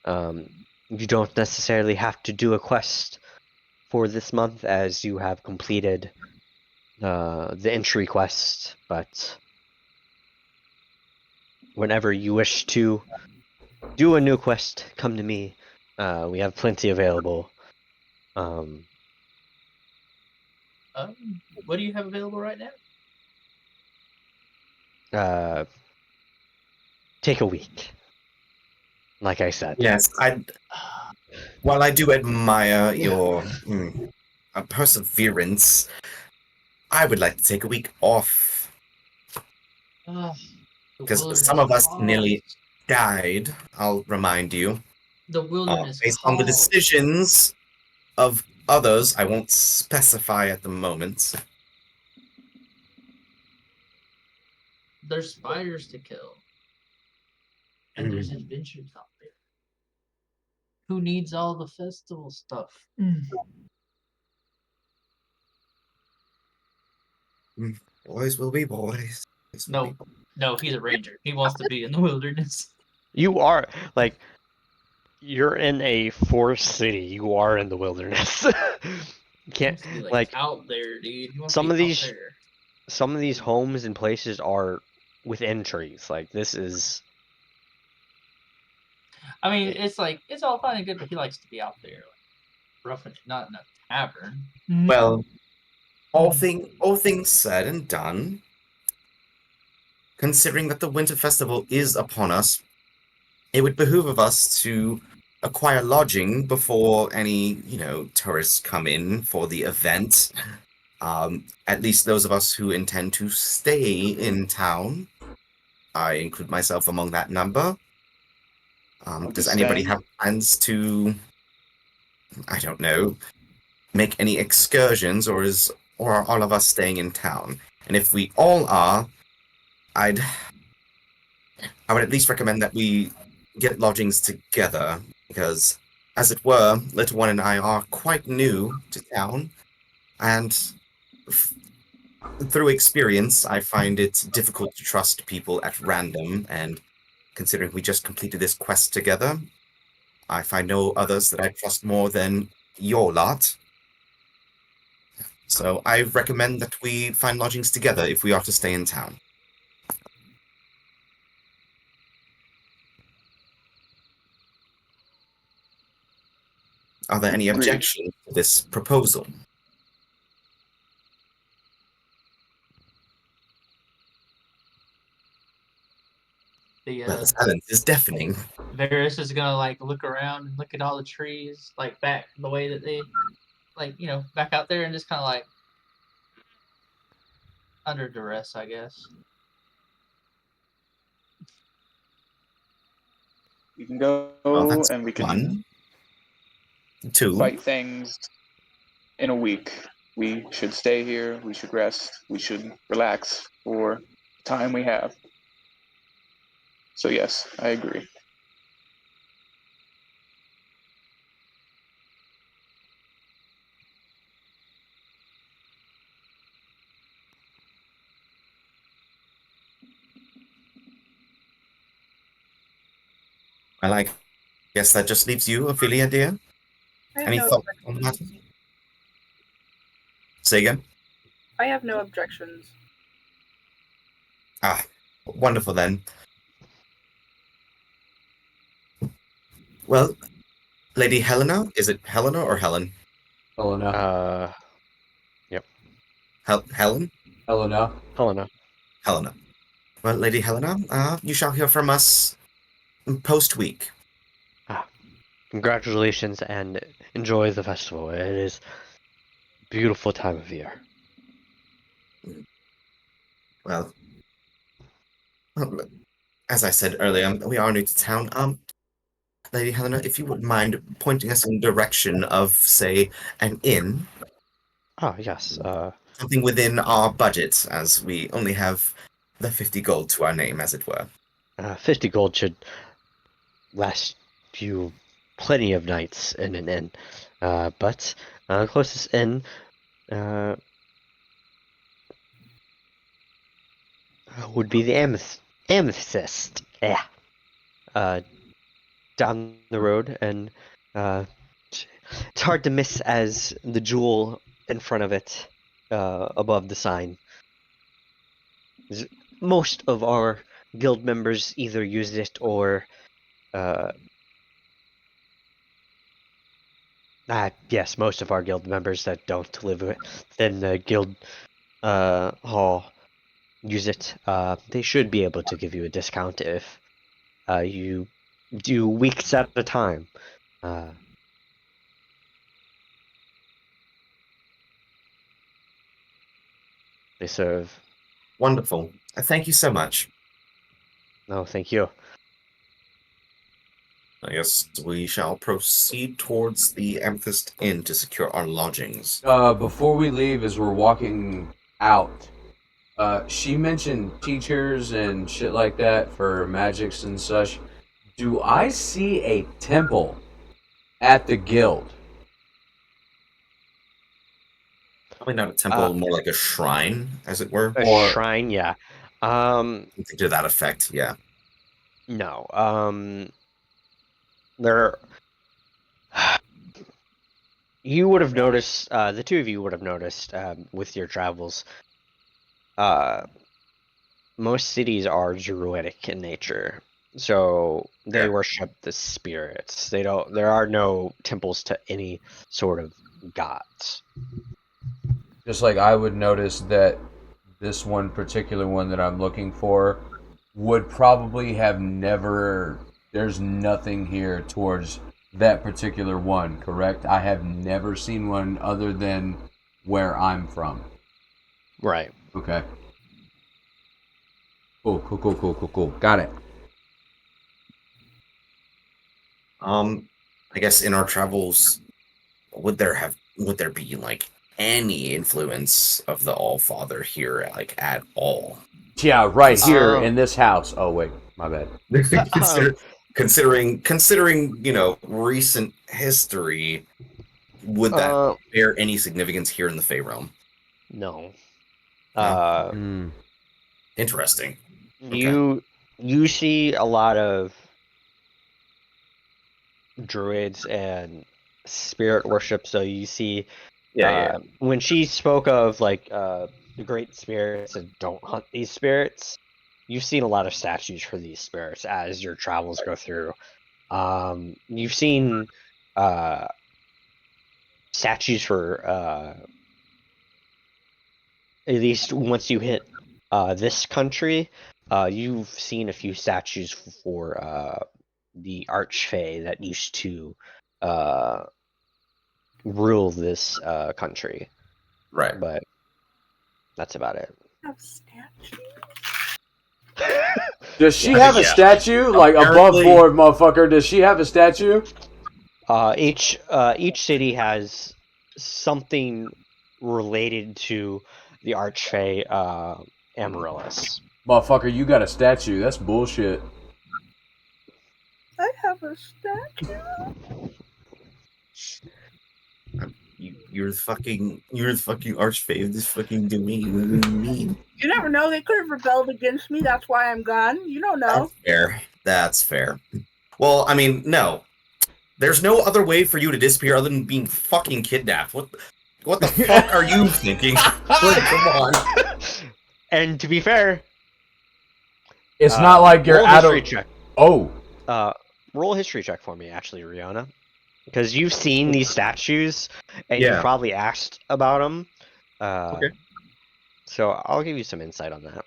You don't necessarily have to do a quest for this month, as you have completed the entry quest, but whenever you wish to do a new quest, come to me. We have plenty available. What do you have available right now? Take a week. Like I said. Yes, while I do admire your perseverance, I would like to take a week off. Because some of us nearly died, I'll remind you. The wilderness based on the decisions of others, I won't specify at the moment. there's spiders to kill. And there's adventures out there. Who needs all the festival stuff? Boys will be boys. Boys will No. be boys. No, he's a ranger. He wants to be in the wilderness. You are like, you're in a forest city. You are in the wilderness. You He can't wants to be like out there, dude. He wants some to of be out these- there. some of these homes and places are within trees. Like this is I mean, it's like it's all fine and good, but he likes to be out there, like, roughing it, not in a tavern. Well, all things said and done, considering that the Winter Festival is upon us, it would behoove of us to acquire lodging before any, tourists come in for the event. At least those of us who intend to stay in town. I include myself among that number. Does anybody have plans to, I don't know, make any excursions, or are all of us staying in town? And if we all are, I would at least recommend that we get lodgings together, because, as it were, Little One and I are quite new to town, and through experience, I find it difficult to trust people at random, and considering we just completed this quest together, I find no others that I trust more than your lot. So I recommend that we find lodgings together if we are to stay in town. Are there any Agreed. objections to this proposal? Well, the silence is deafening. Varys is gonna like look around and look at all the trees, like back the way that they, back out there, and just kind of like under duress, I guess. We can go Well, that's and we can one. Two. fight things in a week. We should stay here. We should rest. We should relax for the time we have. So yes, I agree. Well, I guess that just leaves you, Ophelia, dear. I have Any no thoughts on that? objections. Say again? I have no objections. Ah, wonderful then. Well, Lady Helena, is it Helena or Helen? Helena. Helen? Helena. Helena. Helena. Well, Lady Helena, you shall hear from us post-week. Congratulations and enjoy the festival. It is a beautiful time of year. Well, as I said earlier, we are new to town. Lady Helena, if you wouldn't mind pointing us in the direction of, say, an inn, Oh yes. something within our budget, as we only have the 50 gold to our name, as it were. 50 gold should last you plenty of nights in an inn. But closest inn would be the Amethyst. Yeah. Down the road, and it's hard to miss as the jewel in front of it, above the sign. Most of our guild members either use it or yes, most of our guild members that don't live within the guild hall use it. They should be able to give you a discount if you do weeks at a time. They serve. Wonderful. Thank you so much. No, thank you. I guess we shall proceed towards the Amethyst Inn to secure our lodgings. Before we leave, as we're walking out, She mentioned teachers and shit like that for magics and such. Do I see a temple at the guild? Probably not a temple, more like a shrine, as it were. A shrine, yeah. Something to that effect, yeah. No. There. You would have noticed. The two of you would have noticed with your travels. Most cities are druidic in nature, so they Yeah. worship the spirits. They don't. There are no temples to any sort of gods. Just like I would notice that this one particular one that I'm looking for would probably have never. There's nothing here towards that particular one, correct? I have never seen one other than where I'm from. Right. Okay. Cool. Got it. I guess in our travels, would there be like any influence of the All-Father here, like at all? Yeah, right here Um, in this house. Oh wait, my bad. Considering recent history, would that bear any significance here in the Fey realm? No. Interesting. You see a lot of druids and spirit worship, so you see when she spoke of like the great spirits and don't hunt these spirits, you've seen a lot of statues for these spirits as your travels go through. You've seen statues for at least once you hit this country, you've seen a few statues for the Archfey that used to rule this country. Right. But that's about it. Have statue. Does she have a Yeah. statue like above Apparently- board, motherfucker? Does she have a statue? Each city has something related to the Archfey Amaryllis. Motherfucker, you got a statue. That's bullshit. I have a statue. You're the fucking archfey of this fucking domain. What do you mean? You never know. They could have rebelled against me. That's why I'm gone. You don't know. That's fair. Well, I mean, no. There's no other way for you to disappear other than being fucking kidnapped. What the fuck are you thinking? Like, come on. And to be fair, It's not like you're roll a out of. history check. Oh, Roll a history check for me, actually, Rihanna, because you've seen these statues and Yeah. you probably asked about them. Okay. So I'll give you some insight on that.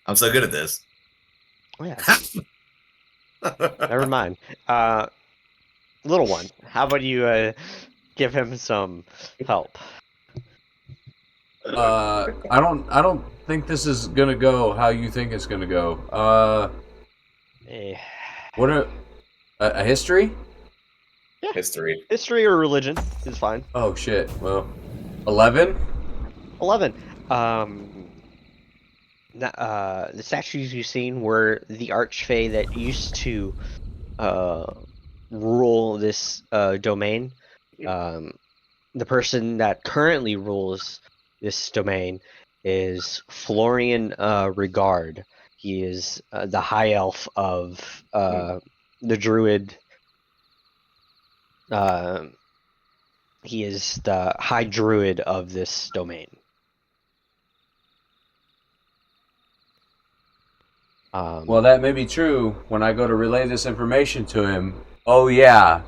I'm so good at this. Oh yeah. Never mind. Little one, how about you give him some help? I don't think this is gonna go how you think it's gonna go. Eh, What a history? History. history or religion is fine. Oh shit. Well, 11. 11. The statues you've seen were the Archfey that used to rule this domain. The person that currently rules this domain is Florian Regard. He is the high elf of the druid. He is the high druid of this domain. Well, that may be true when I go to relay this information to him. Oh yeah.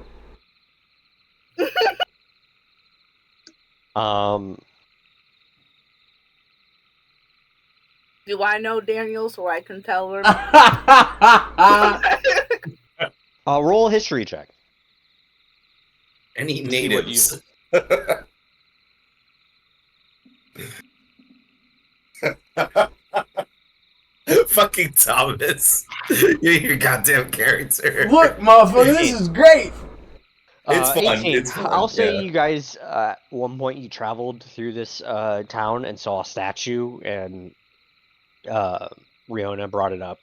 Do I know Daniel so I can tell her? Roll a history check. Any See what natives? Fucking Thomas. You're your goddamn character. Look, motherfucker, this is great. It's fun. 18. It's fun. I'll say yeah. you guys at one point you traveled through this town and saw a statue, and Riona brought it up.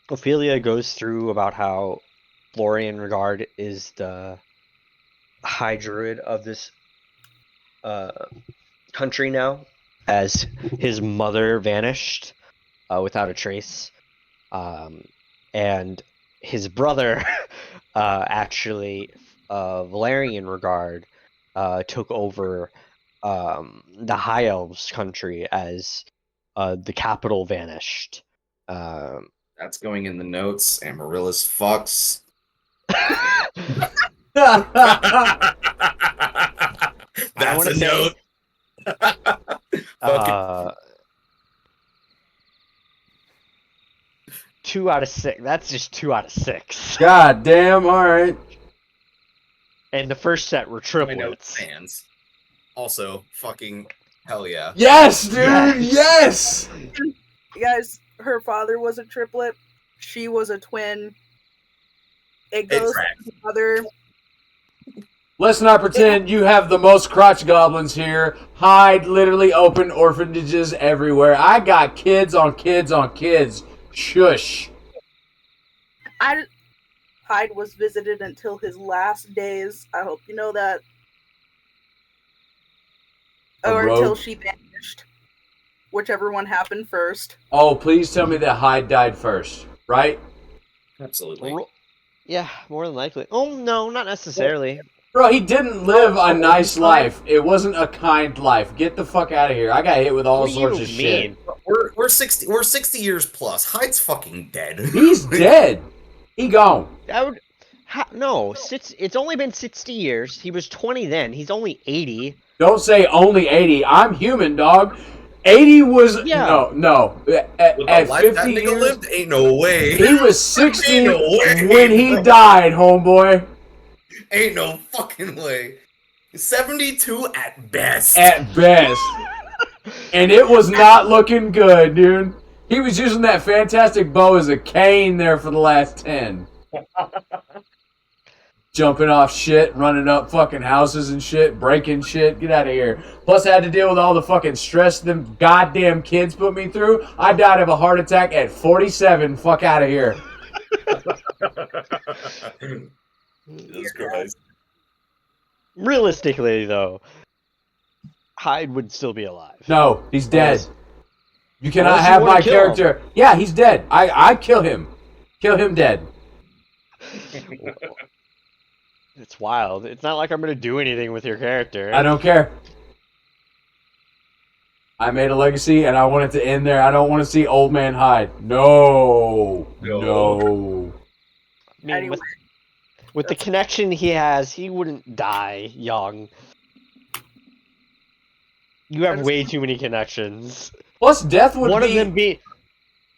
Ophelia goes through about how Florian Regard is the high druid of this country now, as his mother vanished without a trace, and his brother actually Valerian Regard took over the High Elves country as the capital vanished. That's going in the notes. Amaryllis fucks. That's wanna a say- note. Fucking 2 out of 6. That's just 2 out of 6. God damn, alright. And the first set were my note triplets. fans. Also, fucking hell yeah. Yes, dude, yes! You guys, her father was a triplet. She was a twin. It goes tracks. to mother. Let's not pretend you have the most crotch goblins here. Hide literally open orphanages everywhere. I got kids on kids on kids. Shush. Hyde was visited until his last days. I hope you know that. A Or rogue? until she vanished. Whichever one happened first. Oh, please tell me that Hyde died first, right? Absolutely. Yeah, more than likely. Oh no, not necessarily. Bro, he didn't live a nice life. It wasn't a kind life. Get the fuck out of here. I got hit with all What do sorts you of shit. mean? We're 60 years plus. Hyde's fucking dead. He's dead. He gone. That would no. It's only been 60 years. He was 20 then. He's only 80. Don't say only 80. I'm human, dog. 80 was Yeah. no. With At the life that 50 nigga years, lived, ain't no way. he was 60 Ain't no way, when he bro. died, homeboy. Ain't no fucking way. 72 at best. At best. And it was not looking good, dude. He was using that fantastic bow as a cane there for the last 10. Jumping off shit, running up fucking houses and shit, breaking shit. Get out of here. Plus, I had to deal with all the fucking stress them goddamn kids put me through. I died of a heart attack at 47. Fuck out of here. Jesus Christ. Realistically, though, Hyde would still be alive. No, he's dead. You cannot Unless you have wanna my kill character. Yeah, he's dead. I kill him. Kill him dead. It's wild. It's not like I'm gonna do anything with your character. I don't care. I made a legacy and I want it to end there. I don't want to see Old Man Hyde. No. No. I mean, Anyway. with the connection he has, he wouldn't die young. You have way too many connections. Plus, death would One be. of them be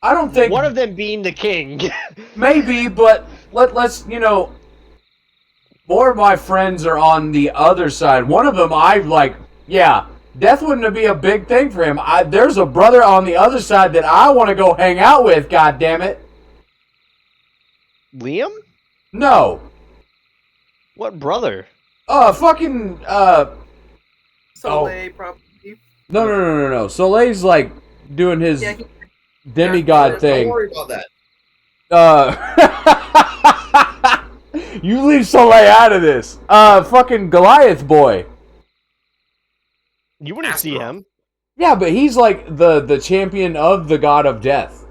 I don't think. one of them being the king. Maybe, but let's more of my friends are on the other side. One of them, death wouldn't be a big thing for him. There's a brother on the other side that I want to go hang out with. God damn it! Liam? No, What brother? fucking Soleil, probably. no. Soleil's like doing his Yeah, demigod Don't thing. worry about that. You leave Soleil out of this. Fucking Goliath boy. You wouldn't see Astaroth. him. Yeah, but he's like the champion of the god of death.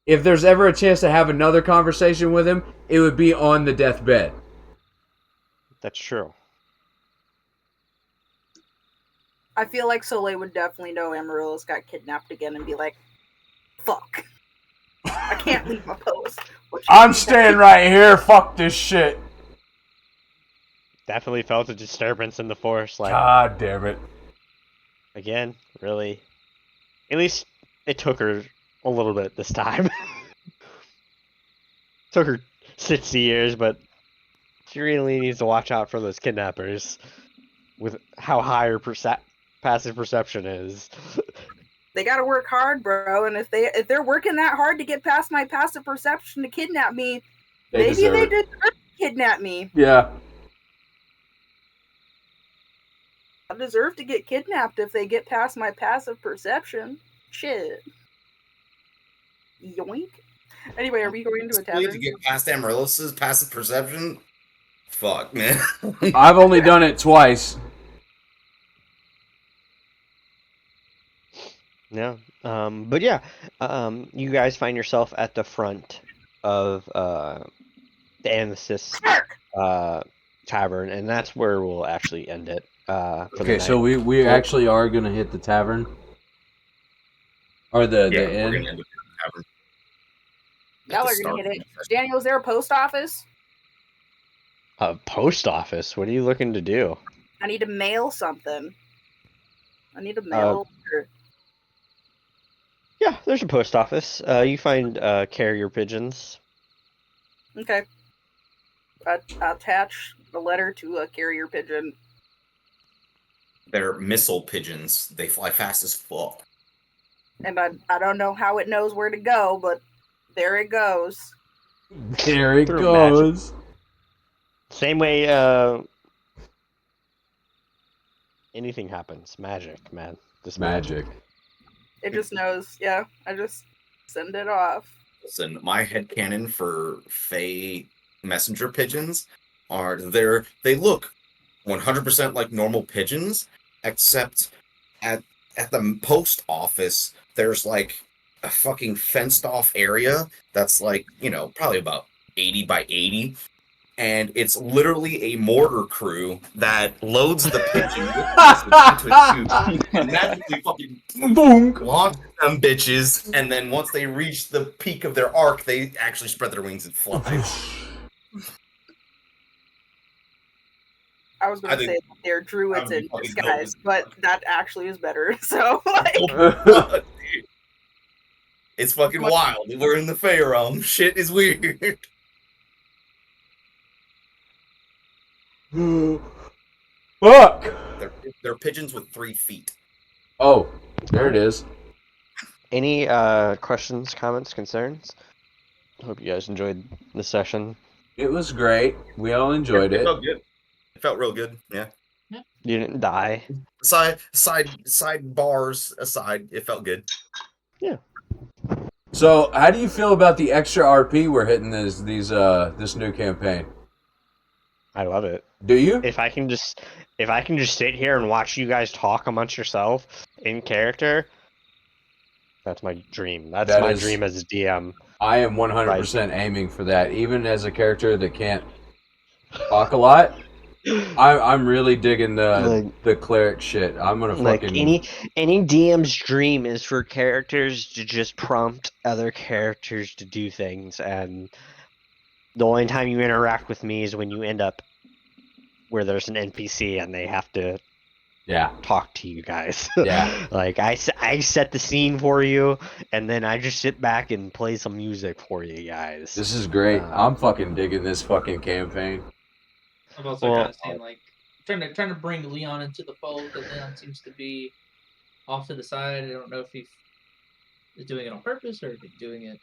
If there's ever a chance to have another conversation with him, it would be on the deathbed. That's true. I feel like Soleil would definitely know Amaryllis got kidnapped again and be like, fuck. I can't leave my post. What you I'm mean? staying right here. Fuck this shit. Definitely felt a disturbance in the force. Like, God damn it. again, really. At least it took her a little bit this time. Took her 60 years, but she really needs to watch out for those kidnappers with how high her passive perception is. They gotta work hard, bro. And if they're working that hard to get past my passive perception to kidnap me, maybe deserve they it. deserve to kidnap me. Yeah. I deserve to get kidnapped if they get past my passive perception. Shit. Yoink. Anyway, are we going to a It's really to tavern? get past Amaryllis's passive perception. Fuck, man. I've only done it twice. No. But yeah, you guys find yourself at the front of the Amethyst Tavern, and that's where we'll actually end it. For the Okay, night. so we actually are gonna hit the tavern, or the Yeah, we're inn. gonna end up in the tavern. Now At the we're start gonna hit of it. the festival. Daniel, is there a post office? A post office. What are you looking to do? I need to mail something. I need to mail. Yeah, there's a post office. You find carrier pigeons. Okay. I attach the letter to a carrier pigeon. They're missile pigeons. They fly fast as fuck. And I don't know how it knows where to go, but there it goes. There it Through goes. Same way anything happens. Magic, man. This Magic. It just knows. Yeah, I just send it off. Listen, my headcanon for Fey messenger pigeons are they look 100% like normal pigeons, except at the post office there's like a fucking fenced off area that's like, probably about 80 by 80. And it's literally a mortar crew that loads the pigeon into a tube and magically fucking Boom. launch them bitches. And then once they reach the peak of their arc, they actually spread their wings and fly. I was I going to think- say that they're druids I would in fucking disguise, know. but that actually is better. So, like, It's fucking wild. We're in the Fey realm. Shit is weird. Fuck. They're pigeons with 3 feet. Oh, there it is. Any questions, comments, concerns? Hope you guys enjoyed the session. It was great. We all enjoyed it. felt good. It felt real good. Yeah. You didn't die. Side bars aside, it felt good. So, how do you feel about the extra RP we're hitting this new campaign? I love it. Do you? If I can just sit here and watch you guys talk amongst yourself in character, that's my dream. That's That my is- dream as a DM. I am 100% aiming for that. Even as a character that can't talk a lot, I'm really digging the cleric shit. I'm gonna Like fucking any DM's dream is for characters to just prompt other characters to do things, and the only time you interact with me is when you end up where there's an NPC and they have to talk to you guys. Yeah. Like I set the scene for you, and then I just sit back and play some music for you guys. This is great. I'm fucking digging this fucking campaign. I'm also Well, kind of saying like trying to bring Leon into the fold, but Leon seems to be off to the side. I don't know if he is doing it on purpose or if he's doing it.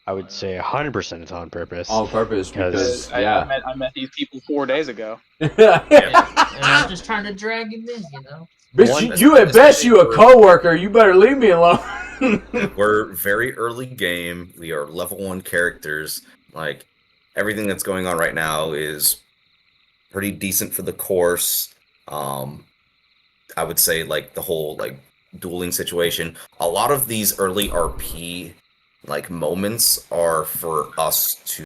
I would say 100% it's on purpose. On purpose because I met these people 4 days ago. And I'm just trying to drag him in, you know. Bitch, you at best you a coworker. You better leave me alone. We're very early game. We are level 1 characters. Like, everything that's going on right now is pretty decent for the course. I would say, like, the whole, like, dueling situation. A lot of these early RP, like, moments are for us to